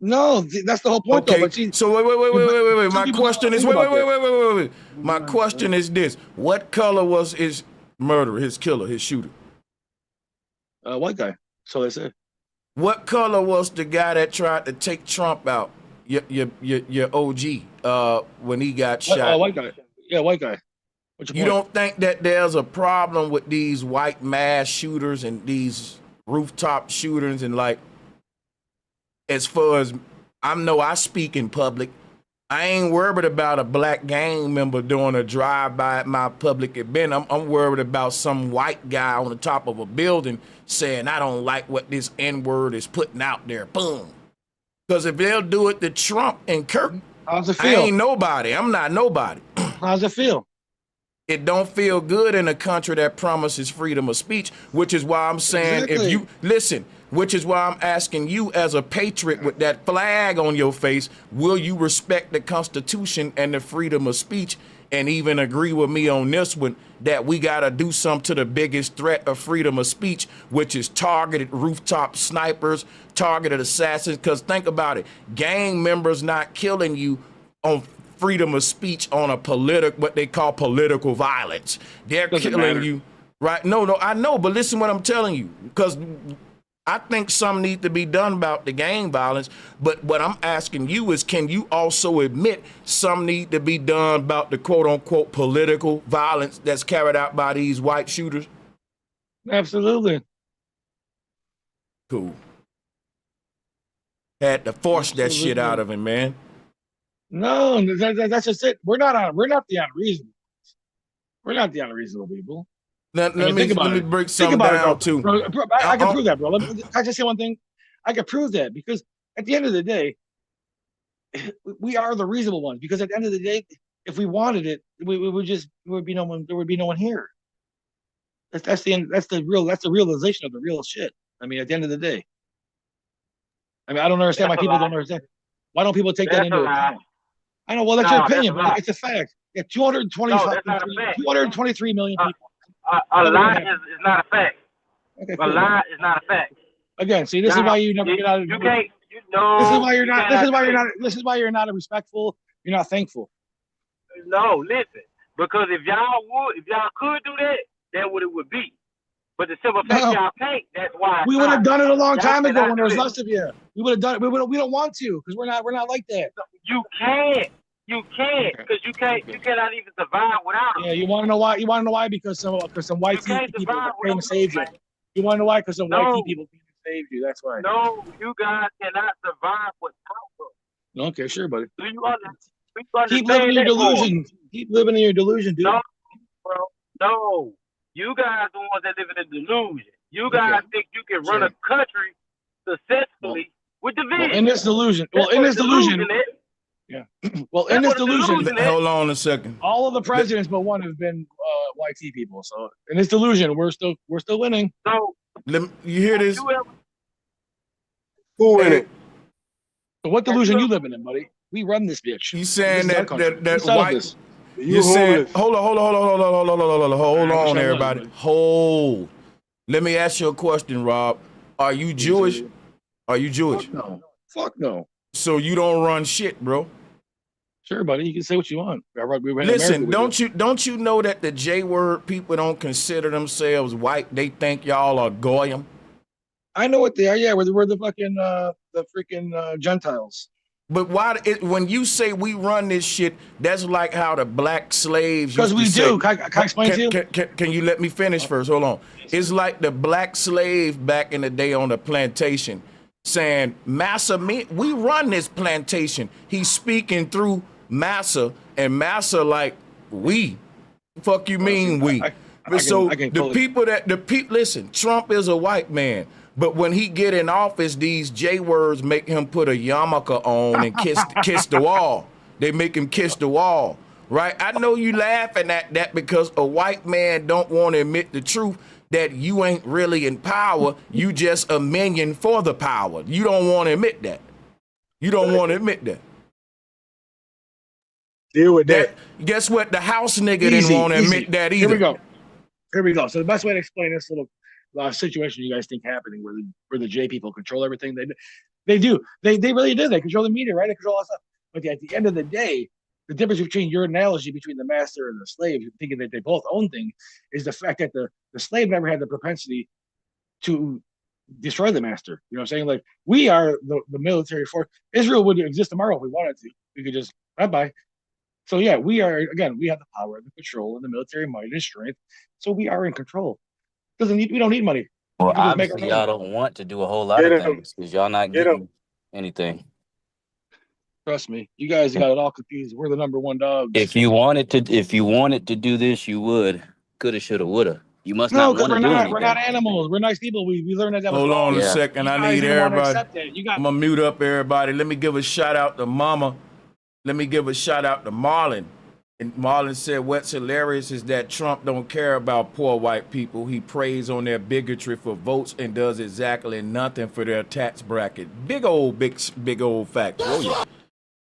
Speaker 5: No, that's the whole point.
Speaker 1: Okay.
Speaker 5: Though. But
Speaker 1: so wait. My question is wait. My question is this: what color was his murderer, his killer, his shooter?
Speaker 5: White guy. So they said.
Speaker 1: What color was the guy that tried to take Trump out? Your OG when he got shot.
Speaker 5: White guy. Yeah, white guy.
Speaker 1: You don't think that there's a problem with these white mass shooters and these rooftop shooters and like, as far as I speak in public, I ain't worried about a black gang member doing a drive-by at my public event. I'm worried about some white guy on the top of a building saying, I don't like what this N-word is putting out there. Boom. Because if they'll do it to Trump and Kirk,
Speaker 5: how's it feel?
Speaker 1: I ain't nobody. I'm not nobody.
Speaker 5: How's it feel?
Speaker 1: It don't feel good in a country that promises freedom of speech, which is why I'm saying, if you listen, which is why I'm asking you as a patriot with that flag on your face, will you respect the Constitution and the freedom of speech and even agree with me on this one, that we got to do something to the biggest threat of freedom of speech, which is targeted rooftop snipers, targeted assassins? Because think about it, gang members not killing you on freedom of speech on a what they call political violence. They're killing you, right? No, I know, but listen what I'm telling you, because I think some need to be done about the gang violence. But what I'm asking you is, can you also admit some need to be done about the quote unquote political violence that's carried out by these white shooters?
Speaker 5: Absolutely.
Speaker 1: Cool. Had to force that shit out of him, man.
Speaker 5: No, that's just it. We're not the unreasonable. We're not the unreasonable people.
Speaker 1: Let me break something down too.
Speaker 5: Bro, I can prove that, bro. Can I just say one thing? I can prove that because at the end of the day, we are the reasonable ones. Because at the end of the day, if we wanted it, there would be no one here. That's the realization of the real shit. I mean, at the end of the day, I mean, I don't understand why people don't understand. Why don't people take that into account? I know. Well, that's your opinion, but it's a fact. Yeah, 223 million people.
Speaker 8: A lie is not a fact. Okay, cool. A lie is not a fact.
Speaker 5: Again, see, this is why you never get out of.
Speaker 8: You can't.
Speaker 5: This is why you're not. This is why you're not respectful. You're not thankful.
Speaker 8: No, listen. Because if y'all could do that, that's what it would be. But the simple fact y'all can't. That's why
Speaker 5: we would have done it a long time ago when there was less of you. We would have done it. We don't want to because we're not like that.
Speaker 8: You can't. You can't, because you cannot even survive without them.
Speaker 5: Yeah, you want to know why? You want to know why? Because some white people came and saved you. You want to know why? Because some white people came and saved you. That's why.
Speaker 8: No, you guys cannot survive without them.
Speaker 5: Okay, sure, buddy.
Speaker 8: Do you understand?
Speaker 5: Keep living in your delusion. Keep living in your delusion, dude.
Speaker 8: No, bro. No. You guys are the ones that live in a delusion. You guys think you can run a country successfully with division.
Speaker 5: In this delusion. Yeah. Well, in this delusion,
Speaker 1: hold on a second.
Speaker 5: All of the presidents but one have been YT people. So in this delusion, we're still winning.
Speaker 8: So
Speaker 1: you hear this?
Speaker 9: Who winning?
Speaker 5: So what delusion you living in, buddy? We run this bitch.
Speaker 1: You saying that white? You saying hold on, everybody. Hold. Let me ask you a question, Rob. Are you Jewish? Are you Jewish?
Speaker 5: Fuck no.
Speaker 1: So you don't run shit, bro.
Speaker 5: Sure, buddy. You can say what you want.
Speaker 1: Listen, don't you know that the J-word people don't consider themselves white? They think y'all are goyim.
Speaker 5: I know what they are. Yeah, we're the fucking the freaking Gentiles.
Speaker 1: But when you say we run this shit, that's like how the black slaves.
Speaker 5: Because we do. Can I explain to you?
Speaker 1: Can you let me finish first? Hold on. It's like the black slave back in the day on the plantation saying, Massa, we run this plantation. He's speaking through Massa, and Massa like, we. Fuck you mean we? Listen, Trump is a white man. But when he get in office, these J-words make him put a yarmulke on and kiss the wall. They make him kiss the wall, right? I know you laughing at that because a white man don't want to admit the truth that you ain't really in power. You just a minion for the power. You don't want to admit that. You don't want to admit that.
Speaker 9: Deal with that.
Speaker 1: Guess what? The house nigga didn't want to admit that either.
Speaker 5: Here we go. So the best way to explain this little situation you guys think happening where the J people control everything, they do. They really do. They control the media, right? They control all that stuff. But at the end of the day, the difference between your analogy between the master and the slave, thinking that they both own things, is the fact that the slave never had the propensity to destroy the master. You know what I'm saying? Like, we are the military force. Israel would exist tomorrow if we wanted to. We could just bye-bye. So yeah, we are, again, we have the power, the control, and the military might and strength. So we are in control. We don't need money.
Speaker 11: Well,
Speaker 5: We can just make our
Speaker 11: obviously,
Speaker 5: own.
Speaker 11: y'all don't want to do a whole lot
Speaker 9: Get
Speaker 11: of
Speaker 9: him.
Speaker 11: things because y'all not
Speaker 9: Get him.
Speaker 11: getting anything.
Speaker 5: Trust me, you guys got it all confused. We're the number one dogs.
Speaker 11: If you wanted to do this, you would. Coulda, shoulda, woulda. You must
Speaker 5: No,
Speaker 11: not
Speaker 5: because
Speaker 11: want to do anything.
Speaker 5: we're not animals. We're nice people. We learned that was
Speaker 1: Hold
Speaker 5: wrong.
Speaker 1: on a
Speaker 11: Yeah.
Speaker 1: second.
Speaker 5: You
Speaker 1: I
Speaker 5: guys
Speaker 1: need
Speaker 5: didn't want to
Speaker 1: everybody.
Speaker 5: accept it.
Speaker 1: I'm gonna mute up everybody. Let me give a shout out to Mama. Let me give a shout out to Marlon. And Marlon said, what's hilarious is that Trump don't care about poor white people. He preys on their bigotry for votes and does exactly nothing for their tax bracket. Big old facts. Oh yeah.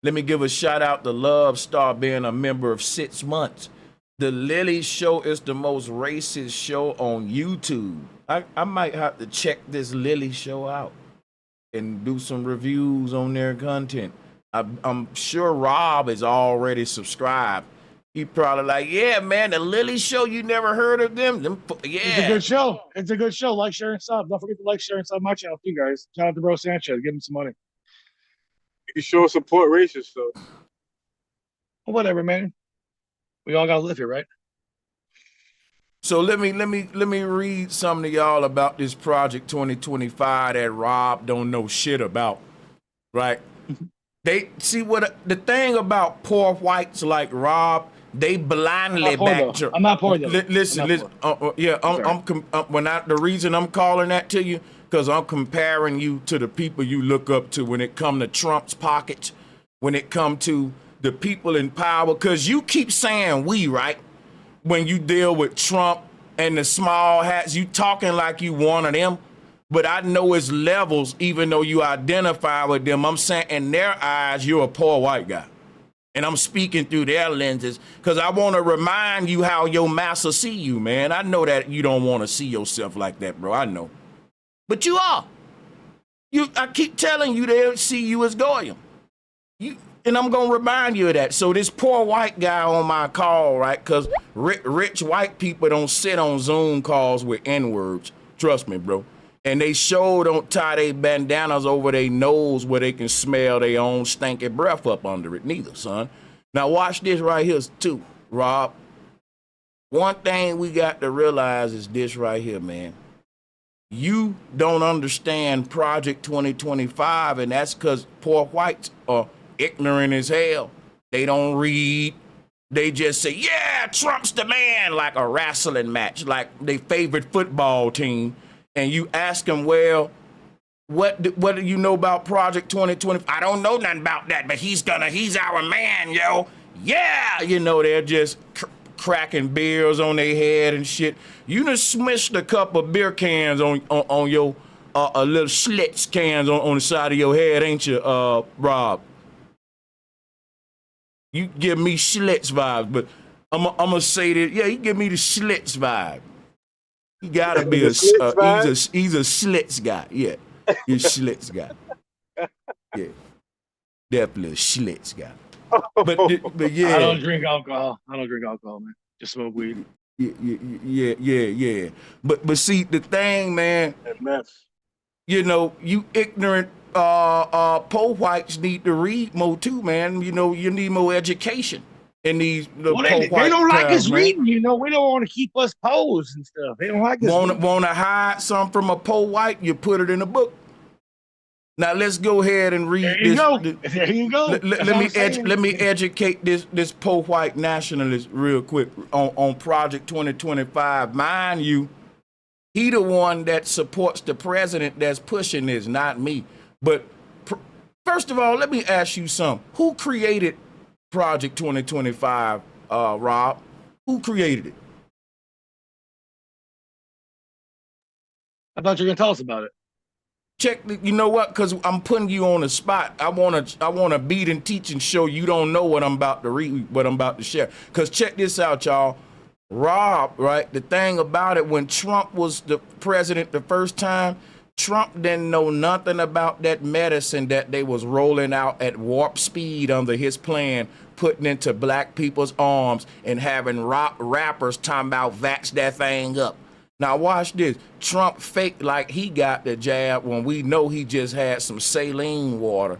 Speaker 1: Let me give a shout out to Love Star being a member of 6 months. The Lily Show is the most racist show on YouTube. I might have to check this Lily Show out and do some reviews on their content. I'm sure Rob is already subscribed. He probably like, yeah, man, the Lily Show, you never heard of them? Yeah.
Speaker 5: It's a good show. It's a good show. Like, share, and sub. Don't forget to like, share, and sub my channel too, guys. Shout out to Bro Sanchez. Give him some money.
Speaker 9: You show support racist, so.
Speaker 5: Well, whatever, man. We all gotta live here, right?
Speaker 1: So let me read something to y'all about this Project 2025 that Rob don't know shit about, right? They see what the thing about poor whites like Rob, they blindly back to.
Speaker 5: I'm not poor though.
Speaker 1: Listen. The reason I'm calling that to you because I'm comparing you to the people you look up to when it come to Trump's pockets, when it come to the people in power. Because you keep saying we, right? When you deal with Trump and the small hats, you talking like you one of them. But I know it's levels, even though you identify with them. I'm saying in their eyes, you're a poor white guy. And I'm speaking through their lenses because I want to remind you how your master see you, man. I know that you don't want to see yourself like that, bro. I know. But you are. I keep telling you they see you as Goyim. And I'm going to remind you of that. So this poor white guy on my call, right? Because rich white people don't sit on Zoom calls with N-words. Trust me, bro. And they sure don't tie their bandanas over their nose where they can smell their own stinky breath up under it neither, son. Now watch this right here too, Rob. One thing we got to realize is this right here, man. You don't understand Project 2025, and that's because poor whites are ignorant as hell. They don't read. They just say, yeah, Trump's the man, like a wrestling match, like their favorite football team. And you ask them, well, what do you know about Project 2020? I don't know nothing about that, but he's our man, yo. Yeah, they're just cracking beers on their head and shit. You done smished a couple of beer cans on your a little Schlitz cans on the side of your head, ain't you, Rob? You give me Schlitz vibes, but I'm gonna say that, yeah, you give me the Schlitz vibe. He gotta be he's a Schlitz guy. Yeah, he's a Schlitz guy. Yeah, definitely a Schlitz guy. But yeah,
Speaker 5: I don't drink alcohol. Man. Just smoke weed.
Speaker 1: Yeah. But see, the thing, man, you ignorant poor whites need to read more too, man. You need more education. In these, they
Speaker 5: don't like us reading, We don't want to keep us posed and stuff. They don't like us.
Speaker 1: Want to hide something from a poor white? You put it in a book. Now let's go ahead and read
Speaker 5: there you go.
Speaker 1: Let me educate this poor white nationalist real quick on Project 2025. Mind you, he the one that supports the president that's pushing this, not me. But first of all, let me ask you something. Who created Project 2025, Rob? Who created it?
Speaker 5: I thought you were gonna tell us about it.
Speaker 1: Check. You know what? Because I'm putting you on the spot. I wanna beat and teach and show you don't know what I'm about to read, what I'm about to share. Because check this out, y'all. Rob, right? The thing about it, when Trump was the president the first time, Trump didn't know nothing about that medicine that they was rolling out at warp speed under his plan, putting into black people's arms and having rappers talking about vax that thing up. Now watch this. Trump faked like he got the jab when we know he just had some saline water.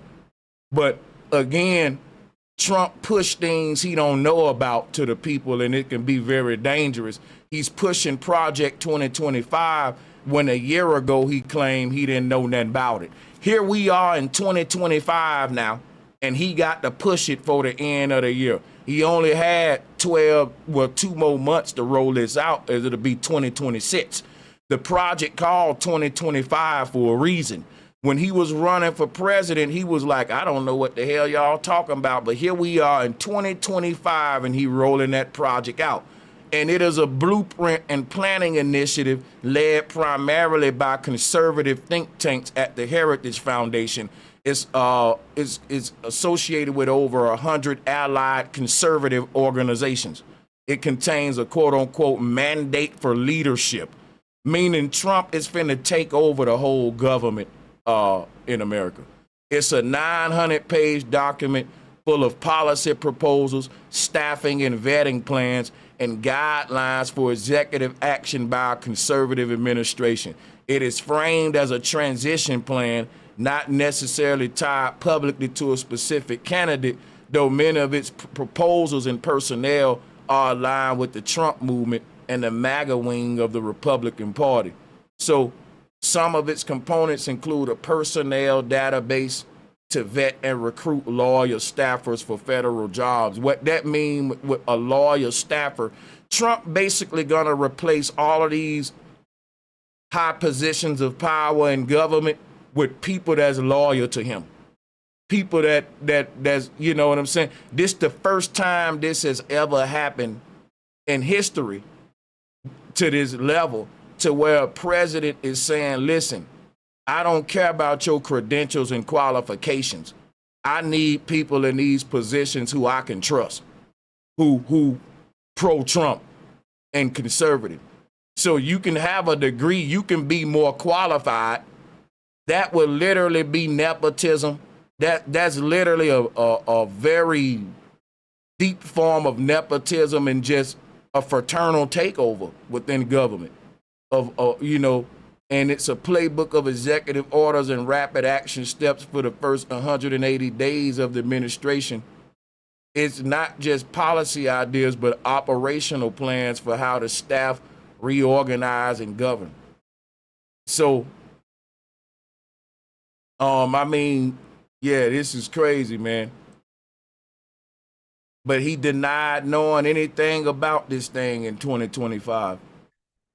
Speaker 1: But again, Trump push things he don't know about to the people, and it can be very dangerous. He's pushing Project 2025 when a year ago he claimed he didn't know nothing about it. Here we are in 2025 now, and he got to push it for the end of the year. He only had 2 more months to roll this out, as it'll be 2026. The project called 2025 for a reason. When he was running for president, he was like, I don't know what the hell y'all talking about, but here we are in 2025 and he rolling that project out. And it is a blueprint and planning initiative led primarily by conservative think tanks at the Heritage Foundation. It's associated with over 100 allied conservative organizations. It contains a quote unquote mandate for leadership, meaning Trump is finna take over the whole government in America. It's a 900-page document full of policy proposals, staffing and vetting plans, and guidelines for executive action by a conservative administration. It is framed as a transition plan, not necessarily tied publicly to a specific candidate, though many of its proposals and personnel are aligned with the Trump movement and the MAGA wing of the Republican Party. So some of its components include a personnel database to vet and recruit lawyer staffers for federal jobs. What that means with a lawyer staffer, Trump basically gonna replace all of these high positions of power in government with people that's loyal to him. People that's, you know what I'm saying? This the first time this has ever happened in history to this level, to where a president is saying, listen, I don't care about your credentials and qualifications. I need people in these positions who I can trust, who pro-Trump and conservative. So you can have a degree, you can be more qualified. That would literally be nepotism. That's literally a very deep form of nepotism and just a fraternal takeover within government. And it's a playbook of executive orders and rapid action steps for the first 180 days of the administration. It's not just policy ideas, but operational plans for how to staff, reorganize, and govern. So, this is crazy, man. But he denied knowing anything about this thing in 2025.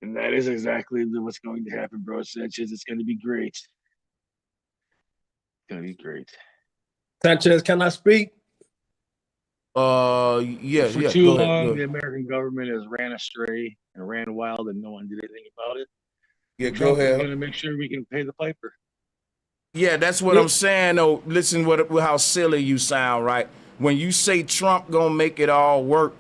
Speaker 5: And that is exactly what's going to happen, bro. Sanchez, it's going to be great. It's going to be great.
Speaker 12: Sanchez, can I speak?
Speaker 5: For too long, the American government has ran astray and ran wild, and no one did anything about it.
Speaker 1: Yeah,
Speaker 5: Trump
Speaker 1: go ahead.
Speaker 5: is going to make sure we can pay the piper.
Speaker 1: Yeah, that's what I'm saying, though. Listen how silly you sound, right? When you say Trump gonna make it all work,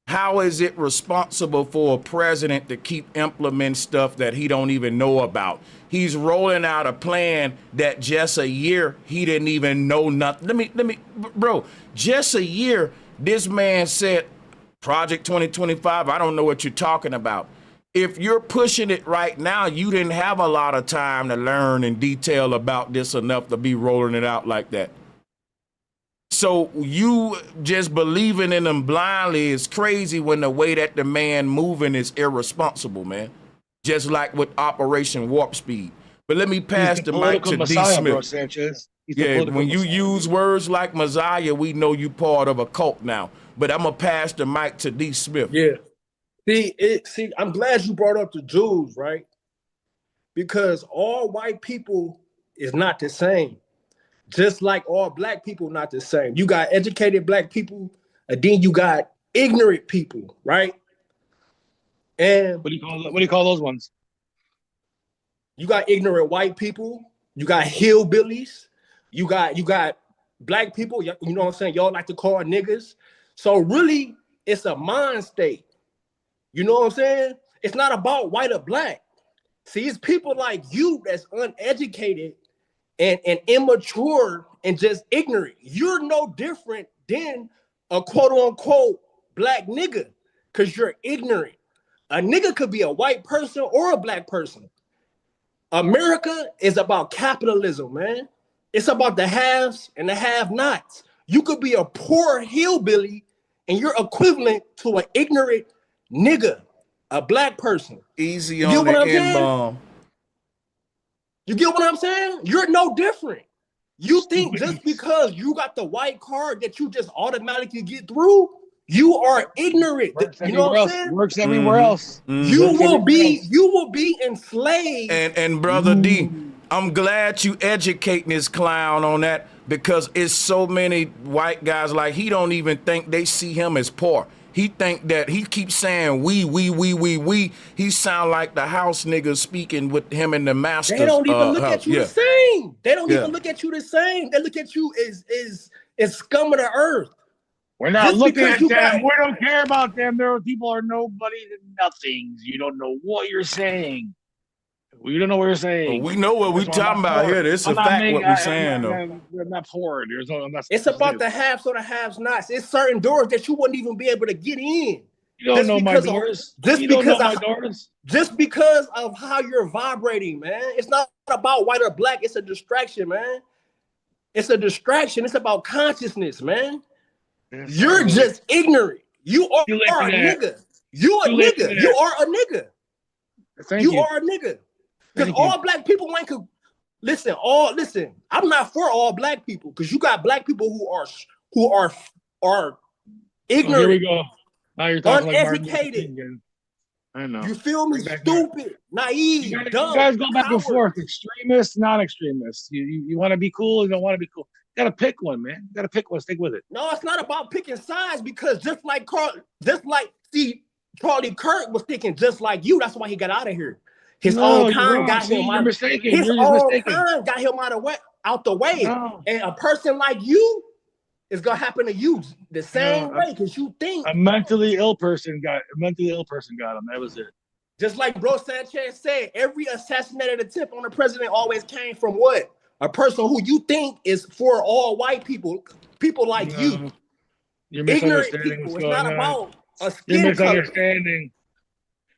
Speaker 1: how is it responsible for a president to keep implementing stuff that he don't even know about? He's rolling out a plan that just a year he didn't even know nothing. Let me, bro, just a year, this man said, Project 2025, I don't know what you're talking about. If you're pushing it right now, you didn't have a lot of time to learn in detail about this enough to be rolling it out like that. So you just believing in them blindly is crazy when the way that the man moving is irresponsible, man. Just like with Operation Warp Speed. But let me pass the mic to D. Smith.
Speaker 5: Bro, Sanchez.
Speaker 1: Yeah, when you use words like Messiah, we know you part of a cult now. But I'm gonna pass the mic to D. Smith.
Speaker 12: Yeah. See, I'm glad you brought up the Jews, right? Because all white people is not the same. Just like all black people not the same. You got educated black people, and then you got ignorant people, right? And
Speaker 5: what do you call those ones?
Speaker 12: You got ignorant white people, you got hillbillies, you got black people, you know what I'm saying? Y'all like to call niggas. So really, it's a mind state. You know what I'm saying? It's not about white or black. See, it's people like you that's uneducated and immature and just ignorant. You're no different than a quote unquote black nigga because you're ignorant. A nigga could be a white person or a black person. America is about capitalism, man. It's about the haves and the have-nots. You could be a poor hillbilly and you're equivalent to an ignorant nigga, a black person.
Speaker 1: Easy on the N-bomb.
Speaker 12: You get what I'm saying? You're no different. You think just because you got the white card that you just automatically get through, you are ignorant. You know what I'm saying?
Speaker 5: Works everywhere else.
Speaker 12: You will be enslaved.
Speaker 1: And brother D, I'm glad you educating this clown on that, because it's so many white guys like he don't even think they see him as poor. He think that he keeps saying we. He sound like the house niggas speaking with him and the master.
Speaker 12: They don't even look at you the same. They don't even look at you the same. They look at you as scum of the earth.
Speaker 5: We're not looking at them. We don't care about them. There people are nobodies and nothings. You don't know what you're saying. We don't know what you're saying.
Speaker 1: Well, we know what we're talking about here. It's a fact what we're saying, though.
Speaker 5: I'm not poor.
Speaker 12: It's about the haves or the have-nots. It's certain doors that you wouldn't even be able to get in.
Speaker 5: You don't know my doors.
Speaker 12: Just because of how you're vibrating, man. It's not about white or black. It's a distraction, man. It's a distraction. It's about consciousness, man. You're just ignorant. You are a nigga. You a nigga. You are a nigga. You are a nigga. Because all black people ain't listen. I'm not for all black people, because you got black people who are ignorant.
Speaker 5: Here we go. Now you're talking
Speaker 12: uneducated.
Speaker 5: I know.
Speaker 12: You feel me? Stupid, naive, dumb.
Speaker 5: You guys go back and forth. Extremists, non-extremists. You want to be cool. You don't want to be cool. You gotta pick one, man. You gotta pick one. Stick with it.
Speaker 12: No, it's not about picking sides, because just like Charlie Kirk was thinking just like you. That's why he got out of here. His own kind got him out. His own kind got him out the way. No. And a person like you is gonna happen to you the same way, because you think
Speaker 5: a mentally ill person got him. That was it.
Speaker 12: Just like Bro Sanchez said, every assassinated attempt on the president always came from what? A person who you think is for all white people like you.
Speaker 5: You're
Speaker 12: ignorant people. It's not about a skin color.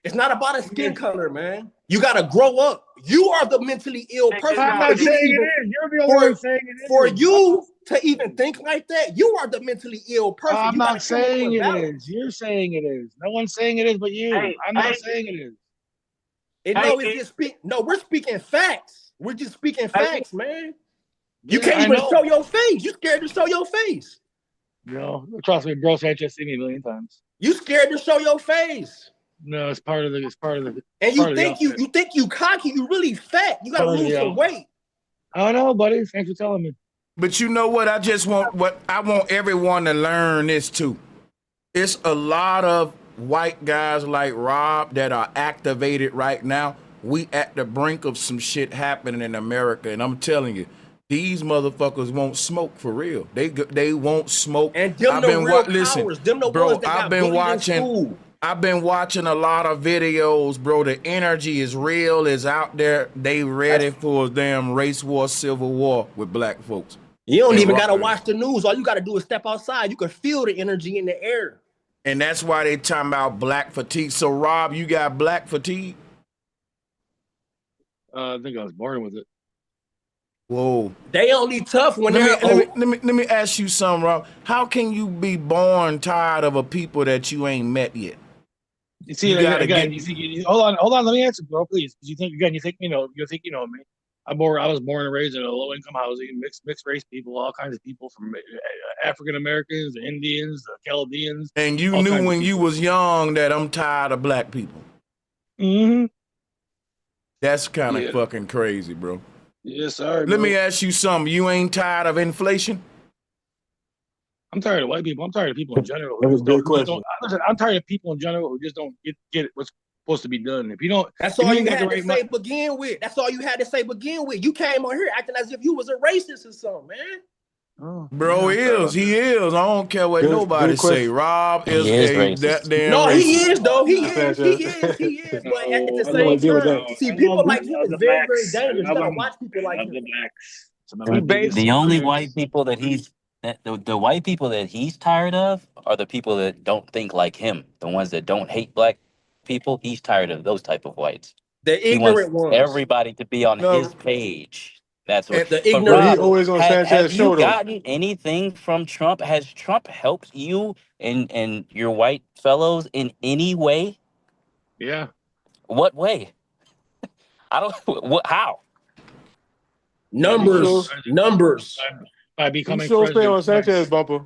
Speaker 12: It's not about a skin color, man. You gotta grow up. You are the mentally ill person.
Speaker 5: I'm not saying it is. You're the only one saying it is.
Speaker 12: For you to even think like that, you are the mentally ill person.
Speaker 5: I'm not saying it is. You're saying it is. No one's saying it is but you. I'm not saying it is.
Speaker 12: We're speaking facts. We're just speaking facts, man. You can't even show your face. You scared to show your face.
Speaker 5: No, trust me, Bro Sanchez seen me a million times.
Speaker 12: You scared to show your face.
Speaker 5: No, it's part of the.
Speaker 12: And you think you cocky. You really fat. You gotta lose some weight.
Speaker 5: I don't know, buddy. Thanks for telling me.
Speaker 1: But you know what? I want everyone to learn this too. It's a lot of white guys like Rob that are activated right now. We at the brink of some shit happening in America, and I'm telling you, these motherfuckers won't smoke for real. They won't smoke.
Speaker 12: And them
Speaker 1: I've been watching a lot of videos, bro. The energy is real, is out there. They ready for a damn race war, civil war with black folks.
Speaker 12: You don't even gotta watch the news. All you gotta do is step outside. You can feel the energy in the air.
Speaker 1: And that's why they talking about black fatigue. So Rob, you got black fatigue?
Speaker 5: I think I was born with it.
Speaker 1: Whoa.
Speaker 12: They only tough when
Speaker 1: let me ask you something, Rob. How can you be born tired of a people that you ain't met yet?
Speaker 5: You see, hold on. Let me answer, bro, please. You think you know me. I was born and raised in a low income housing, mixed race people, all kinds of people from African Americans, the Indians, the Chaldeans.
Speaker 1: And you knew when you was young that I'm tired of black people.
Speaker 5: Mm-hmm.
Speaker 1: That's kind of fucking crazy, bro.
Speaker 5: Yes, sir.
Speaker 1: Let me ask you something. You ain't tired of inflation?
Speaker 5: I'm tired of white people. I'm tired of people in general.
Speaker 9: That was a good question.
Speaker 5: Listen, I'm tired of people in general who just don't get what's supposed to be done. If you don't,
Speaker 12: that's all you had to say begin with. That's all you had to say begin with. You came on here acting as if you was a racist or something, man.
Speaker 1: Oh, bro, he is. I don't care what nobody say. Rob is that damn.
Speaker 12: No, he is though. He is. But at the same time, see, people like him is very, very dangerous. You gotta watch people like him.
Speaker 11: The only white people that the white people that he's tired of are the people that don't think like him. The ones that don't hate black people. He's tired of those type of whites.
Speaker 12: The ignorant ones.
Speaker 11: Everybody to be on his page. That's what.
Speaker 12: The
Speaker 11: But
Speaker 12: ignorant.
Speaker 9: He
Speaker 11: Rob,
Speaker 9: always on
Speaker 11: have
Speaker 9: Sanchez
Speaker 11: you
Speaker 9: show though.
Speaker 11: gotten anything from Trump? Has Trump helped you and your white fellows in any way?
Speaker 5: Yeah.
Speaker 11: What way? I don't. What? How?
Speaker 12: Numbers.
Speaker 5: By
Speaker 9: He
Speaker 5: becoming
Speaker 9: sure stay
Speaker 5: president
Speaker 9: on Sanchez bumper.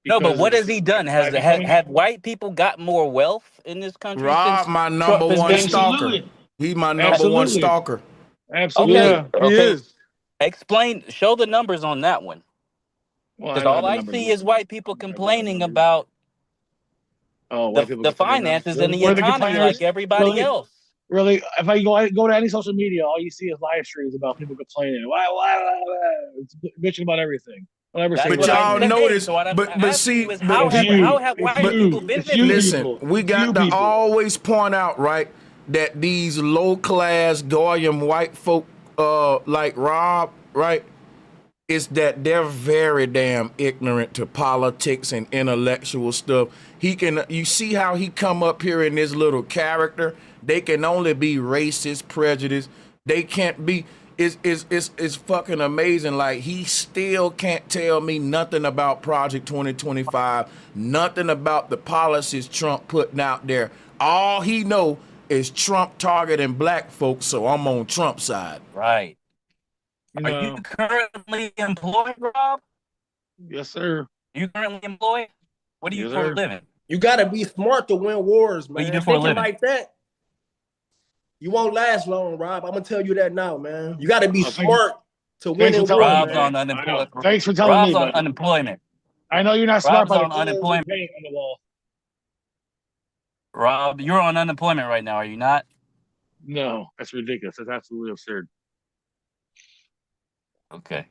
Speaker 11: No, but
Speaker 5: because
Speaker 11: what has he done?
Speaker 5: by becoming
Speaker 11: Have white people got more wealth in this country
Speaker 1: Rob,
Speaker 11: since
Speaker 1: my number
Speaker 11: Trump has
Speaker 1: one
Speaker 11: been?
Speaker 1: stalker.
Speaker 5: absolutely,
Speaker 1: He my number one
Speaker 5: absolutely,
Speaker 1: stalker.
Speaker 5: absolutely.
Speaker 11: Okay,
Speaker 9: Yeah, he
Speaker 11: okay.
Speaker 9: is.
Speaker 11: Explain. Show the numbers on that one.
Speaker 5: Well, I
Speaker 11: Because
Speaker 5: don't have
Speaker 11: all
Speaker 5: the
Speaker 11: I
Speaker 5: numbers.
Speaker 11: see is white people
Speaker 5: I don't have the
Speaker 11: complaining
Speaker 5: numbers.
Speaker 11: about
Speaker 5: Oh, white people
Speaker 11: the
Speaker 5: complaining now.
Speaker 11: finances and the
Speaker 5: Where are the
Speaker 11: economy
Speaker 5: complainers?
Speaker 11: like everybody
Speaker 5: Really?
Speaker 11: else.
Speaker 5: Really, if I go to any social media, all you see is live streams about people complaining. Why? It's bitching about everything. Don't ever say
Speaker 11: That's
Speaker 1: But
Speaker 11: what I
Speaker 1: y'all
Speaker 5: anything.
Speaker 11: say.
Speaker 1: notice,
Speaker 11: So what I'm
Speaker 1: but
Speaker 11: asking
Speaker 1: see,
Speaker 11: you is
Speaker 1: but
Speaker 11: how
Speaker 5: It's
Speaker 11: have
Speaker 5: you.
Speaker 11: white
Speaker 5: It's
Speaker 11: people
Speaker 5: you. It's you
Speaker 1: listen,
Speaker 11: benefited?
Speaker 5: people.
Speaker 1: we
Speaker 5: It's
Speaker 1: got
Speaker 5: you
Speaker 1: to
Speaker 5: people.
Speaker 1: always point out, right, that these low class goyim white folk, like Rob, right, is that they're very damn ignorant to politics and intellectual stuff. You see how he come up here in this little character. They can only be racist, prejudiced. They can't be. It's fucking amazing. Like, he still can't tell me nothing about Project 2025, nothing about the policies Trump putting out there. All he know is Trump targeting black folks, so I'm on Trump's side.
Speaker 11: Right.
Speaker 5: You
Speaker 11: Are you
Speaker 5: know.
Speaker 11: currently employed, Rob?
Speaker 5: Yes, sir.
Speaker 11: You currently employed? What do you
Speaker 5: Yes,
Speaker 11: do for a
Speaker 5: sir.
Speaker 11: living?
Speaker 12: You gotta be smart to win wars,
Speaker 11: What do you
Speaker 12: man.
Speaker 11: do for a
Speaker 12: Thinking
Speaker 11: living?
Speaker 12: like that, you won't last long, Rob. I'm gonna tell you that now, man. You gotta be
Speaker 5: Oh,
Speaker 12: smart to win
Speaker 5: thanks for
Speaker 12: in
Speaker 5: telling
Speaker 12: war,
Speaker 5: me,
Speaker 11: Rob's
Speaker 5: man.
Speaker 11: on
Speaker 12: man.
Speaker 5: I know.
Speaker 11: unemployment.
Speaker 5: Thanks for telling
Speaker 11: Rob's
Speaker 5: me,
Speaker 11: on
Speaker 5: buddy.
Speaker 11: unemployment.
Speaker 5: I know you're not smart
Speaker 11: Rob's
Speaker 5: by the
Speaker 11: on
Speaker 5: color of the
Speaker 11: unemployment.
Speaker 5: paint on the wall.
Speaker 11: Rob, you're on unemployment right now, are you not?
Speaker 5: No, that's ridiculous. That's absolutely absurd.
Speaker 11: Okay.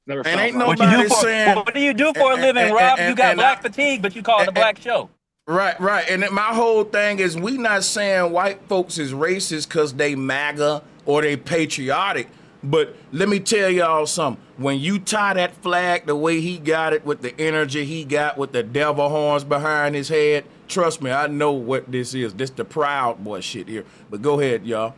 Speaker 5: Never
Speaker 1: And
Speaker 5: felt
Speaker 1: ain't
Speaker 5: right.
Speaker 1: nobody saying.
Speaker 11: What do you do for a living, Rob? You got black fatigue, but you call it a black show.
Speaker 1: Right. And then my whole thing is, we not saying white folks is racist because they MAGA or they patriotic. But let me tell y'all something. When you tie that flag the way he got it, with the energy he got, with the devil horns behind his head, trust me, I know what this is. This the Proud Boy shit here. But go ahead, y'all.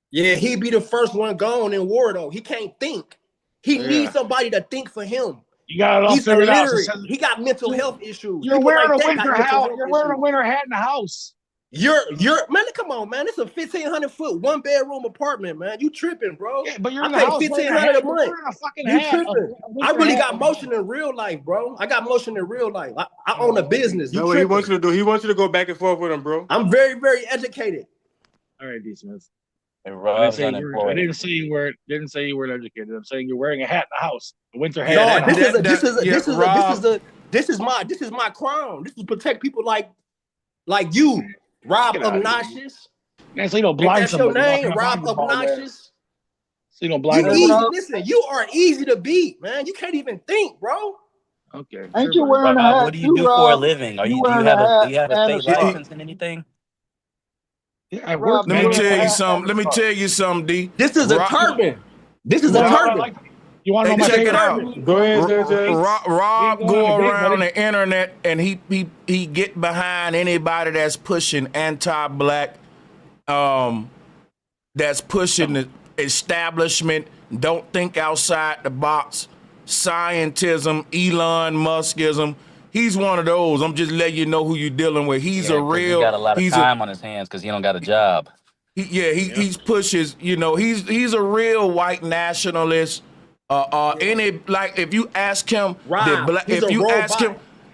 Speaker 12: Yeah, he'd be the first one gone in war, though. He can't think. He needs somebody to think for him.
Speaker 5: You got it all
Speaker 12: He's
Speaker 5: figured out.
Speaker 12: illiterate. He got mental health issues.
Speaker 5: You're
Speaker 12: People
Speaker 5: wearing
Speaker 12: like
Speaker 5: a
Speaker 12: that got
Speaker 5: winter
Speaker 12: mental
Speaker 5: hat.
Speaker 12: health
Speaker 5: You're wearing a
Speaker 12: issues.
Speaker 5: winter hat in the house.
Speaker 12: You're man, come on, man. It's a 1,500-foot, 1-bedroom apartment, man. You tripping, bro?
Speaker 5: Yeah, but you're in
Speaker 12: I
Speaker 5: the
Speaker 12: pay
Speaker 5: house wearing a
Speaker 12: $1,500
Speaker 5: hat.
Speaker 12: a
Speaker 5: You're
Speaker 12: month.
Speaker 5: wearing a fucking
Speaker 12: You
Speaker 5: hat.
Speaker 12: tripping? I really got motion in real life, bro. I got motion in real life. I own a business.
Speaker 9: That's what he wants you to do. He wants you to go back and forth with him, bro.
Speaker 12: I'm very, very educated.
Speaker 5: All right, D. Smith.
Speaker 11: And
Speaker 5: I
Speaker 11: Rob's
Speaker 5: didn't
Speaker 11: unemployed.
Speaker 5: say you weren't. Didn't say you weren't educated. I'm saying you're wearing a hat in the house, a winter hat.
Speaker 12: No,
Speaker 5: in the house.
Speaker 12: this is my crown. This is protect people like you, Rob Obnoxious.
Speaker 5: Man, so you don't blind
Speaker 12: That's your
Speaker 5: somebody.
Speaker 12: name, Rob Obnoxious.
Speaker 5: So you don't blind
Speaker 12: You
Speaker 5: somebody.
Speaker 12: easy. Listen, you are easy to beat, man. You can't even think, bro.
Speaker 5: Okay.
Speaker 13: Ain't you wearing a
Speaker 11: Rob,
Speaker 13: hat?
Speaker 11: what do you do for a living? Do you have a state
Speaker 13: sock.
Speaker 11: license and anything?
Speaker 5: Yeah, I work.
Speaker 1: Let me tell you something. Let me tell you something, D.
Speaker 12: This is a turban. This is a turban.
Speaker 5: You want to know my
Speaker 1: check
Speaker 5: favorite?
Speaker 1: it out.
Speaker 9: Go ahead, Sanchez.
Speaker 1: Rob
Speaker 5: You ain't going
Speaker 1: go
Speaker 5: on a date,
Speaker 1: around
Speaker 5: buddy.
Speaker 1: the internet and he get behind anybody that's pushing anti-black, that's pushing the establishment, don't think outside the box, scientism, Elon Muskism. He's one of those. I'm just letting you know who you're dealing with. He's a real.
Speaker 11: He got a lot of time on his hands because he don't got a job.
Speaker 1: He's pushes. You know, he's a real white nationalist. If you ask him,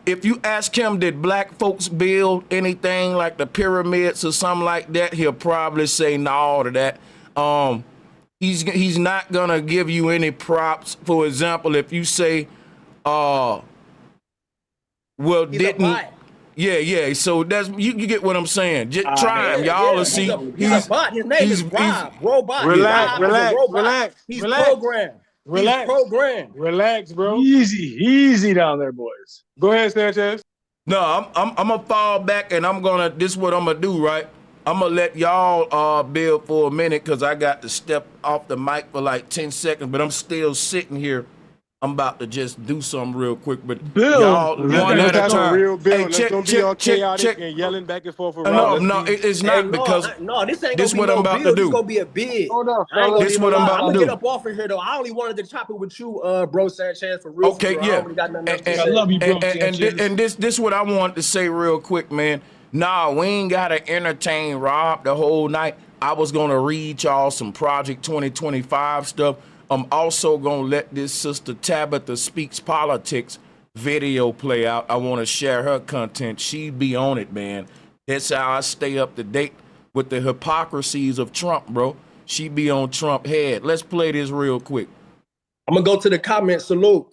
Speaker 1: if you ask him, did black folks build anything like the pyramids or something like that? He'll probably say no to that. He's not gonna give you any props. For example, if you say, so that's you get what I'm saying. Just try him, y'all will see.
Speaker 12: He's a bot. His name is Rob. Robot.
Speaker 9: Relax.
Speaker 12: He's programmed.
Speaker 9: Relax.
Speaker 12: He's programmed.
Speaker 9: Relax, bro.
Speaker 5: Easy down there, boys.
Speaker 9: Go ahead, Sanchez.
Speaker 1: No, I'm gonna fall back and this is what I'm gonna do, right? I'm gonna let y'all build for a minute because I got to step off the mic for like 10 seconds, but I'm still sitting here I'm about to just do something real quick, but
Speaker 5: Bill,
Speaker 1: y'all one
Speaker 9: Let's
Speaker 1: at a
Speaker 9: have a
Speaker 1: time.
Speaker 9: real bill.
Speaker 1: Hey,
Speaker 9: Let's
Speaker 1: check,
Speaker 9: don't be all
Speaker 1: check, check,
Speaker 9: chaotic
Speaker 1: check.
Speaker 9: and yelling back and forth
Speaker 1: No,
Speaker 9: around.
Speaker 1: no, it's
Speaker 12: Hey,
Speaker 1: not because
Speaker 12: no, this ain't gonna
Speaker 1: this
Speaker 12: be
Speaker 1: what I'm
Speaker 12: no
Speaker 1: about
Speaker 12: bill.
Speaker 1: to
Speaker 12: This
Speaker 1: do.
Speaker 12: gonna be a bid.
Speaker 13: Hold up,
Speaker 12: I ain't gonna
Speaker 13: fellas.
Speaker 1: This
Speaker 12: even
Speaker 1: what I'm
Speaker 12: lie.
Speaker 1: about
Speaker 12: I'm
Speaker 1: to
Speaker 12: gonna get
Speaker 1: do.
Speaker 12: up off of here though. I only wanted to chop it with you, bro Sanchez, for real,
Speaker 1: Okay,
Speaker 12: for real. I
Speaker 1: yeah.
Speaker 12: don't really got nothing else to
Speaker 1: And,
Speaker 5: I
Speaker 12: say.
Speaker 5: love you, bro,
Speaker 1: and this what I want to say real quick, man. Nah, we ain't gotta entertain Rob the whole night. I was gonna read y'all some Project 2025 stuff. I'm also gonna let this sister Tabitha Speaks Politics video play out. I want to share her content. She be on it, man. That's how I stay up to date with the hypocrisies of Trump, bro. She be on Trump head. Let's play this real quick.
Speaker 12: I'm gonna go to the comments. Salute.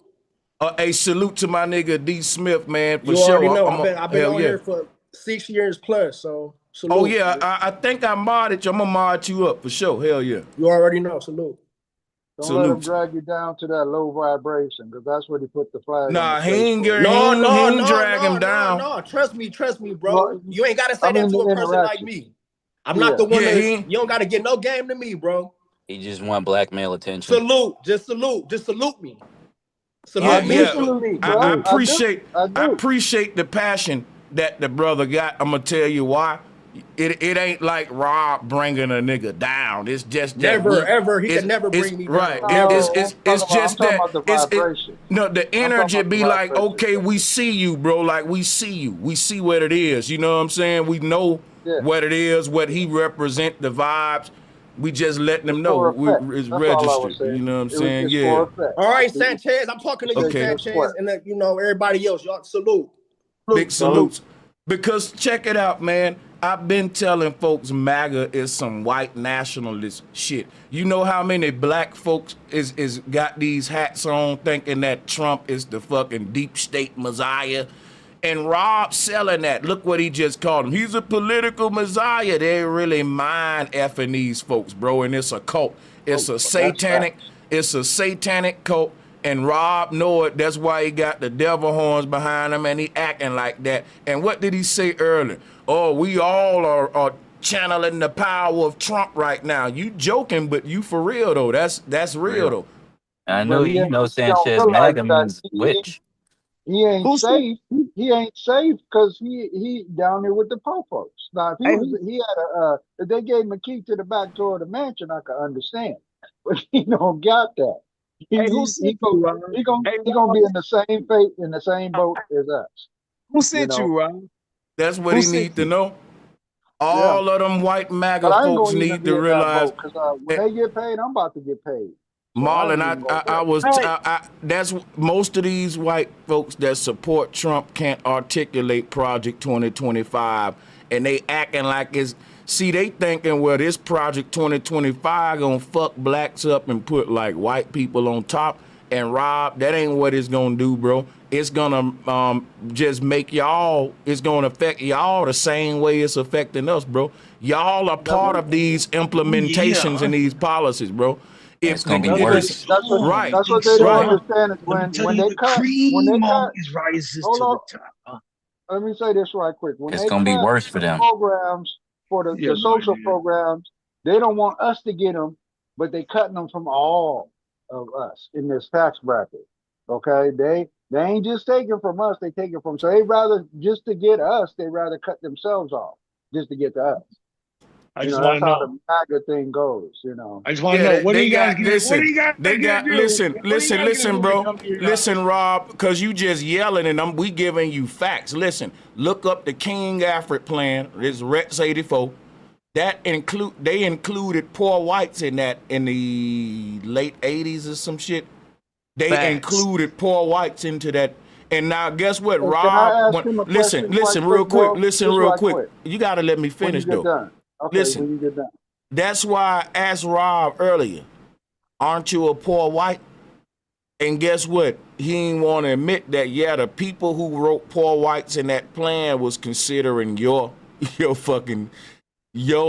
Speaker 1: Hey, salute to my nigga D Smith, man, for
Speaker 12: You
Speaker 1: sure.
Speaker 12: already know. I've been
Speaker 1: hell
Speaker 12: on
Speaker 1: yeah.
Speaker 12: here for 6 years plus. So salute.
Speaker 1: Oh yeah, I think I modded you. I'm gonna mod you up for sure. Hell yeah.
Speaker 12: You already know. Salute.
Speaker 13: Don't let him drag you down to that low vibration, because that's where he put the flag.
Speaker 1: Nah,
Speaker 13: on
Speaker 1: he
Speaker 13: the
Speaker 1: ain't drag him down.
Speaker 12: No. Trust me, bro.
Speaker 13: Well,
Speaker 12: You ain't gotta say that to a person like me. I'm not the one you don't gotta get no game to me, bro.
Speaker 11: He just want blackmail attention.
Speaker 12: Salute. Just salute me.
Speaker 1: Salute me. I
Speaker 13: I
Speaker 1: appreciate the passion that the brother got. I'm gonna tell you why. It ain't like Rob bringing a nigga down. It's just that
Speaker 12: he can never bring me down.
Speaker 1: Right.
Speaker 13: No,
Speaker 1: It's just that
Speaker 13: about the vibration.
Speaker 1: the energy be like, okay, we see you, bro. Like we see you. We see what it is. You know what I'm saying? We know what it is, what he represent, the vibes. We just letting them know it's registered. You know what I'm saying? Yeah.
Speaker 12: All right, Sanchez. I'm talking to you, Sanchez, and everybody else. Y'all salute.
Speaker 1: Big salutes. Because check it out, man. I've been telling folks MAGA is some white nationalist shit. You know how many black folks is got these hats on thinking that Trump is the fucking deep state messiah? And Rob selling that. Look what he just called him. He's a political messiah. They really mind effing these folks, bro. And it's a cult. It's a satanic cult. And Rob know it. That's why he got the devil horns behind him and he acting like that. And what did he say earlier? Oh, we all are channeling the power of Trump right now. You joking, but you for real though. That's real though.
Speaker 11: I know you know Sanchez MAGA means witch.
Speaker 13: He ain't safe. He ain't safe because he down there with the po folks. Now, if they gave him a key to the back door of the mansion, I could understand. But he don't got that. He gonna be in the same fate, in the same boat as us.
Speaker 6: Who sent you, Rob?
Speaker 1: That's what he need to know. All of them white MAGA folks need to realize.
Speaker 13: When they get paid, I'm about to get paid.
Speaker 1: Marlon, that's most of these white folks that support Trump can't articulate Project 2025, and they acting like they thinking, well, this Project 2025 gonna fuck blacks up and put like white people on top. And Rob, that ain't what it's gonna do, bro. It's gonna just make y'all. It's gonna affect y'all the same way it's affecting us, bro. Y'all are part of these implementations and these policies, bro.
Speaker 11: It's gonna be worse.
Speaker 13: That's what they don't understand is when they cut. Hold on. Let me say this right quick. When
Speaker 11: it's gonna be worse for them.
Speaker 13: Programs for the social programs, they don't want us to get them, but they cutting them from all of us in this tax bracket. Okay, they ain't just taking from us; they taking from. So they rather just to get us, they rather cut themselves off just to get to us.
Speaker 5: I just want to know
Speaker 13: how the MAGA thing goes.
Speaker 5: I just want to know what do you guys
Speaker 1: listen, bro. Listen, Rob, because you just yelling and we giving you facts. Listen, look up the King Alfred plan. It's Rex 84. They included poor whites in that in the late 80s or some shit. They included poor whites into that. And now guess what, Rob? Listen real quick. You gotta let me finish though.
Speaker 13: Okay,
Speaker 1: listen,
Speaker 13: when you get done.
Speaker 1: That's why I asked Rob earlier, aren't you a poor white? And guess what? He didn't want to admit that, the people who wrote poor whites in that plan was considering your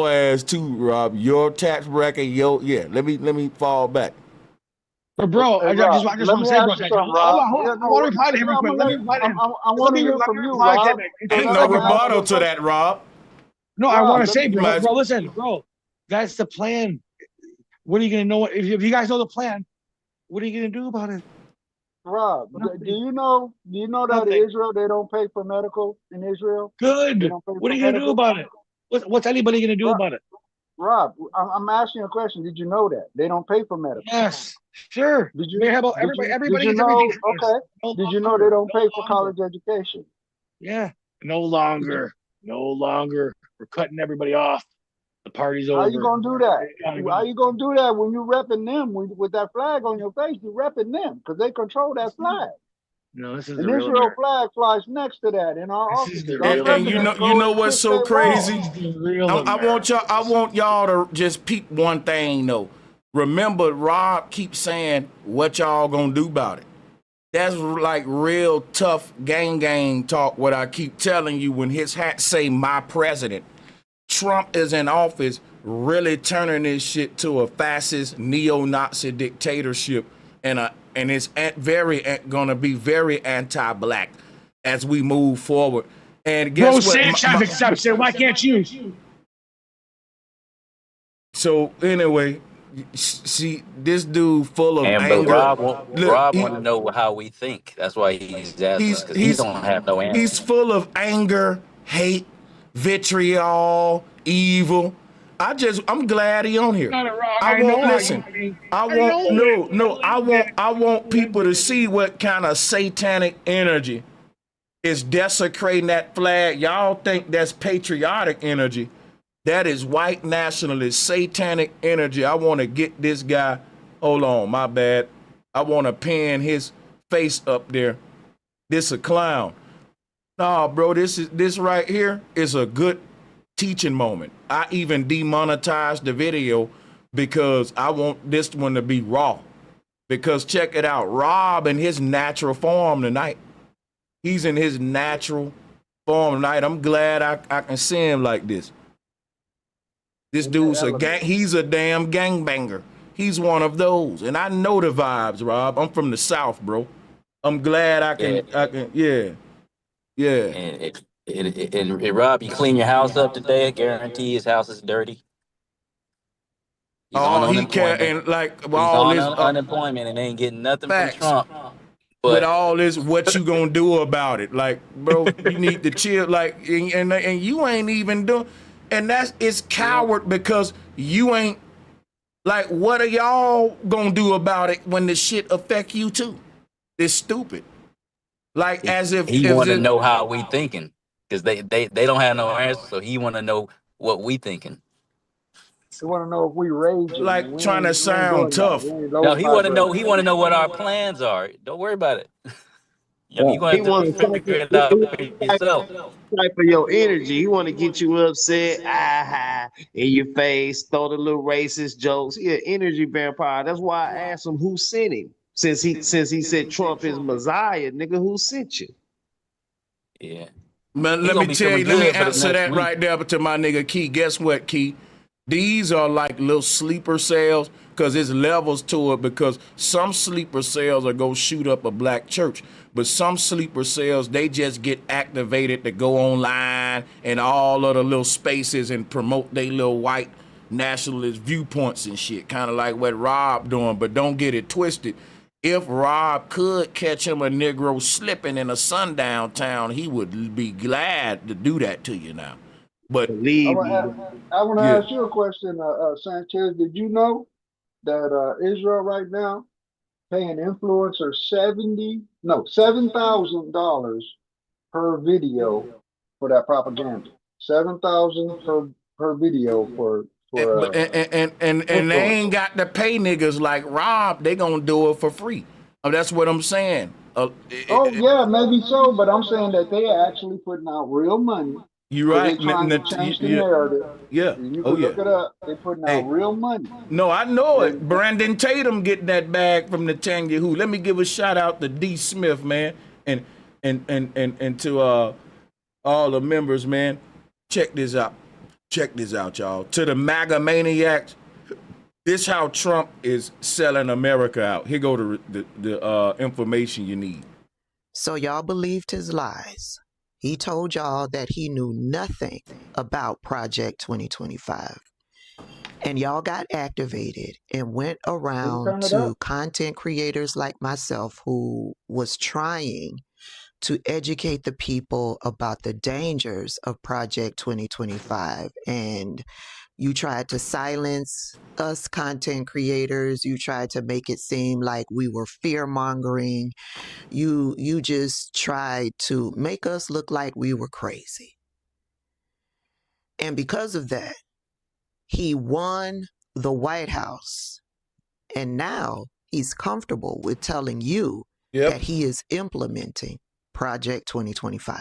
Speaker 1: ass too, Rob. Your tax bracket, let me fall back.
Speaker 5: But bro, I just want to say, bro, I want to reply to him real quick. Let me reply to him.
Speaker 13: I want to hear from you, Rob.
Speaker 1: Ain't no rebuttal to that, Rob.
Speaker 5: No, I want to say, bro, listen, bro, that's the plan. What are you going to know? If you guys know the plan, what are you going to do about it?
Speaker 13: Rob, do you know that in Israel they don't pay for medical in Israel?
Speaker 5: Good. What are you gonna do about it? What's anybody gonna do about it?
Speaker 13: Rob, I'm asking you a question. Did you know that they don't pay for medical?
Speaker 5: Yes, sure.
Speaker 13: Did you?
Speaker 5: Everybody
Speaker 13: did you
Speaker 5: gets
Speaker 13: know?
Speaker 5: everything.
Speaker 13: Okay. Did you know they don't pay for college education?
Speaker 5: Yeah. No longer. We're cutting everybody off. The party's over.
Speaker 13: How you gonna do that? How you gonna do that when you repping them with that flag on your face? You repping them because they control that flag.
Speaker 5: No, this is
Speaker 13: An
Speaker 5: the real
Speaker 13: Israel
Speaker 5: America.
Speaker 13: flag flies next to that in our
Speaker 5: This is
Speaker 13: offices.
Speaker 5: the
Speaker 13: Our
Speaker 5: real
Speaker 1: And
Speaker 13: presidents
Speaker 1: you
Speaker 13: go
Speaker 1: know
Speaker 13: and
Speaker 1: what's
Speaker 13: kiss
Speaker 1: so
Speaker 13: their
Speaker 1: crazy?
Speaker 13: balls.
Speaker 5: This is the real
Speaker 1: I want y'all to just peep one thing though. Remember, Rob keeps saying, "What y'all gonna do about it?" That's like real tough gang talk. What I keep telling you when his hat say "my president." Trump is in office, really turning this shit to a fascist neo-Nazi dictatorship, and it's gonna be very anti-black as we move forward. And guess what?
Speaker 5: Sanchez accepts it. Why can't you?
Speaker 1: So anyway, see this dude full of
Speaker 11: But
Speaker 1: anger.
Speaker 11: Rob want to know how we think. That's why he's asking us, because he don't have no answer.
Speaker 1: He's full of anger, hate, vitriol, evil. I'm glad he on here. I want people to see what kind of satanic energy is desecrating that flag. Y'all think that's patriotic energy. That is white nationalist, satanic energy. I want to get this guy. Hold on, my bad. I want to pin his face up there. This a clown. Nah, bro, this right here is a good teaching moment. I even demonetized the video because I want this one to be raw. Because check it out, Rob in his natural form tonight. He's in his natural form tonight. I'm glad I can see him like this. This dude's he's a damn gangbanger. He's one of those. And I know the vibes, Rob. I'm from the South, bro. I'm glad I can, yeah.
Speaker 11: And Rob, you clean your house up today? I guarantee his house is dirty. He's on unemployment.
Speaker 1: And like
Speaker 11: he's on unemployment and ain't getting nothing from Trump. But
Speaker 1: with all this, what you gonna do about it? Like, bro, you need to chill. Like, and you ain't even doing. And it's coward because you ain't. Like, what are y'all gonna do about it when the shit affect you too? It's stupid. Like, as if
Speaker 11: he want to know how we thinking, because they don't have no answer, so he want to know what we thinking.
Speaker 13: They want to know if we raging.
Speaker 1: Like trying to sound tough.
Speaker 11: No, he want to know. He want to know what our plans are. Don't worry about it. You gonna have to figure it out for yourself.
Speaker 6: Type of your energy. He want to get you upset, in your face, throw the little racist jokes. He an energy vampire. That's why I asked him who sent him. Since he said Trump is Messiah, nigga, who sent you?
Speaker 11: Yeah.
Speaker 1: Man, let me tell you, let me answer that right there to my nigga Key. Guess what, Key? These are like little sleeper cells because there's levels to it, because some sleeper cells are go shoot up a black church, but some sleeper cells, they just get activated to go online and all of the little spaces and promote their little white nationalist viewpoints and shit, kind of like what Rob doing. But don't get it twisted. If Rob could catch him a Negro slipping in a sundown town, he would be glad to do that to you now. But
Speaker 13: I want to ask you a question, Sanchez. Did you know that Israel right now paying influencers $7,000 per video for that propaganda? $7,000 per video for
Speaker 1: and they ain't got to pay niggas like Rob. They gonna do it for free. That's what I'm saying.
Speaker 13: Yeah, maybe so, but I'm saying that they are actually putting out real money.
Speaker 1: You're right.
Speaker 13: They're trying to change the narrative.
Speaker 1: Yeah.
Speaker 13: You can look it up. They're putting out real money.
Speaker 1: No, I know it. Brandon Tatum getting that bag from Netanyahu. Let me give a shout out to D. Smith, man, and to all the members, man. Check this out. Check this out, y'all. To the MAGA maniacs, this how Trump is selling America out. Here go the information you need.
Speaker 3: So y'all believed his lies. He told y'all that he knew nothing about Project 2025. And y'all got activated and went around
Speaker 13: turn it
Speaker 3: to
Speaker 13: up.
Speaker 3: content creators like myself who was trying to educate the people about the dangers of Project 2025. And you tried to silence us content creators. You tried to make it seem like we were fear mongering. You just tried to make us look like we were crazy. And because of that, he won the White House. And now he's comfortable with telling you that he is implementing Project 2025.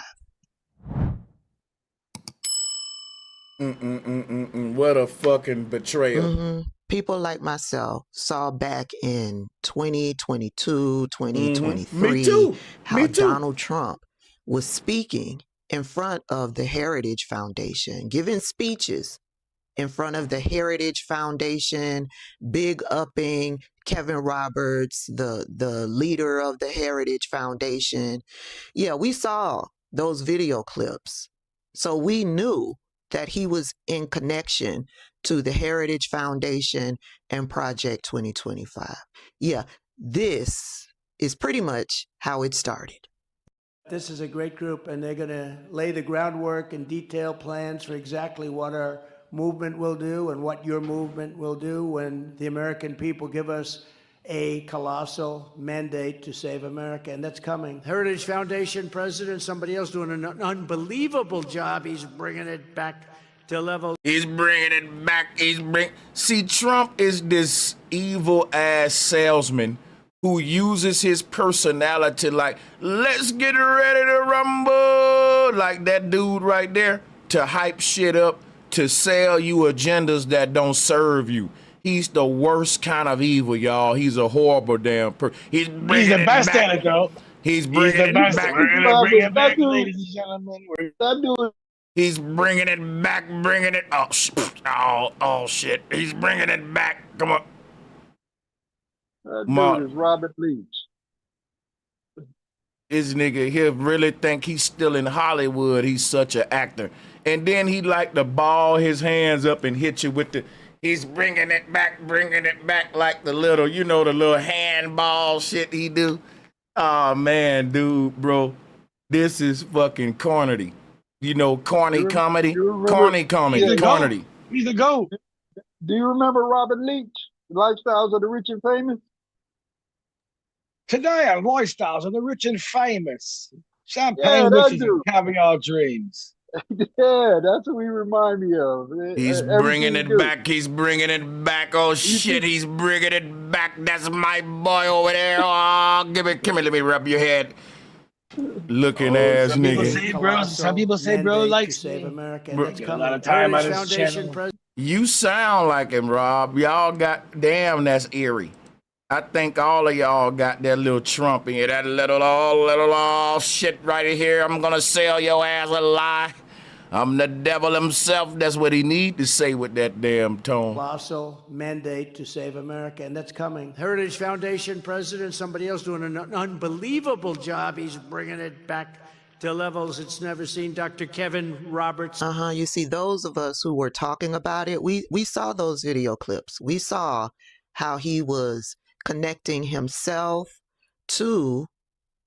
Speaker 1: What a fucking betrayal.
Speaker 3: People like myself saw back in 2022, 2023,
Speaker 1: Me too.
Speaker 3: how Donald Trump was speaking in front of the Heritage Foundation, giving speeches in front of the Heritage Foundation, big upping Kevin Roberts, the leader of the Heritage Foundation. Yeah, we saw those video clips. So we knew that he was in connection to the Heritage Foundation and Project 2025. Yeah, this is pretty much how it started.
Speaker 14: This is a great group, and they're going to lay the groundwork and detail plans for exactly what our movement will do and what your movement will do when the American people give us a colossal mandate to save America, and that's coming. Heritage Foundation president, somebody else doing an unbelievable job. He's bringing it back to level.
Speaker 1: He's bringing it back. See, Trump is this evil ass salesman who uses his personality like, let's get ready to rumble, like that dude right there, to hype shit up, to sell you agendas that don't serve you. He's the worst kind of evil, y'all. He's a horrible damn person. He's the
Speaker 5: best at it, though.
Speaker 1: He's bringing it back.
Speaker 5: We're gonna bring it back, ladies and gentlemen.
Speaker 13: That dude.
Speaker 1: He's bringing it back, bringing it. Oh shit. He's bringing it back. Come on.
Speaker 13: That dude is Robert Leach.
Speaker 1: This nigga here really think he's still in Hollywood. He's such an actor. And then he like to ball his hands up and hit you with the, he's bringing it back like the little, you know, the little handball shit he do. Oh man, dude, bro. This is fucking corny. You know, corny comedy? Corny comedy.
Speaker 5: He's the GOAT.
Speaker 13: Do you remember Robert Leach? Lifestyles of the Rich and Famous?
Speaker 5: Today on Lifestyles of the Rich and Famous. Champagne wishes and caviar dreams.
Speaker 13: Yeah, that's what he remind me of.
Speaker 1: He's bringing it back. He's bringing it back. Oh shit, he's bringing it back. That's my boy over there. Oh, give me, let me rub your head. Looking ass nigga.
Speaker 5: Some people say bro likes
Speaker 14: save America.
Speaker 5: A lot of time on his channel.
Speaker 1: You sound like him, Rob. Y'all got, damn, that's eerie. I think all of y'all got that little Trump in you, that little shit right here. I'm gonna sell your ass a lie. I'm the devil himself. That's what he need to say with that damn tone.
Speaker 14: Colossal mandate to save America, and that's coming. Heritage Foundation president, somebody else doing an unbelievable job. He's bringing it back to levels it's never seen. Dr. Kevin Roberts.
Speaker 3: You see, those of us who were talking about it, we saw those video clips. We saw how he was connecting himself to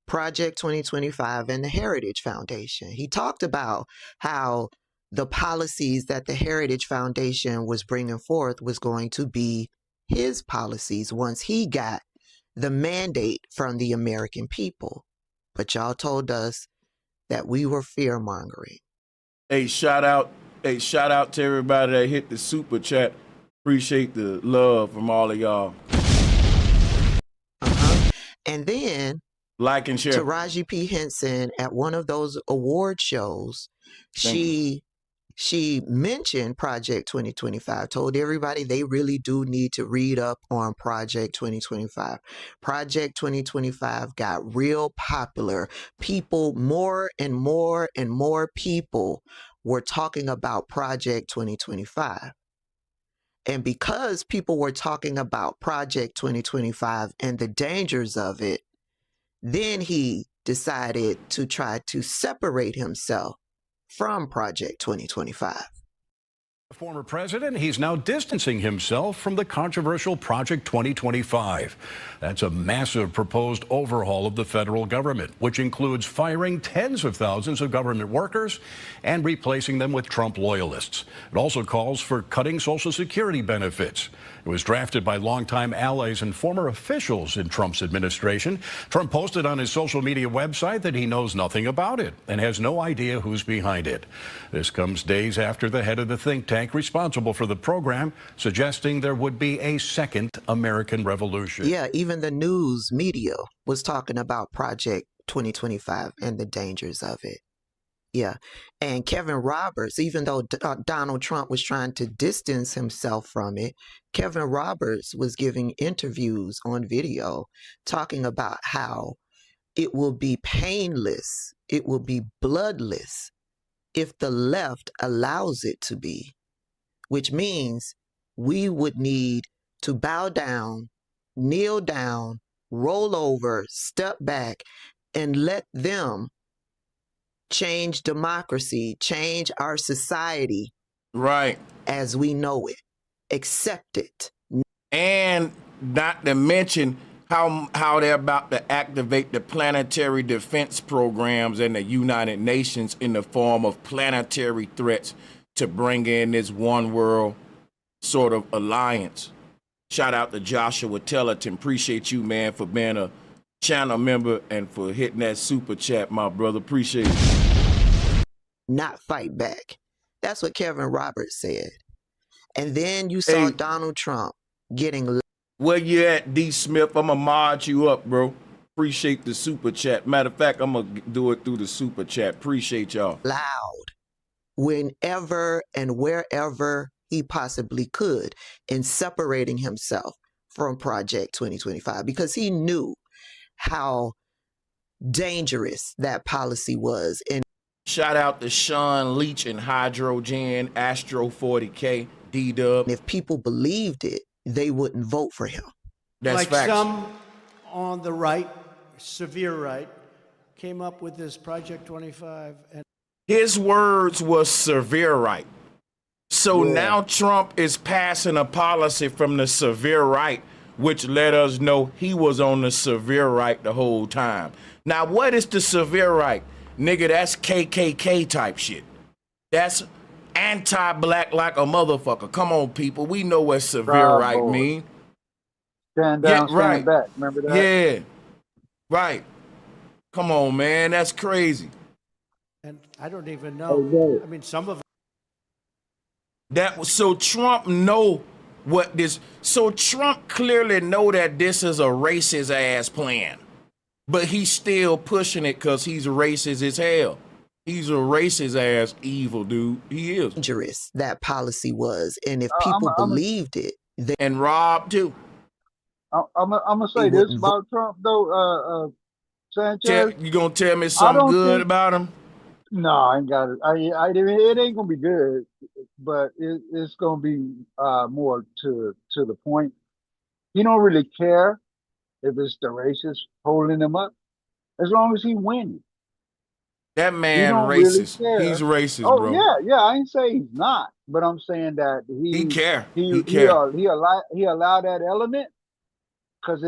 Speaker 3: Project 2025 and the Heritage Foundation. He talked about how the policies that the Heritage Foundation was bringing forth was going to be his policies once he got the mandate from the American people. But y'all told us that we were fear-mongering.
Speaker 1: Hey, shout out to everybody that hit the super chat. Appreciate the love from all of y'all.
Speaker 3: And then
Speaker 1: like and share.
Speaker 3: Taraji P. Henson at one of those award shows, she mentioned Project 2025, told everybody they really do need to read up on Project 2025. Project 2025 got real popular. People, more and more and more people were talking about Project 2025. And because people were talking about Project 2025 and the dangers of it, then he decided to try to separate himself from Project 2025.
Speaker 2: The former president, he's now distancing himself from the controversial Project 2025. That's a massive proposed overhaul of the federal government, which includes firing tens of thousands of government workers and replacing them with Trump loyalists. It also calls for cutting Social Security benefits. It was drafted by longtime allies and former officials in Trump's administration. Trump posted on his social media website that he knows nothing about it and has no idea who's behind it. This comes days after the head of the think tank responsible for the program suggesting there would be a second American revolution.
Speaker 3: Yeah, even the news media was talking about Project 2025 and the dangers of it. Yeah. And Kevin Roberts, even though Donald Trump was trying to distance himself from it, Kevin Roberts was giving interviews on video talking about how it will be painless, it will be bloodless if the left allows it to be, which means we would need to bow down, kneel down, roll over, step back, and let them change democracy, change our society,
Speaker 1: right,
Speaker 3: as we know it, accept it.
Speaker 1: And not to mention how they're about to activate the planetary defense programs in the United Nations in the form of planetary threats to bring in this one world sort of alliance. Shout out to Joshua Tellerton. Appreciate you, man, for being a channel member and for hitting that super chat, my brother. Appreciate it.
Speaker 3: Not fight back. That's what Kevin Roberts said. And then you saw Donald Trump getting...
Speaker 1: Where you at, D. Smith? I'm going to mod you up, bro. Appreciate the super chat. Matter of fact, I'm going to do it through the super chat. Appreciate y'all.
Speaker 3: Loud. Whenever and wherever he possibly could in separating himself from Project 2025 because he knew how dangerous that policy was. And
Speaker 1: shout out to Sean Leach and Hydrogen, Astro 40K, D-Dub.
Speaker 3: If people believed it, they wouldn't vote for him.
Speaker 1: That's
Speaker 14: like
Speaker 1: facts.
Speaker 14: Some on the right, severe right, came up with this Project 25. And
Speaker 1: his words was severe right. So now Trump is passing a policy from the severe right, which let us know he was on the severe right the whole time. Now, what is the severe right? Nigga, that's KKK type shit. That's anti-black like a motherfucker. Come on, people. We know what severe right mean.
Speaker 13: Stand down, stand back. Remember that?
Speaker 1: Yeah. Right. Come on, man. That's crazy.
Speaker 14: And I don't even know. I mean, some of
Speaker 1: that was so Trump know what this. So Trump clearly know that this is a racist ass plan, but he's still pushing it because he's racist as hell. He's a racist ass evil dude. He is
Speaker 3: dangerous. That policy was, and if people believed it, they
Speaker 1: and Rob too.
Speaker 13: I'm gonna say this about Trump though, Sanchez.
Speaker 1: You gonna tell me something good about him?
Speaker 13: No, I ain't got it. It ain't gonna be good, but it's gonna be more to the point. He don't really care if it's the racists holding him up, as long as he wins.
Speaker 1: That man racist.
Speaker 13: Really
Speaker 1: he's racist,
Speaker 13: bro.
Speaker 1: Oh
Speaker 13: yeah. I ain't saying he's not, but I'm saying that he
Speaker 1: care.
Speaker 13: He allowed that element. Because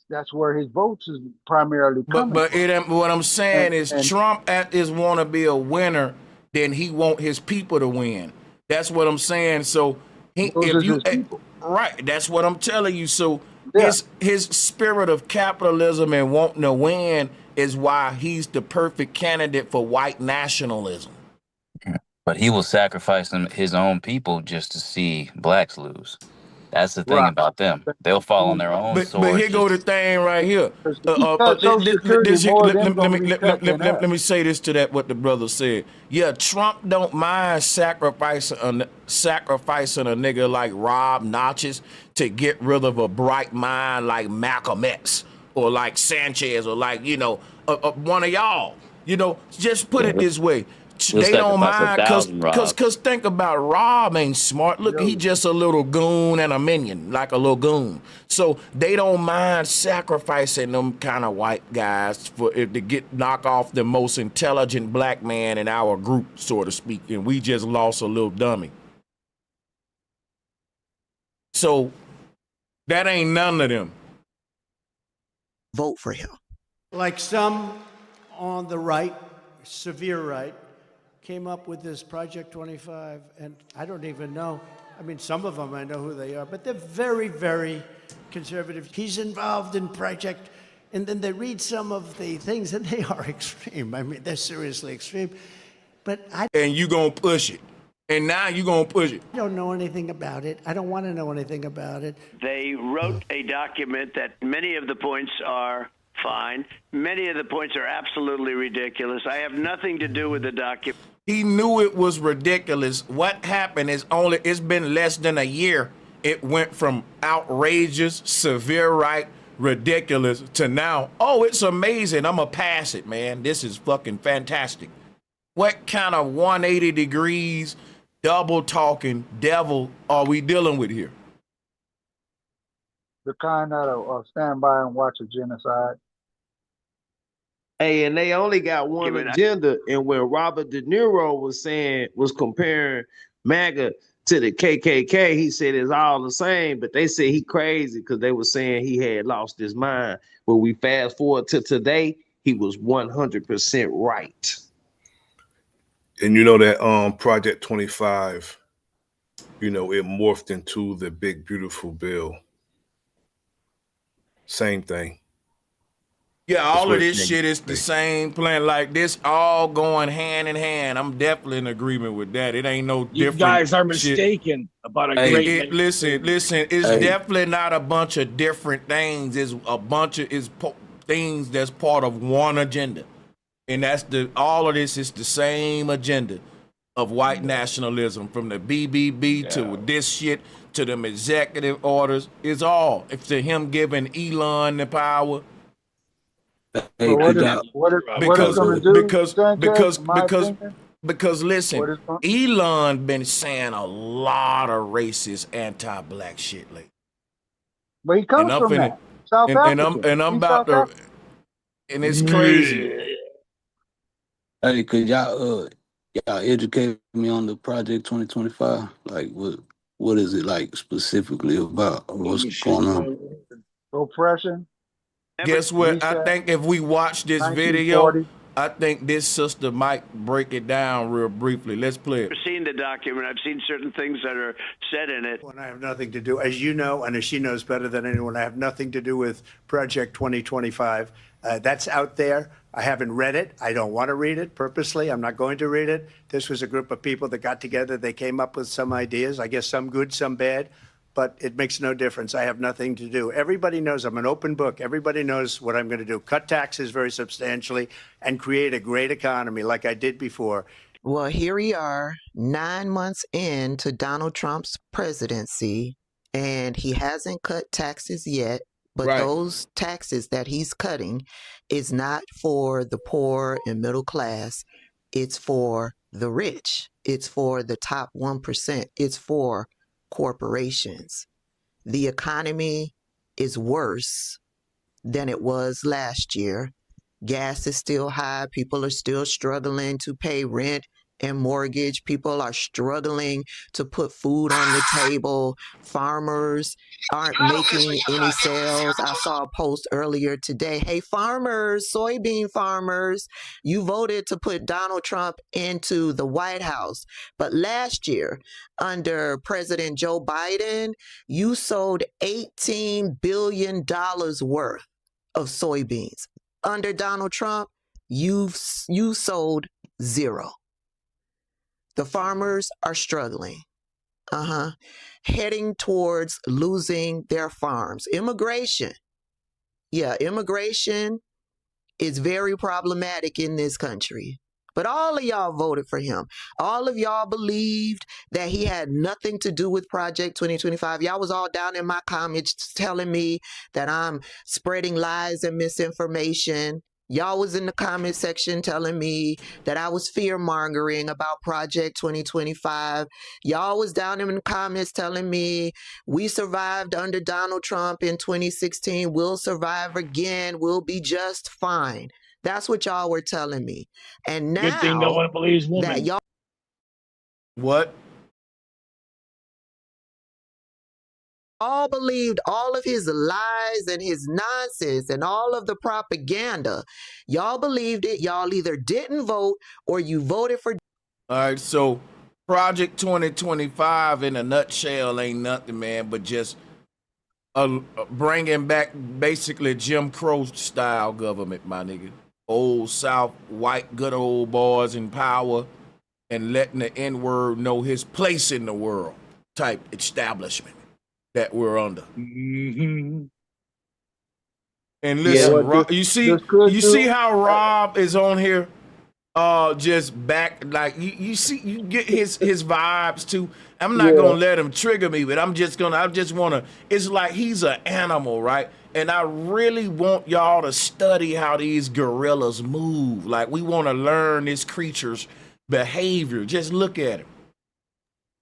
Speaker 13: that's where his votes is primarily coming.
Speaker 1: But what I'm saying is Trump is want to be a winner, then he want his people to win. That's what I'm saying. So right, that's what I'm telling you. So his spirit of capitalism and wanting to win is why he's the perfect candidate for white nationalism.
Speaker 11: But he will sacrifice his own people just to see blacks lose. That's the thing about them. They'll fall on their own swords.
Speaker 1: But here go the thing right here. Let me say this to that, what the brother said. Yeah, Trump don't mind sacrificing a nigga like Rob Notches to get rid of a bright mind like Malcolm X or like Sanchez or like, one of y'all. Just put it this way. They don't mind because think about Rob ain't smart. Look, he just a little goon and a minion, like a little goon. So they don't mind sacrificing them kind of white guys to knock off the most intelligent black man in our group, so to speak. And we just lost a little dummy. So that ain't none of them.
Speaker 3: Vote for him.
Speaker 14: Like some on the right, severe right, came up with this Project 25, and I don't even know. I mean, some of them I know who they are, but they're very, very conservative. He's involved in Project, and then they read some of the things, and they are extreme. I mean, they're seriously extreme. But
Speaker 1: and you gonna push it. And now you gonna push it.
Speaker 14: I don't know anything about it. I don't want to know anything about it.
Speaker 15: They wrote a document that many of the points are fine. Many of the points are absolutely ridiculous. I have nothing to do with the document.
Speaker 1: He knew it was ridiculous. What happened is it's been less than a year. It went from outrageous, severe right, ridiculous to now, oh, it's amazing. I'm gonna pass it, man. This is fucking fantastic. What kind of 180 degrees double talking devil are we dealing with here?
Speaker 13: The kind that'll stand by and watch a genocide.
Speaker 6: Hey, and they only got one agenda. And when Robert De Niro was comparing MAGA to the KKK, he said it's all the same, but they said he crazy because they were saying he had lost his mind. But we fast forward to today, he was 100% right.
Speaker 7: And you know that Project 25, you know, it morphed into the big beautiful bill. Same thing.
Speaker 1: Yeah, all of this shit is the same plan. Like this, all going hand in hand. I'm definitely in agreement with that. It ain't no different.
Speaker 5: You guys are
Speaker 1: shit.
Speaker 5: mistaken about a great.
Speaker 1: Listen. It's definitely not a bunch of different things. It's a bunch of things that's part of one agenda, and that's all of this is the same agenda of white nationalism, from the BBB to this shit to them executive orders. It's all. It's to him giving Elon the power.
Speaker 13: Hey,
Speaker 1: because listen, Elon been saying a lot of racist, anti-black shit lately.
Speaker 13: But he comes from that. South Africa.
Speaker 1: And I'm about to, and it's crazy.
Speaker 4: Hey, could y'all educate me on the Project 2025? Like, what is it like specifically about? What's going on?
Speaker 13: Oppression.
Speaker 1: Guess what? I think if we watch this video, I think this sister might break it down real briefly. Let's play it.
Speaker 15: I've seen the document. I've seen certain things that are said in it.
Speaker 14: And I have nothing to do, as you know, and as she knows better than anyone, I have nothing to do with Project 2025. That's out there. I haven't read it. I don't want to read it purposely. I'm not going to read it. This was a group of people that got together. They came up with some ideas, I guess some good, some bad. But it makes no difference. I have nothing to do. Everybody knows I'm an open book. Everybody knows what I'm going to do. Cut taxes very substantially and create a great economy like I did before.
Speaker 3: Well, here we are 9 months into Donald Trump's presidency, and he hasn't cut taxes yet. But those taxes that he's cutting is not for the poor and middle class. It's for the rich. It's for the top 1%. It's for corporations. The economy is worse than it was last year. Gas is still high. People are still struggling to pay rent and mortgage. People are struggling to put food on the table. Farmers aren't making any sales. I saw a post earlier today. Hey, farmers, soybean farmers, you voted to put Donald Trump into the White House. But last year, under President Joe Biden, you sold $18 billion worth of soybeans. Under Donald Trump, you sold zero. The farmers are struggling, heading towards losing their farms. Immigration is very problematic in this country. But all of y'all voted for him. All of y'all believed that he had nothing to do with Project 2025. Y'all was all down in my comments telling me that I'm spreading lies and misinformation. Y'all was in the comment section telling me that I was fear-mongering about Project 2025. Y'all was down in the comments telling me we survived under Donald Trump in 2016. We'll survive again. We'll be just fine. That's what y'all were telling me. And now,
Speaker 5: good thing no one believes women.
Speaker 1: That y'all. What?
Speaker 3: all believed all of his lies and his nonsense and all of the propaganda. Y'all believed it. Y'all either didn't vote or you voted for.
Speaker 1: All right, so Project 2025 in a nutshell ain't nothing, man, but just bringing back basically Jim Crow style government, my nigga. Old South, white, good old boys in power and letting the N-word know his place in the world type establishment that we're under.
Speaker 5: Mm-hmm.
Speaker 1: And listen,
Speaker 13: Yeah,
Speaker 1: Rob, you see how Rob is on here, just back like you see you get his vibes too. I'm not gonna let him trigger me, but I just wanna. It's like he's an animal, right? And I really want y'all to study how these gorillas move. Like we want to learn this creature's behavior. Just look at him,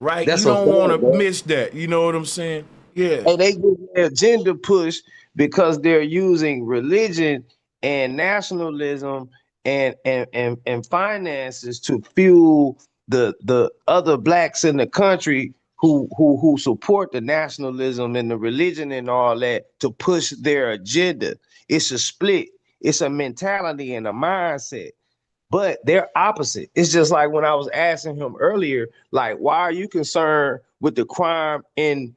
Speaker 1: right?
Speaker 6: That's
Speaker 1: you
Speaker 6: a
Speaker 1: don't want
Speaker 6: fact,
Speaker 1: to
Speaker 6: bro.
Speaker 1: miss that. You know what I'm saying? Yeah.
Speaker 6: And they get their agenda push because they're using religion and nationalism and finances to fuel the other blacks in the country who support the nationalism and the religion and all that to push their agenda. It's a split. It's a mentality and a mindset. But they're opposite. It's just like when I was asking him earlier, like, why are you concerned with the crime in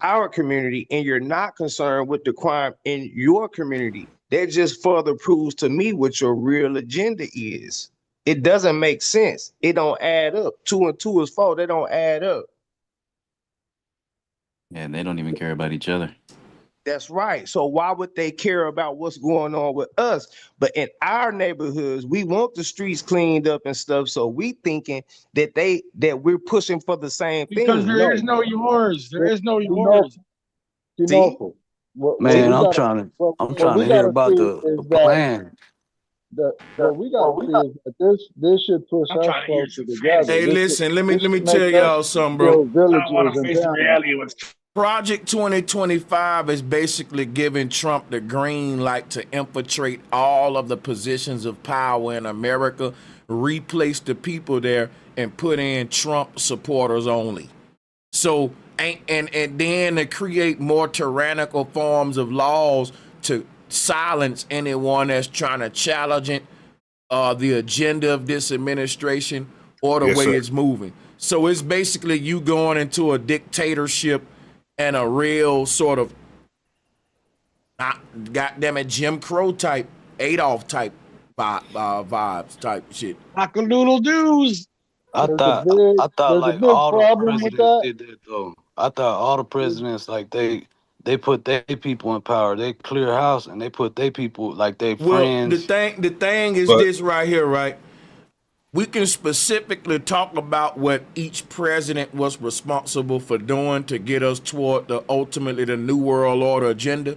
Speaker 6: our community and you're not concerned with the crime in your community? That just further proves to me what your real agenda is. It doesn't make sense. It don't add up. 2 and 2 is 4. They don't add up.
Speaker 11: Yeah, they don't even care about each other.
Speaker 6: That's right. So why would they care about what's going on with us? But in our neighborhoods, we want the streets cleaned up and stuff. So we thinking that we're pushing for the same
Speaker 5: because
Speaker 6: thing.
Speaker 5: there is no yours. There is no yours.
Speaker 4: Man, I'm trying to hear about the plan.
Speaker 13: What we got to see is that this should push us closer together.
Speaker 1: Hey, listen, let me tell y'all something, bro.
Speaker 13: Villages and families.
Speaker 1: Project 2025 is basically giving Trump the green light to infiltrate all of the positions of power in America, replace the people there, and put in Trump supporters only. So, and then to create more tyrannical forms of laws to silence anyone that's trying to challenge it, the agenda of this administration or the way it's moving. So it's basically you going into a dictatorship and a real sort of, goddammit, Jim Crow type, Adolf type vibes type shit.
Speaker 5: Cock-a-doodle-doos.
Speaker 4: I thought like all the presidents did that though. I thought all the presidents like they put their people in power. They clear house and they put their people like their friends.
Speaker 1: The thing is this right here, right? We can specifically talk about what each president was responsible for doing to get us toward ultimately the New World Order agenda.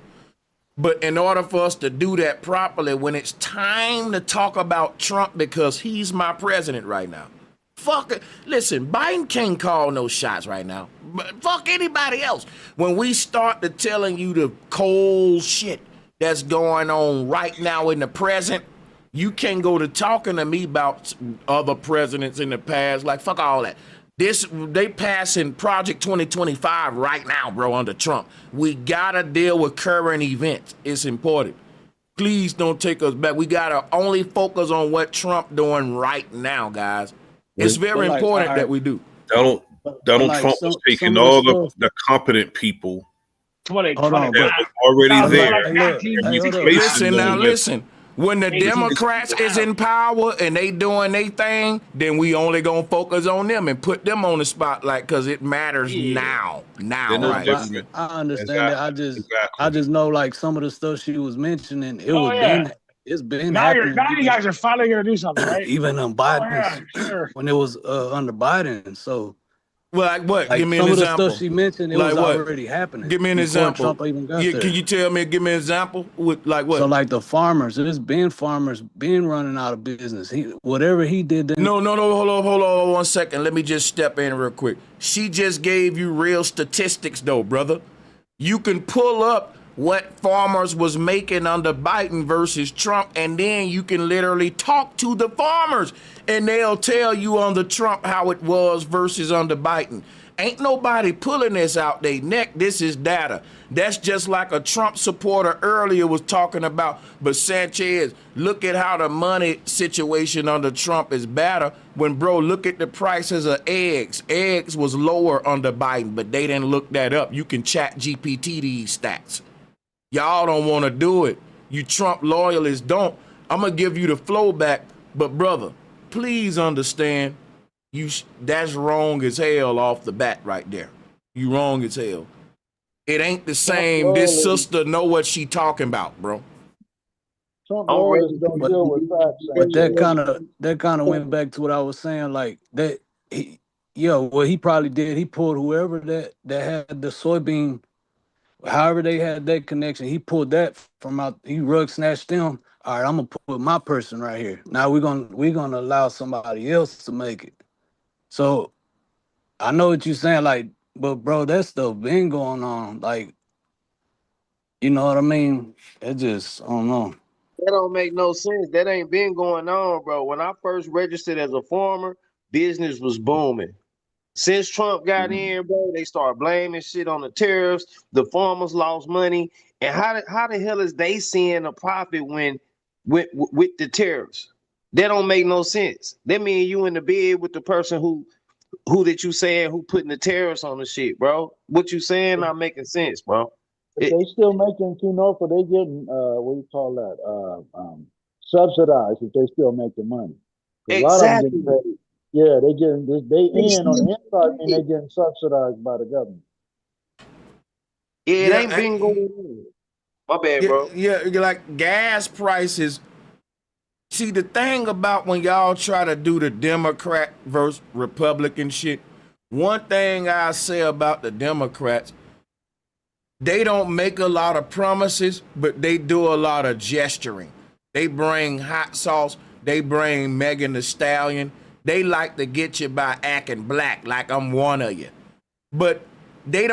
Speaker 1: But in order for us to do that properly, when it's time to talk about Trump, because he's my president right now. Fuck it. Listen, Biden can't call no shots right now. But fuck anybody else. When we start to telling you the cold shit that's going on right now in the present, you can't go to talking to me about other presidents in the past. Like, fuck all that. They passing Project 2025 right now, bro, under Trump. We gotta deal with current events. It's important. Please don't take us back. We gotta only focus on what Trump doing right now, guys. It's very important that we do.
Speaker 7: Donald Trump was taking all the competent people that was already there.
Speaker 1: Listen. When the Democrats is in power and they doing their thing, then we only gonna focus on them and put them on the spotlight because it matters now. Right?
Speaker 4: I understand that. I just know like some of the stuff she was mentioning. It's been
Speaker 5: now
Speaker 4: happening.
Speaker 5: Now you guys are finally gonna do something, right?
Speaker 4: Even on Biden, when it was under Biden. So,
Speaker 1: well, like what?
Speaker 4: Like
Speaker 1: give me
Speaker 4: some
Speaker 1: an
Speaker 4: of
Speaker 1: example.
Speaker 4: the stuff she mentioned, it
Speaker 1: like
Speaker 4: was
Speaker 1: what?
Speaker 4: already happening.
Speaker 1: Give me an example.
Speaker 4: Trump even got there.
Speaker 1: Can you tell me? Give me an example with like what?
Speaker 4: So like the farmers, there's been farmers been running out of business. Whatever he did.
Speaker 1: No. Hold on 1 second. Let me just step in real quick. She just gave you real statistics, though, brother. You can pull up what farmers was making under Biden versus Trump, and then you can literally talk to the farmers and they'll tell you under Trump how it was versus under Biden. Ain't nobody pulling this out their neck. This is data. That's just like a Trump supporter earlier was talking about, but Sanchez, look at how the money situation under Trump is better. When, bro, look at the prices of eggs. Eggs was lower under Biden, but they didn't look that up. You can chat GPT these stats. Y'all don't want to do it. You Trump loyalists don't. I'm going to give you the flow back, but brother, please understand, that's wrong as hell off the bat right there. You wrong as hell. It ain't the same. This sister know what she talking about, bro.
Speaker 13: Trump lawyers don't deal with facts.
Speaker 4: But that kind of went back to what I was saying, like that. What he probably did, he pulled whoever that had the soybean, however they had that connection, he pulled that from out. He rug snatched them. All right, I'm gonna put my person right here. Now we're gonna allow somebody else to make it. So I know what you're saying, like, but bro, that stuff been going on, like, you know what I mean? It just, I don't know.
Speaker 6: That don't make no sense. That ain't been going on, bro. When I first registered as a farmer, business was booming. Since Trump got in, bro, they started blaming shit on the tariffs. The farmers lost money. And how the hell is they seeing a profit when with the tariffs? That don't make no sense. That mean you in the bed with the person who that you saying who putting the tariffs on the shit, bro. What you saying not making sense, bro.
Speaker 13: If they still making for they getting what do you call that? Subsidized if they still making money. A lot of them getting paid. Yeah, they getting they in on the inside and they getting subsidized by the government.
Speaker 6: It ain't been going on. My bad, bro.
Speaker 1: Yeah, like gas prices. See, the thing about when y'all try to do the Democrat versus Republican shit, one thing I say about the Democrats, they don't make a lot of promises, but they do a lot of gesturing. They bring hot sauce. They bring Megan Thee Stallion. They like to get you by acting black, like I'm one of you. But they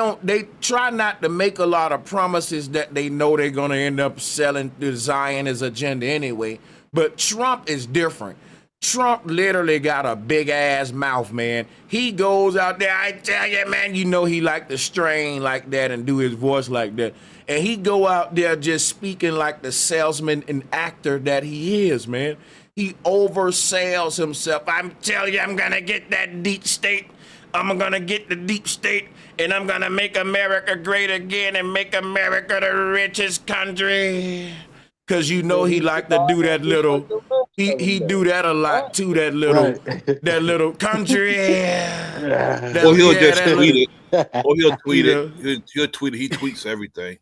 Speaker 1: try not to make a lot of promises that they know they're going to end up selling the Zionist agenda anyway. But Trump is different. Trump literally got a big ass mouth, man. He goes out there, I tell you, man, you know he like to strain like that and do his voice like that. And he go out there just speaking like the salesman and actor that he is, man. He oversells himself. I'm telling you, I'm gonna get that deep state. I'm gonna get the deep state and I'm gonna make America great again and make America the richest country. Cause you know he like to do that little, he do that a lot too. That little country.
Speaker 7: Or he'll just tweet it. Or he'll tweet it. He'll tweet it. He tweets everything.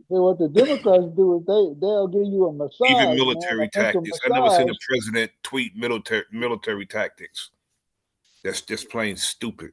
Speaker 13: So what the Democrats do is they'll give you a massage.
Speaker 7: Even military tactics. I've never seen a president tweet military tactics. That's just plain stupid.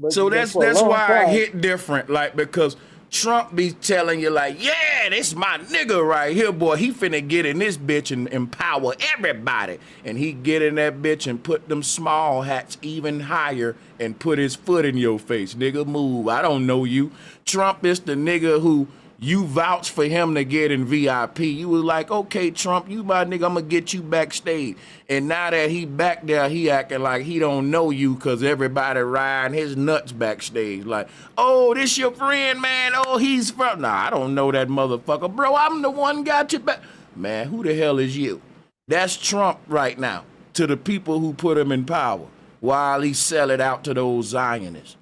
Speaker 1: So that's why I hit different, like, because Trump be telling you like, yeah, this my nigga right here, boy. He finna get in this bitch and empower everybody. And he get in that bitch and put them small hats even higher and put his foot in your face. Nigga, move. I don't know you. Trump is the nigga who you vouch for him to get in VIP. You was like, okay, Trump, you my nigga, I'm gonna get you backstage. And now that he back there, he acting like he don't know you because everybody riding his nuts backstage. Like, oh, this your friend, man. Oh, he's from. Nah, I don't know that motherfucker. Bro, I'm the one got you back. Man, who the hell is you? That's Trump right now to the people who put him in power while he sell it out to those Zionists.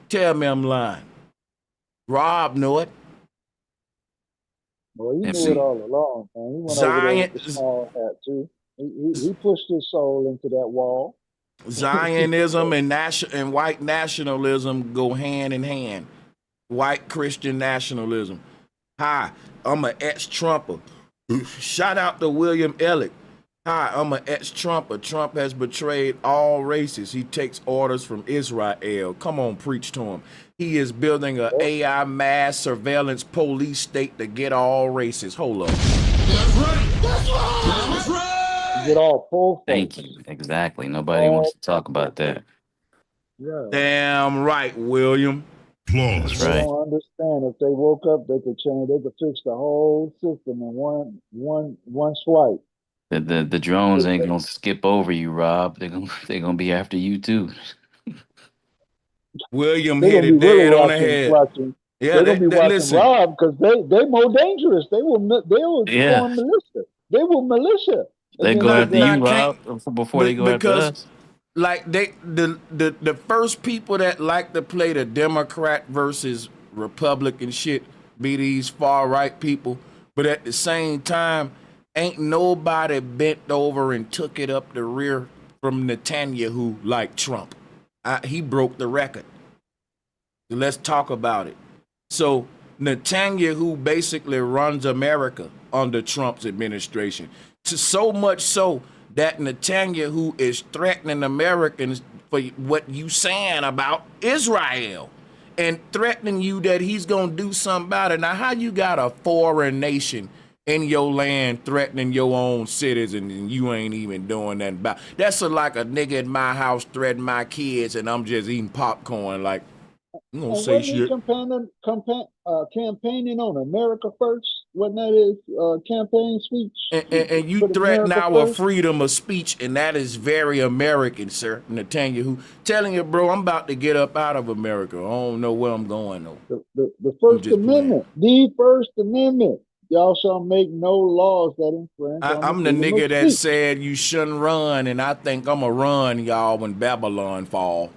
Speaker 1: Tell me I'm lying. Rob knew it.
Speaker 13: Well, he knew it all along, man. He went over there with the small hat too. He pushed his soul into that wall.
Speaker 1: Zionism and white nationalism go hand in hand. White Christian nationalism. Hi, I'm an ex-Trumper. Shout out to William Ellick. Hi, I'm an ex-Trumper. Trump has betrayed all races. He takes orders from Israel. Come on, preach to him. He is building an AI mass surveillance police state to get all races. Hold up.
Speaker 10: That's right. That's right. That's right.
Speaker 13: Get all full.
Speaker 11: Thank you. Exactly. Nobody wants to talk about that.
Speaker 13: Yeah.
Speaker 1: Damn right, William.
Speaker 10: Flawless.
Speaker 13: They don't understand. If they woke up, they could change. They could fix the whole system in one swipe.
Speaker 11: The drones ain't gonna skip over you, Rob. They're gonna be after you too.
Speaker 1: William
Speaker 13: They're
Speaker 1: hit
Speaker 13: gonna be
Speaker 1: it
Speaker 13: really
Speaker 1: dead on the head.
Speaker 13: watching.
Speaker 1: Yeah,
Speaker 13: They're gonna be watching
Speaker 1: listen.
Speaker 13: Rob because they more dangerous. They will
Speaker 11: Yeah,
Speaker 13: form militia. They will militia
Speaker 11: they go
Speaker 13: against the
Speaker 11: after you,
Speaker 1: Not
Speaker 13: government.
Speaker 1: can't
Speaker 11: Rob, before they go after
Speaker 1: because
Speaker 11: us.
Speaker 1: like the first people that like to play the Democrat versus Republican shit be these far right people, but at the same time, ain't nobody bent over and took it up the rear from Netanyahu like Trump. He broke the record. Let's talk about it. So Netanyahu basically runs America under Trump's administration. To so much so that Netanyahu is threatening Americans for what you saying about Israel and threatening you that he's gonna do something about it. Now, how you got a foreign nation in your land threatening your own citizens and you ain't even doing nothing about it? That's like a nigga in my house threatening my kids and I'm just eating popcorn like, you gonna
Speaker 13: And
Speaker 1: say
Speaker 13: wasn't he
Speaker 1: shit.
Speaker 13: campaigning on America first? Wasn't that his campaign speech?
Speaker 1: And you
Speaker 13: Put
Speaker 1: threaten
Speaker 13: America
Speaker 1: our
Speaker 13: first.
Speaker 1: freedom of speech, and that is very American, sir. Netanyahu telling you, bro, I'm about to get up out of America. I don't know where I'm going, though.
Speaker 13: The
Speaker 1: I'm
Speaker 13: First
Speaker 1: just playing.
Speaker 13: Amendment. The First Amendment. Y'all shall make no laws that infringe on
Speaker 1: I'm
Speaker 13: the
Speaker 1: the
Speaker 13: freedom of
Speaker 1: nigga that
Speaker 13: speech.
Speaker 1: said you shouldn't run, and I think I'm going to run, y'all, when Babylon fall.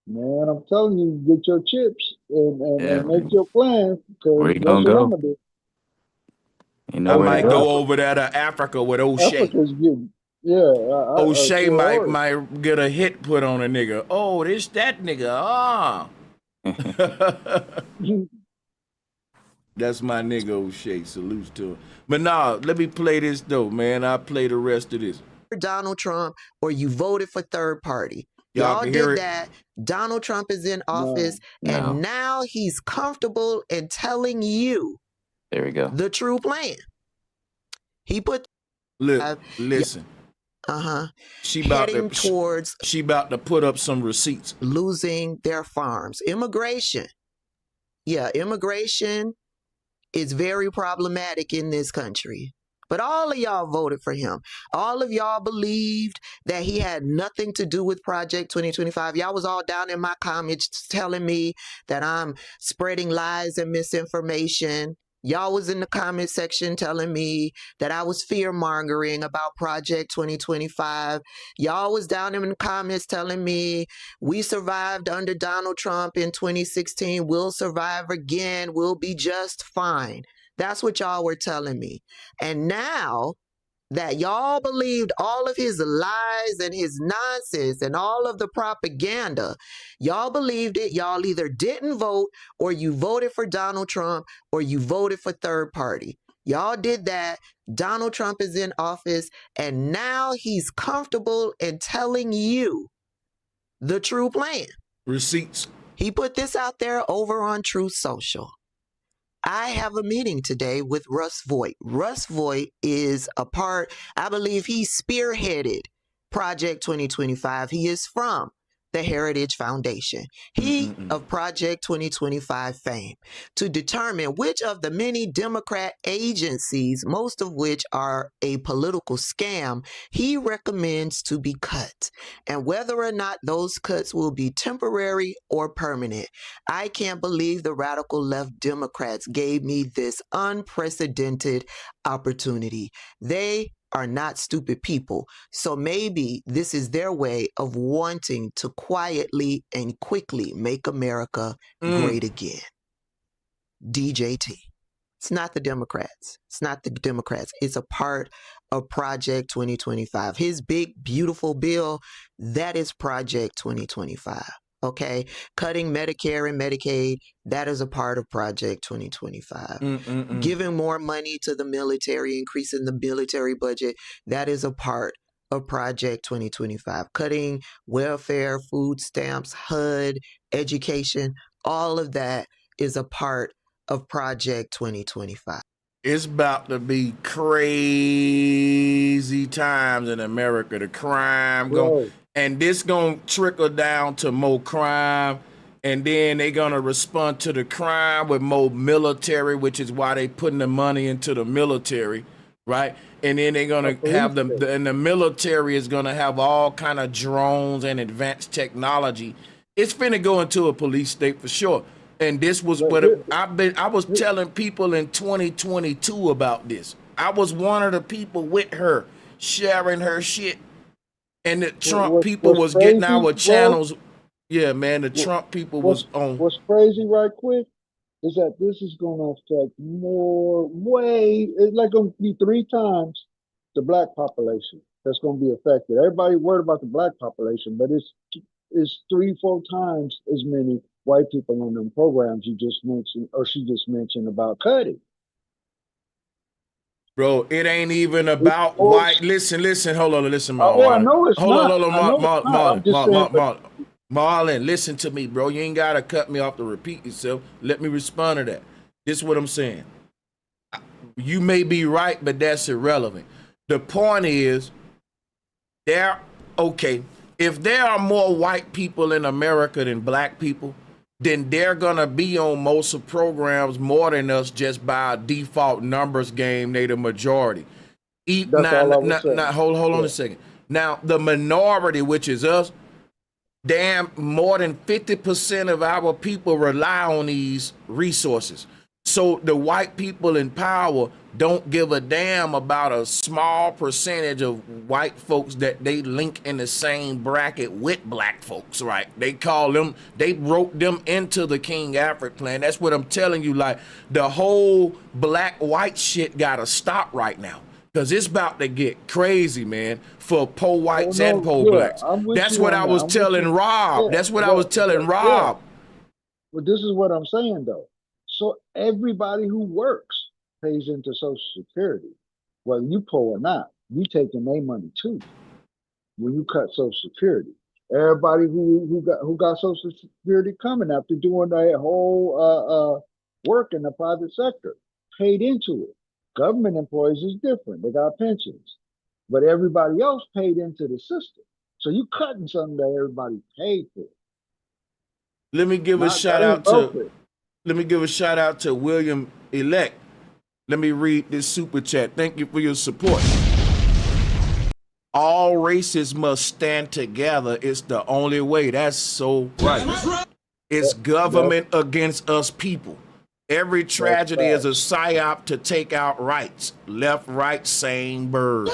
Speaker 13: Man, I'm telling you, get your chips and make
Speaker 11: Yeah,
Speaker 13: your plans,
Speaker 11: where
Speaker 13: because
Speaker 11: you
Speaker 13: that's
Speaker 11: gonna
Speaker 13: what I'm
Speaker 11: go?
Speaker 13: gonna do.
Speaker 11: You know
Speaker 1: I
Speaker 11: where to
Speaker 1: might
Speaker 11: go.
Speaker 1: go over there to Africa with O'Shea.
Speaker 13: Africa's getting, yeah,
Speaker 1: O'Shea
Speaker 13: sure are.
Speaker 1: might get a hit put on a nigga. Oh, this that nigga. Ah. That's my nigga O'Shea. Salutes to him. But nah, let me play this though, man. I'll play the rest of this.
Speaker 3: Donald Trump or you voted for third party.
Speaker 1: Y'all
Speaker 3: Y'all
Speaker 1: can hear
Speaker 3: did
Speaker 1: it?
Speaker 3: that. Donald Trump is in office,
Speaker 11: No.
Speaker 3: and now he's comfortable in telling you
Speaker 11: There we go.
Speaker 3: the true plan. He put
Speaker 1: listen. She
Speaker 3: heading towards
Speaker 1: to put up some receipts.
Speaker 3: Losing their farms. Immigration. Yeah, immigration is very problematic in this country. But all of y'all voted for him. All of y'all believed that he had nothing to do with Project 2025. Y'all was all down in my comments telling me that I'm spreading lies and misinformation. Y'all was in the comment section telling me that I was fear-mongering about Project 2025. Y'all was down in the comments telling me we survived under Donald Trump in 2016. We'll survive again. We'll be just fine. That's what y'all were telling me. And now that y'all believed all of his lies and his nonsense and all of the propaganda, y'all believed it. Y'all either didn't vote or you voted for Donald Trump or you voted for third party. Y'all did that. Donald Trump is in office and now he's comfortable in telling you the true plan.
Speaker 1: Receipts.
Speaker 3: He put this out there over on Truth Social. I have a meeting today with Russ Voigt. Russ Voigt is a part, I believe he spearheaded Project 2025. He is from the Heritage Foundation. He of Project 2025 fame, to determine which of the many Democrat agencies, most of which are a political scam, he recommends to be cut, and whether or not those cuts will be temporary or permanent. I can't believe the radical left Democrats gave me this unprecedented opportunity. They are not stupid people. So maybe this is their way of wanting to quietly and quickly make America great again. DJT. It's not the Democrats. It's not the Democrats. It's a part of Project 2025. His big, beautiful bill, that is Project 2025. Okay, cutting Medicare and Medicaid, that is a part of Project 2025. Giving more money to the military, increasing the military budget, that is a part of Project 2025. Cutting welfare, food stamps, HUD, education, all of that is a part of Project 2025.
Speaker 1: It's about to be crazy times in America. The crime going, and this gonna trickle down to more crime. and then they're gonna respond to the crime with more military, which is why they putting the money into the military, right? And then they're gonna have and the military is gonna have all kind of drones and advanced technology. It's finna go into a police state for sure. And this was what I was telling people in 2022 about this. I was one of the people with her sharing her shit, and the Trump people was
Speaker 13: crazy,
Speaker 1: getting our channels. Yeah, man, the Trump people was on.
Speaker 13: What's crazy, right quick, is that this is going to affect it's like going to be 3 times the black population that's going to be affected. Everybody worried about the black population, but it's 3-4 times as many white people in them programs you just mentioned, or she just mentioned about cutting.
Speaker 1: Bro, it ain't even about white. Listen, hold on, listen, Marlon.
Speaker 13: Yeah, I know it's
Speaker 1: hold
Speaker 13: not.
Speaker 1: on, Marlon, listen to me, bro. You ain't gotta cut me off to repeat yourself. Let me respond to that. This is what I'm saying. You may be right, but that's irrelevant. The point is, if there are more white people in America than black people, then they're gonna be on most of programs more than us just by a default numbers game. They the majority. Hold on a second. Now the minority, which is us, more than 50% of our people rely on these resources. So the white people in power don't give a damn about a small percentage of white folks that they link in the same bracket with black folks, right? They wrote them into the King Afric plan. That's what I'm telling you. Like, the whole black-white shit gotta stop right now, because it's about to get crazy, man, for poor whites and poor blacks. That's what I was telling Rob. That's what I was telling Rob.
Speaker 13: Well, this is what I'm saying, though. So everybody who works pays into Social Security, whether you poor or not. You taking their money too when you cut Social Security. Everybody who got Social Security coming after doing their whole work in the private sector paid into it. Government employees is different; they got pensions, but everybody else paid into the system. So you cutting something that everybody paid for.
Speaker 1: Let me give a shout out to. Let me give a shout out to William Elect. Let me read this super chat. Thank you for your support. All races must stand together. It's the only way. That's so right. It's government against us people. Every tragedy is a psyop to take out rights. Left, right, same bird.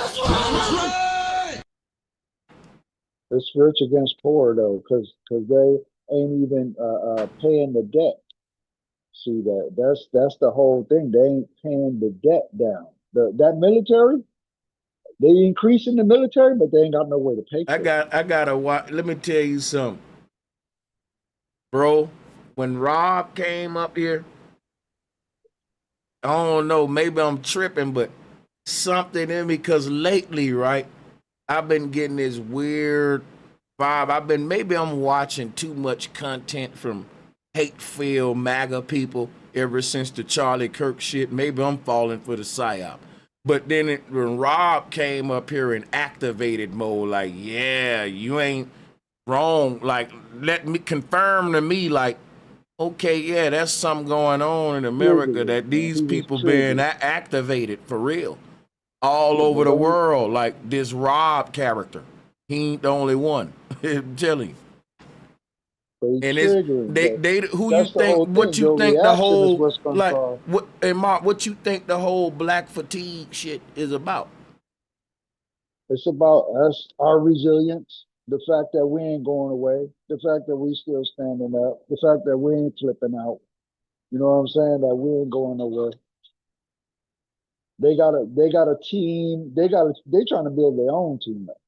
Speaker 13: It's rich against poor, though, because they ain't even paying the debt. See, that's the whole thing. They ain't paying the debt down. That military, they increasing the military, but they ain't got no way to pay for it.
Speaker 1: Let me tell you something, bro. When Rob came up here, I don't know, maybe I'm tripping, but something in me, because lately, right, I've been getting this weird vibe. Maybe I'm watching too much content from hate-filled MAGA people ever since the Charlie Kirk shit. Maybe I'm falling for the psyop. But then when Rob came up here in activated mode, like, yeah, you ain't wrong. Like, let me confirm to me, like, okay, yeah, that's something going on in America, that these people being activated for real all over the world. Like this Rob character, he ain't the only one. I'm telling you. And it's who you think, what you think the whole, like, what, and Mark, what you think the whole black fatigue shit is about?
Speaker 13: It's about us, our resilience, the fact that we ain't going away, the fact that we still standing up, the fact that we ain't flipping out. You know what I'm saying? That we ain't going nowhere. They got a team. They trying to build their own team up,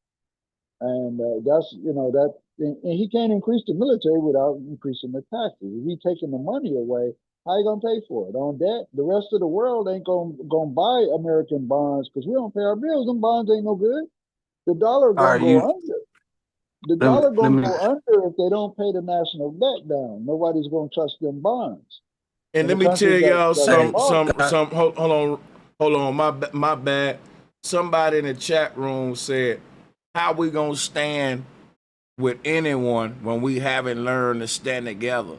Speaker 13: and that's that. And he can't increase the military without increasing the taxes. If he taking the money away, how you gonna pay for it? On debt? The rest of the world ain't gonna buy American bonds because we don't pay our bills. Them bonds ain't no good. The dollar gonna go under. The dollar gonna go under if they don't pay the national debt down. Nobody's gonna trust them bonds.
Speaker 1: And let me tell y'all some. Hold on. My bad. Somebody in the chat room said, "How we gonna stand with anyone when we haven't learned to stand together.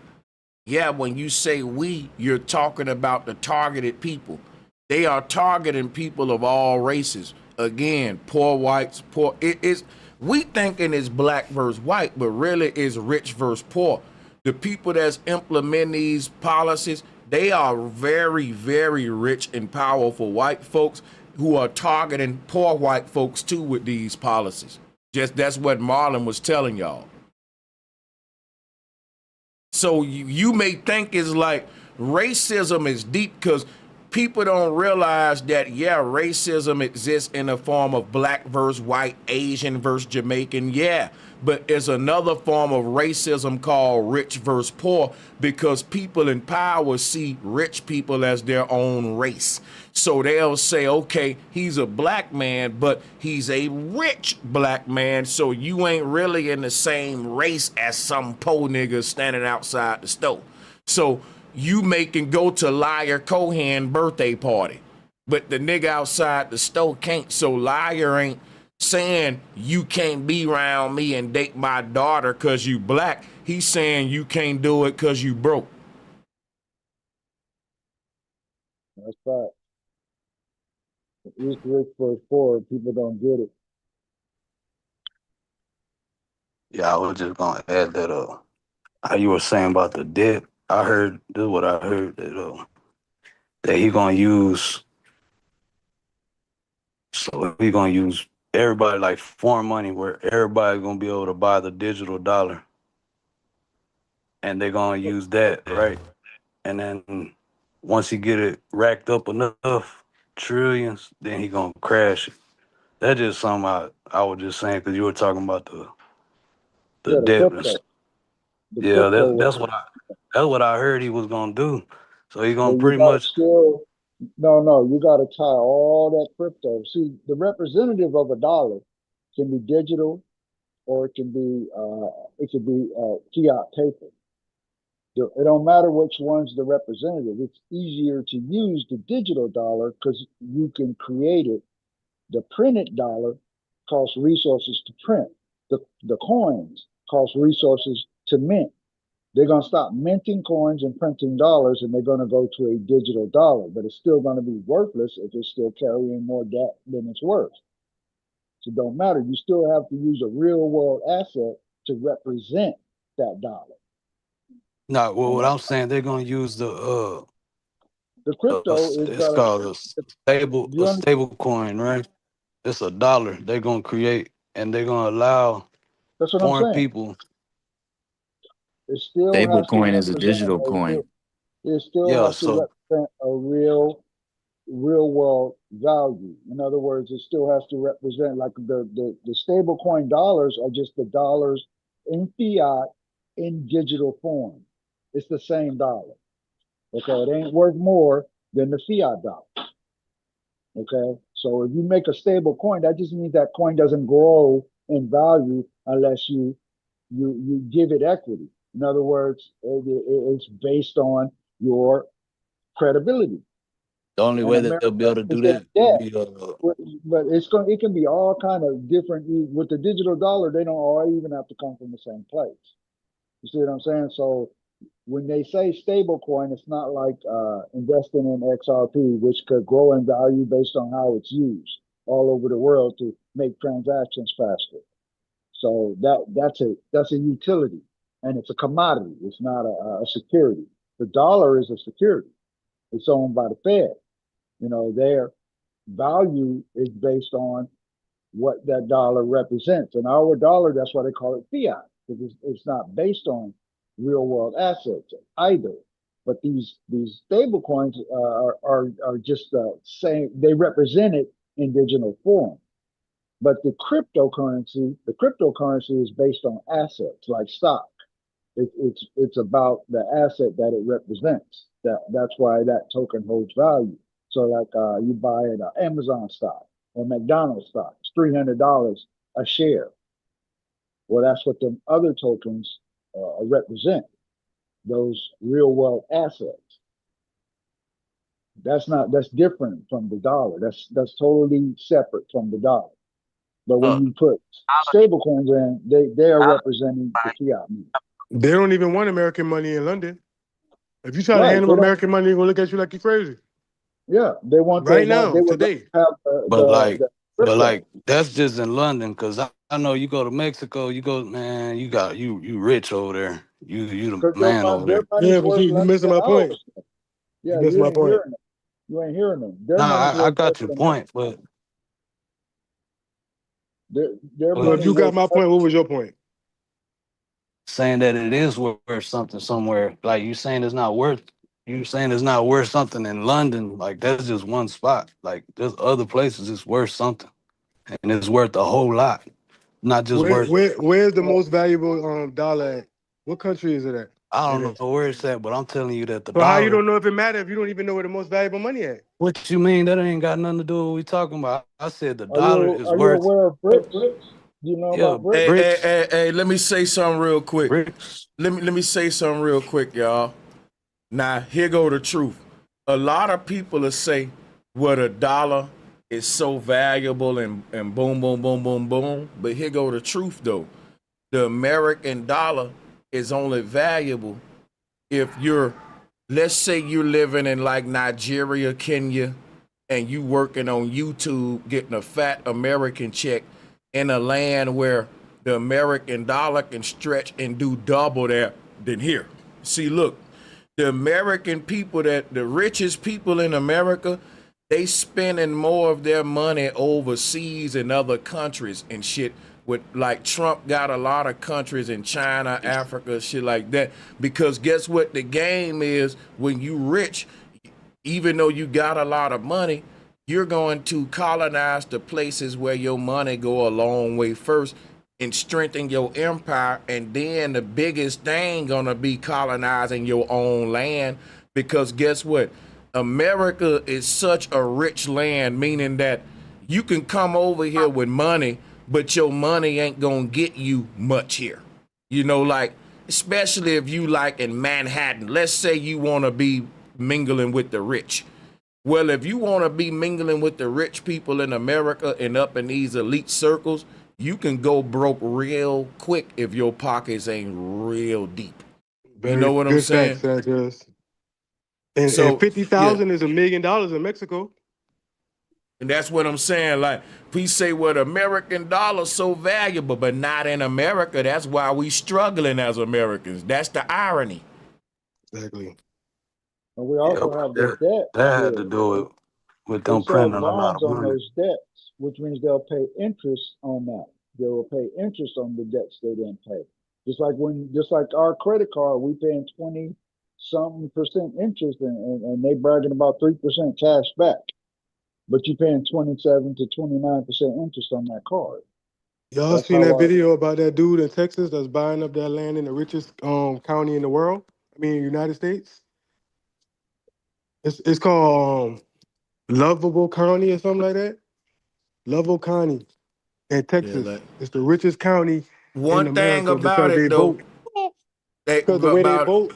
Speaker 1: Yeah, when you say we, you're talking about the targeted people. They are targeting people of all races. Again, poor whites, poor. It is we thinking it's black versus white, but really it's rich versus poor. The people that's implementing these policies, they are very, very rich and powerful white folks who are targeting poor white folks too with these policies. Just that's what Marlon was telling y'all. So you may think it's like racism is deep because people don't realize that, yeah, racism exists in the form of black versus white, Asian versus Jamaican, yeah. But it's another form of racism called rich versus poor because people in power see rich people as their own race. So they'll say, okay, he's a black man, but he's a rich black man, so you ain't really in the same race as some poor nigga standing outside the store. So you can go to Liar Cohen birthday party, but the nigga outside the store can't. So Liar ain't saying you can't be around me and date my daughter because you black. He's saying you can't do it because you broke.
Speaker 13: That's right. It's rich versus poor. People don't get it.
Speaker 4: Yeah, I was just gonna add that how you were saying about the debt. I heard this is what I heard that he gonna use. So he gonna use everybody like foreign money, where everybody's gonna be able to buy the digital dollar, and they're gonna use that, right? And then once he get it racked up enough trillions, then he gonna crash it. That's just something I was just saying because you were talking about the
Speaker 13: The
Speaker 4: debt.
Speaker 13: crypto. The
Speaker 4: Yeah,
Speaker 13: crypto.
Speaker 4: that's what I heard he was gonna do. So he
Speaker 13: But
Speaker 4: gonna
Speaker 13: you
Speaker 4: pretty
Speaker 13: got to
Speaker 4: much
Speaker 13: still, no, you got to tie all that crypto. See, the representative of a dollar can be digital or it can be fiat paper. It don't matter which one's the representative. It's easier to use the digital dollar because you can create it. The printed dollar costs resources to print. The coins cost resources to mint. They're going to stop minting coins and printing dollars, and they're going to go to a digital dollar, but it's still going to be worthless if it's still carrying more debt than it's worth. So it don't matter. You still have to use a real world asset to represent that dollar.
Speaker 4: no. Well, what I'm saying, they're gonna use the
Speaker 13: crypto is
Speaker 4: it's called a
Speaker 13: you
Speaker 4: stable coin, right? It's a dollar they're gonna create, and they're gonna allow
Speaker 13: that's what I'm
Speaker 4: foreign
Speaker 13: saying.
Speaker 4: people.
Speaker 13: It still
Speaker 11: Stable
Speaker 13: has to
Speaker 11: coin is a
Speaker 13: represent
Speaker 11: digital
Speaker 13: a
Speaker 11: coin.
Speaker 13: real, it still
Speaker 4: Yeah,
Speaker 13: has to
Speaker 4: so
Speaker 13: represent a real world value. In other words, it still has to represent like the stable coin dollars are just the dollars in fiat in digital form. It's the same dollar. Okay, it ain't worth more than the fiat dollar. Okay, so if you make a stable coin, that just means that coin doesn't grow in value unless you give it equity. In other words, it's based on your credibility.
Speaker 4: the only
Speaker 13: And
Speaker 4: way that they'll
Speaker 13: America
Speaker 4: be able to
Speaker 13: is
Speaker 4: do
Speaker 13: in
Speaker 4: that will
Speaker 13: debt.
Speaker 4: be
Speaker 13: But it can be all kind of different. With the digital dollar, they don't all even have to come from the same place. You see what I'm saying? So when they say stable coin, it's not like investing in XRP, which could grow in value based on how it's used all over the world to make transactions faster. So that's a utility, and it's a commodity. It's not a security. The dollar is a security. It's owned by the Fed. Their value is based on what that dollar represents. And our dollar, that's why they call it fiat, because it's not based on real world assets either. But these stable coins are just the same. They represent it in digital form. But the cryptocurrency is based on assets like stock. It's about the asset that it represents. That's why that token holds value. So like you buy an Amazon stock or McDonald's stock, it's $300 a share. Well, that's what the other tokens represent. Those real world assets. That's different from the dollar. That's totally separate from the dollar. But when you put stable coins in, they are representing the fiat money.
Speaker 9: They don't even want American money in London. If you try to
Speaker 13: Right.
Speaker 9: hand them American money, they're gonna look at you like you're crazy.
Speaker 13: Yeah, they want
Speaker 9: right now,
Speaker 13: they would
Speaker 9: today.
Speaker 13: have
Speaker 4: But
Speaker 13: the
Speaker 4: but
Speaker 13: crypto.
Speaker 4: like that's just in London, cause I know you go to Mexico, you go, man, you got you rich over there. You the
Speaker 13: Because
Speaker 4: man over
Speaker 13: their
Speaker 4: there.
Speaker 13: money's
Speaker 9: But
Speaker 13: worth
Speaker 9: you
Speaker 13: less
Speaker 9: missing
Speaker 13: than
Speaker 9: my
Speaker 13: ours.
Speaker 9: point.
Speaker 13: Yeah,
Speaker 9: You missed
Speaker 13: you
Speaker 9: my
Speaker 13: ain't
Speaker 9: point.
Speaker 13: hearing them. You ain't hearing them. Their
Speaker 4: Nah,
Speaker 13: money's
Speaker 4: I
Speaker 13: worth less
Speaker 4: got your
Speaker 13: than
Speaker 4: point, but
Speaker 13: their
Speaker 9: So if
Speaker 13: money
Speaker 9: you got
Speaker 13: worth
Speaker 9: my
Speaker 13: less.
Speaker 9: point, what was your point?
Speaker 4: saying that it is worth something somewhere, like you saying it's not worth. You saying it's not worth something in London, like that's just one spot. Like there's other places it's worth something, and it's worth a whole lot, not just worth.
Speaker 9: Where's the most valuable dollar at? What country is it at?
Speaker 4: I
Speaker 9: It
Speaker 4: don't
Speaker 9: is.
Speaker 4: know where it's at, but I'm telling you that the
Speaker 9: So how you
Speaker 4: dollar.
Speaker 9: don't know if it matter if you don't even know where the most valuable money at?
Speaker 4: What you mean? That ain't got nothing to do with what we talking about. I said the
Speaker 13: Are
Speaker 4: dollar
Speaker 13: you
Speaker 4: is
Speaker 13: are you
Speaker 4: worth.
Speaker 13: aware of BRICS? Do you know
Speaker 4: Yeah,
Speaker 13: about BRICS?
Speaker 4: bricks.
Speaker 1: Hey, let me say something real quick.
Speaker 4: Bricks.
Speaker 1: Let me say something real quick, y'all. Now, here go the truth. A lot of people will say, well, the dollar is so valuable and boom, boom, boom, boom, boom. But here go the truth, though. The American dollar is only valuable if you're, let's say you're living in like Nigeria, Kenya, and you working on YouTube, getting a fat American check in a land where the American dollar can stretch and do double that than here. See, look, the American people, that the richest people in America, they spending more of their money overseas in other countries and shit. With like Trump got a lot of countries in China, Africa, shit like that. Because guess what the game is when you rich, even though you got a lot of money, you're going to colonize the places where your money go a long way first and strengthen your empire. And then the biggest thing gonna be colonizing your own land. Because guess what? America is such a rich land, meaning that you can come over here with money, but your money ain't gonna get you much here. You know, like, especially if you like in Manhattan. Let's say you wanna be mingling with the rich. Well, if you want to be mingling with the rich people in America and up in these elite circles, you can go broke real quick if your pockets ain't real deep. You
Speaker 9: Very
Speaker 1: know what I'm
Speaker 9: good
Speaker 1: saying?
Speaker 9: facts, Sanchez. And
Speaker 1: So, yeah.
Speaker 9: $50,000 is $1 million in Mexico.
Speaker 1: And that's what I'm saying. Like, we say, well, the American dollar's so valuable, but not in America. That's why we struggling as Americans. That's the irony.
Speaker 9: Exactly.
Speaker 13: And we
Speaker 4: Yeah,
Speaker 13: also
Speaker 4: but
Speaker 13: have the debt
Speaker 4: that had
Speaker 13: here.
Speaker 4: to do it with
Speaker 13: They
Speaker 4: them
Speaker 13: sell
Speaker 4: printing a lot
Speaker 13: bonds
Speaker 4: of
Speaker 13: on
Speaker 4: money.
Speaker 13: those debts, which means they'll pay interest on that. They will pay interest on the debts they didn't pay. Just like our credit card, we paying 20-something% interest and they bragging about 3% cash back. But you paying 27 to 29% interest on that card.
Speaker 9: Y'all
Speaker 13: That's
Speaker 9: seen
Speaker 13: how
Speaker 9: that video about that dude in Texas that's buying up that land in the richest county in the world? I mean, United States. It's called Lovable County or something like that. Lovable County in
Speaker 1: Yeah,
Speaker 9: Texas.
Speaker 1: like,
Speaker 9: It's the richest county in
Speaker 1: one thing
Speaker 9: America
Speaker 1: about
Speaker 9: because they
Speaker 1: it, though,
Speaker 9: vote. Because the way they
Speaker 1: about,
Speaker 9: vote.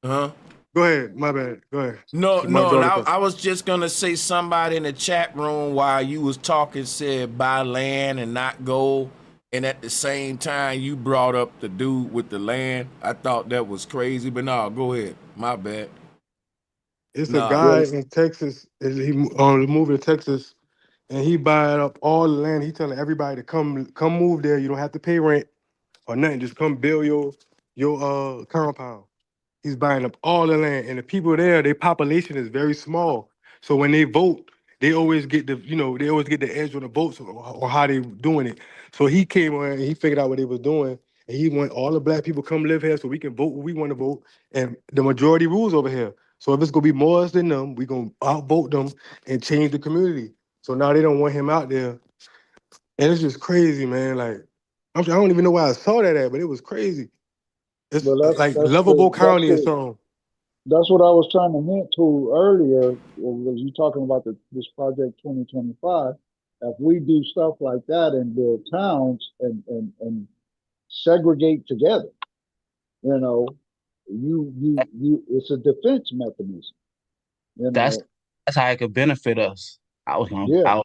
Speaker 1: huh?
Speaker 9: Go ahead. My bad. Go ahead.
Speaker 1: No,
Speaker 9: My
Speaker 1: no, and
Speaker 9: daughter.
Speaker 1: I was just gonna say somebody in the chat room while you was talking said buy land and not gold, and at the same time you brought up the dude with the land. I thought that was crazy, but no, go ahead. My bad.
Speaker 9: It's a
Speaker 1: Nah,
Speaker 9: guy in Texas. He moved to Texas, and he buying up all the land. He telling everybody to come move there. You don't have to pay rent or nothing. Just come build your compound. He's buying up all the land, and the people there, their population is very small. So when they vote, they always get they always get the edge on the votes or how they doing it. So he came on and he figured out what they was doing, and he want all the black people come live here so we can vote what we want to vote, and the majority rules over here. So if it's gonna be more us than them, we gonna outvote them and change the community. So now they don't want him out there, and it's just crazy, man. Like I don't even know why I saw that at, but it was crazy. It's
Speaker 13: Well,
Speaker 9: like Lovable County or something.
Speaker 13: That's what I was trying to hint to earlier. Was you talking about this project 2025? If we do stuff like that and build towns and segregate together, it's a defense mechanism.
Speaker 16: That's how it could benefit us. I was gonna.
Speaker 13: Yeah.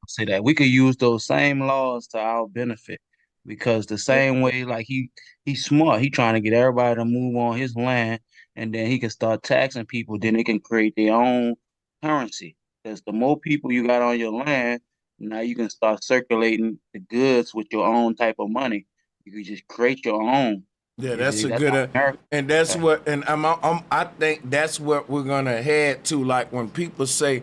Speaker 16: say that we could use those same laws to our benefit, because the same way, like he's smart, he trying to get everybody to move on his land, and then he can start taxing people. Then they can create their own currency. Because the more people you got on your land, now you can start circulating the goods with your own type of money. You can just create your own.
Speaker 1: Yeah, that's a
Speaker 16: That's how
Speaker 1: good,
Speaker 16: America.
Speaker 1: and that's what, and I think that's what we're gonna head to. Like when people say,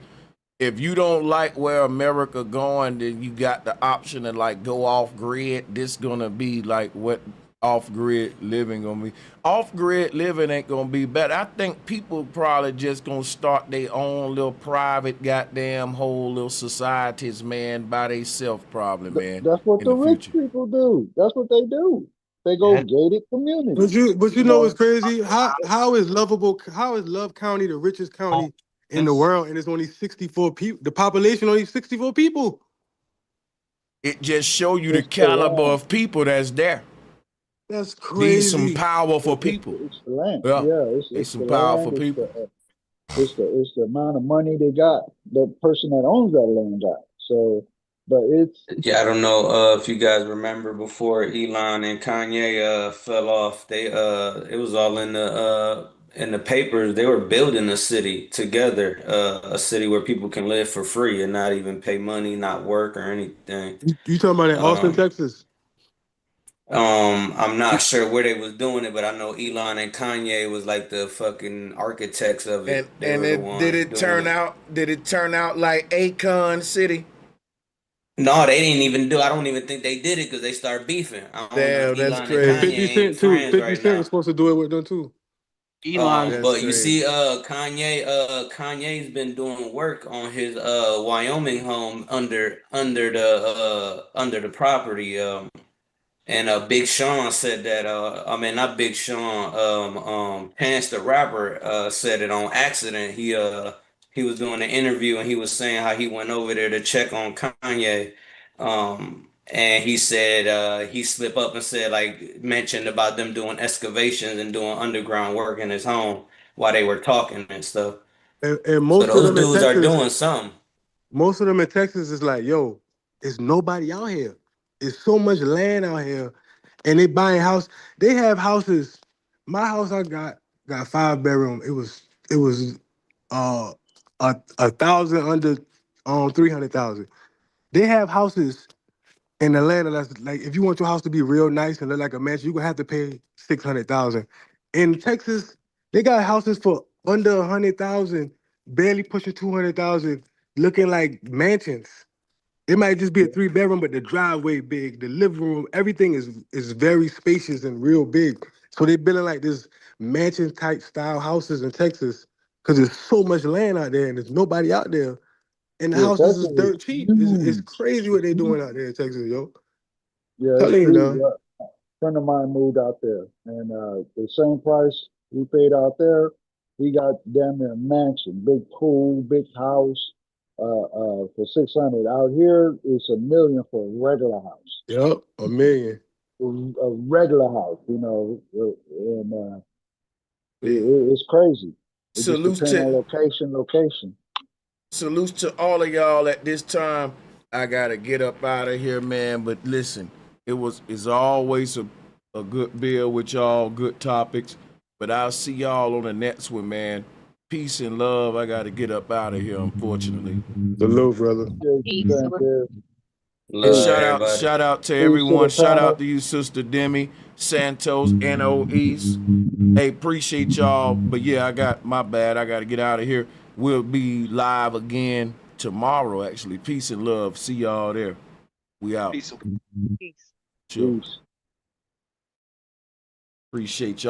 Speaker 1: if you don't like where America going, then you got the option to like go off grid. This gonna be like what off grid living gonna be. Off grid living ain't gonna be better. I think people probably just gonna start their own little private goddamn whole little societies, man, by themselves, probably, man.
Speaker 13: That's what
Speaker 1: In
Speaker 13: the
Speaker 1: the
Speaker 13: rich
Speaker 1: future.
Speaker 13: people do. That's what they do. They go gated communities.
Speaker 9: But you know what's crazy? How is Love County the richest county in the world, and it's only 64 people? The population only 64 people.
Speaker 1: It just show you the caliber of people that's there.
Speaker 9: That's crazy.
Speaker 1: These some powerful people.
Speaker 13: It's the land.
Speaker 1: Yeah,
Speaker 13: It's
Speaker 1: some
Speaker 13: the
Speaker 1: powerful
Speaker 13: land.
Speaker 1: people.
Speaker 13: It's the amount of money they got. The person that owns that land got. So, but it's
Speaker 17: Yeah, I don't know if you guys remember before Elon and Kanye fell off. They it was all in the papers. They were building a city together, a city where people can live for free and not even pay money, not work or anything.
Speaker 9: You talking about in Austin, Texas?
Speaker 17: I'm not sure where they was doing it, but I know Elon and Kanye was like the fucking architects of it. They were the ones
Speaker 1: Did it
Speaker 17: doing it.
Speaker 1: Did it turn out like Akon City?
Speaker 17: No, they didn't even do. I don't even think they did it because they started beefing. I don't know if
Speaker 1: Damn, that's
Speaker 17: Elon and
Speaker 1: crazy.
Speaker 17: Kanye
Speaker 9: 50
Speaker 17: ain't
Speaker 9: Cent too.
Speaker 17: friends
Speaker 9: 50
Speaker 17: right
Speaker 9: Cent
Speaker 17: now.
Speaker 9: was supposed to do it with them too.
Speaker 16: Elon,
Speaker 17: But you see, Kanye's been doing work on his Wyoming home under the property. And Big Sean said that I mean not Big Sean, Chance the Rapper said it on accident. He was doing an interview and he was saying how he went over there to check on Kanye. And he said he slipped up and said like mentioned about them doing excavations and doing underground work in his home while they were talking and stuff.
Speaker 9: And
Speaker 17: So
Speaker 9: most of
Speaker 17: those
Speaker 9: them in
Speaker 17: dudes are
Speaker 9: Texas,
Speaker 17: doing something.
Speaker 9: most of them in Texas is like, yo, there's nobody out here. There's so much land out here, and they buying house. They have houses. My house I got 5 bedroom. It was uh a thousand under 300,000. They have houses in Atlanta that's like, if you want your house to be real nice and look like a mansion, you're gonna have to pay 600,000. In Texas, they got houses for under 100,000, barely pushing 200,000, looking like mansions. It might just be a 3 bedroom, but the driveway big, the living room, everything is very spacious and real big. So they building like this mansion type style houses in Texas because there's so much land out there and there's nobody out there. And the houses is
Speaker 13: Texas is
Speaker 9: dirt cheap. It's
Speaker 13: huge.
Speaker 9: crazy what they doing out there in Texas, yo.
Speaker 13: Yeah, it's
Speaker 9: Telling you
Speaker 13: huge.
Speaker 9: now.
Speaker 13: A friend of mine moved out there, and the same price he paid out there, he got damn near a mansion, big pool, big house, for 600. Out here, it's $1 million for a regular house.
Speaker 9: Yep, $1 million.
Speaker 13: A regular house, and it's crazy. It just depends on location.
Speaker 1: Salute to all of y'all at this time. I gotta get up out of here, man. But listen, it's always a good bill with y'all, good topics. But I'll see y'all on the next one, man. Peace and love. I gotta get up out of here, unfortunately.
Speaker 9: Salute, brother.
Speaker 1: And shout out to everyone. Shout out to you, Sister Demi, Santos, NOEs. Hey, appreciate y'all. But yeah, my bad. I gotta get out of here. We'll be live again tomorrow, actually. Peace and love. See y'all there. We out.
Speaker 18: Peace.
Speaker 1: Sure. Appreciate y'all.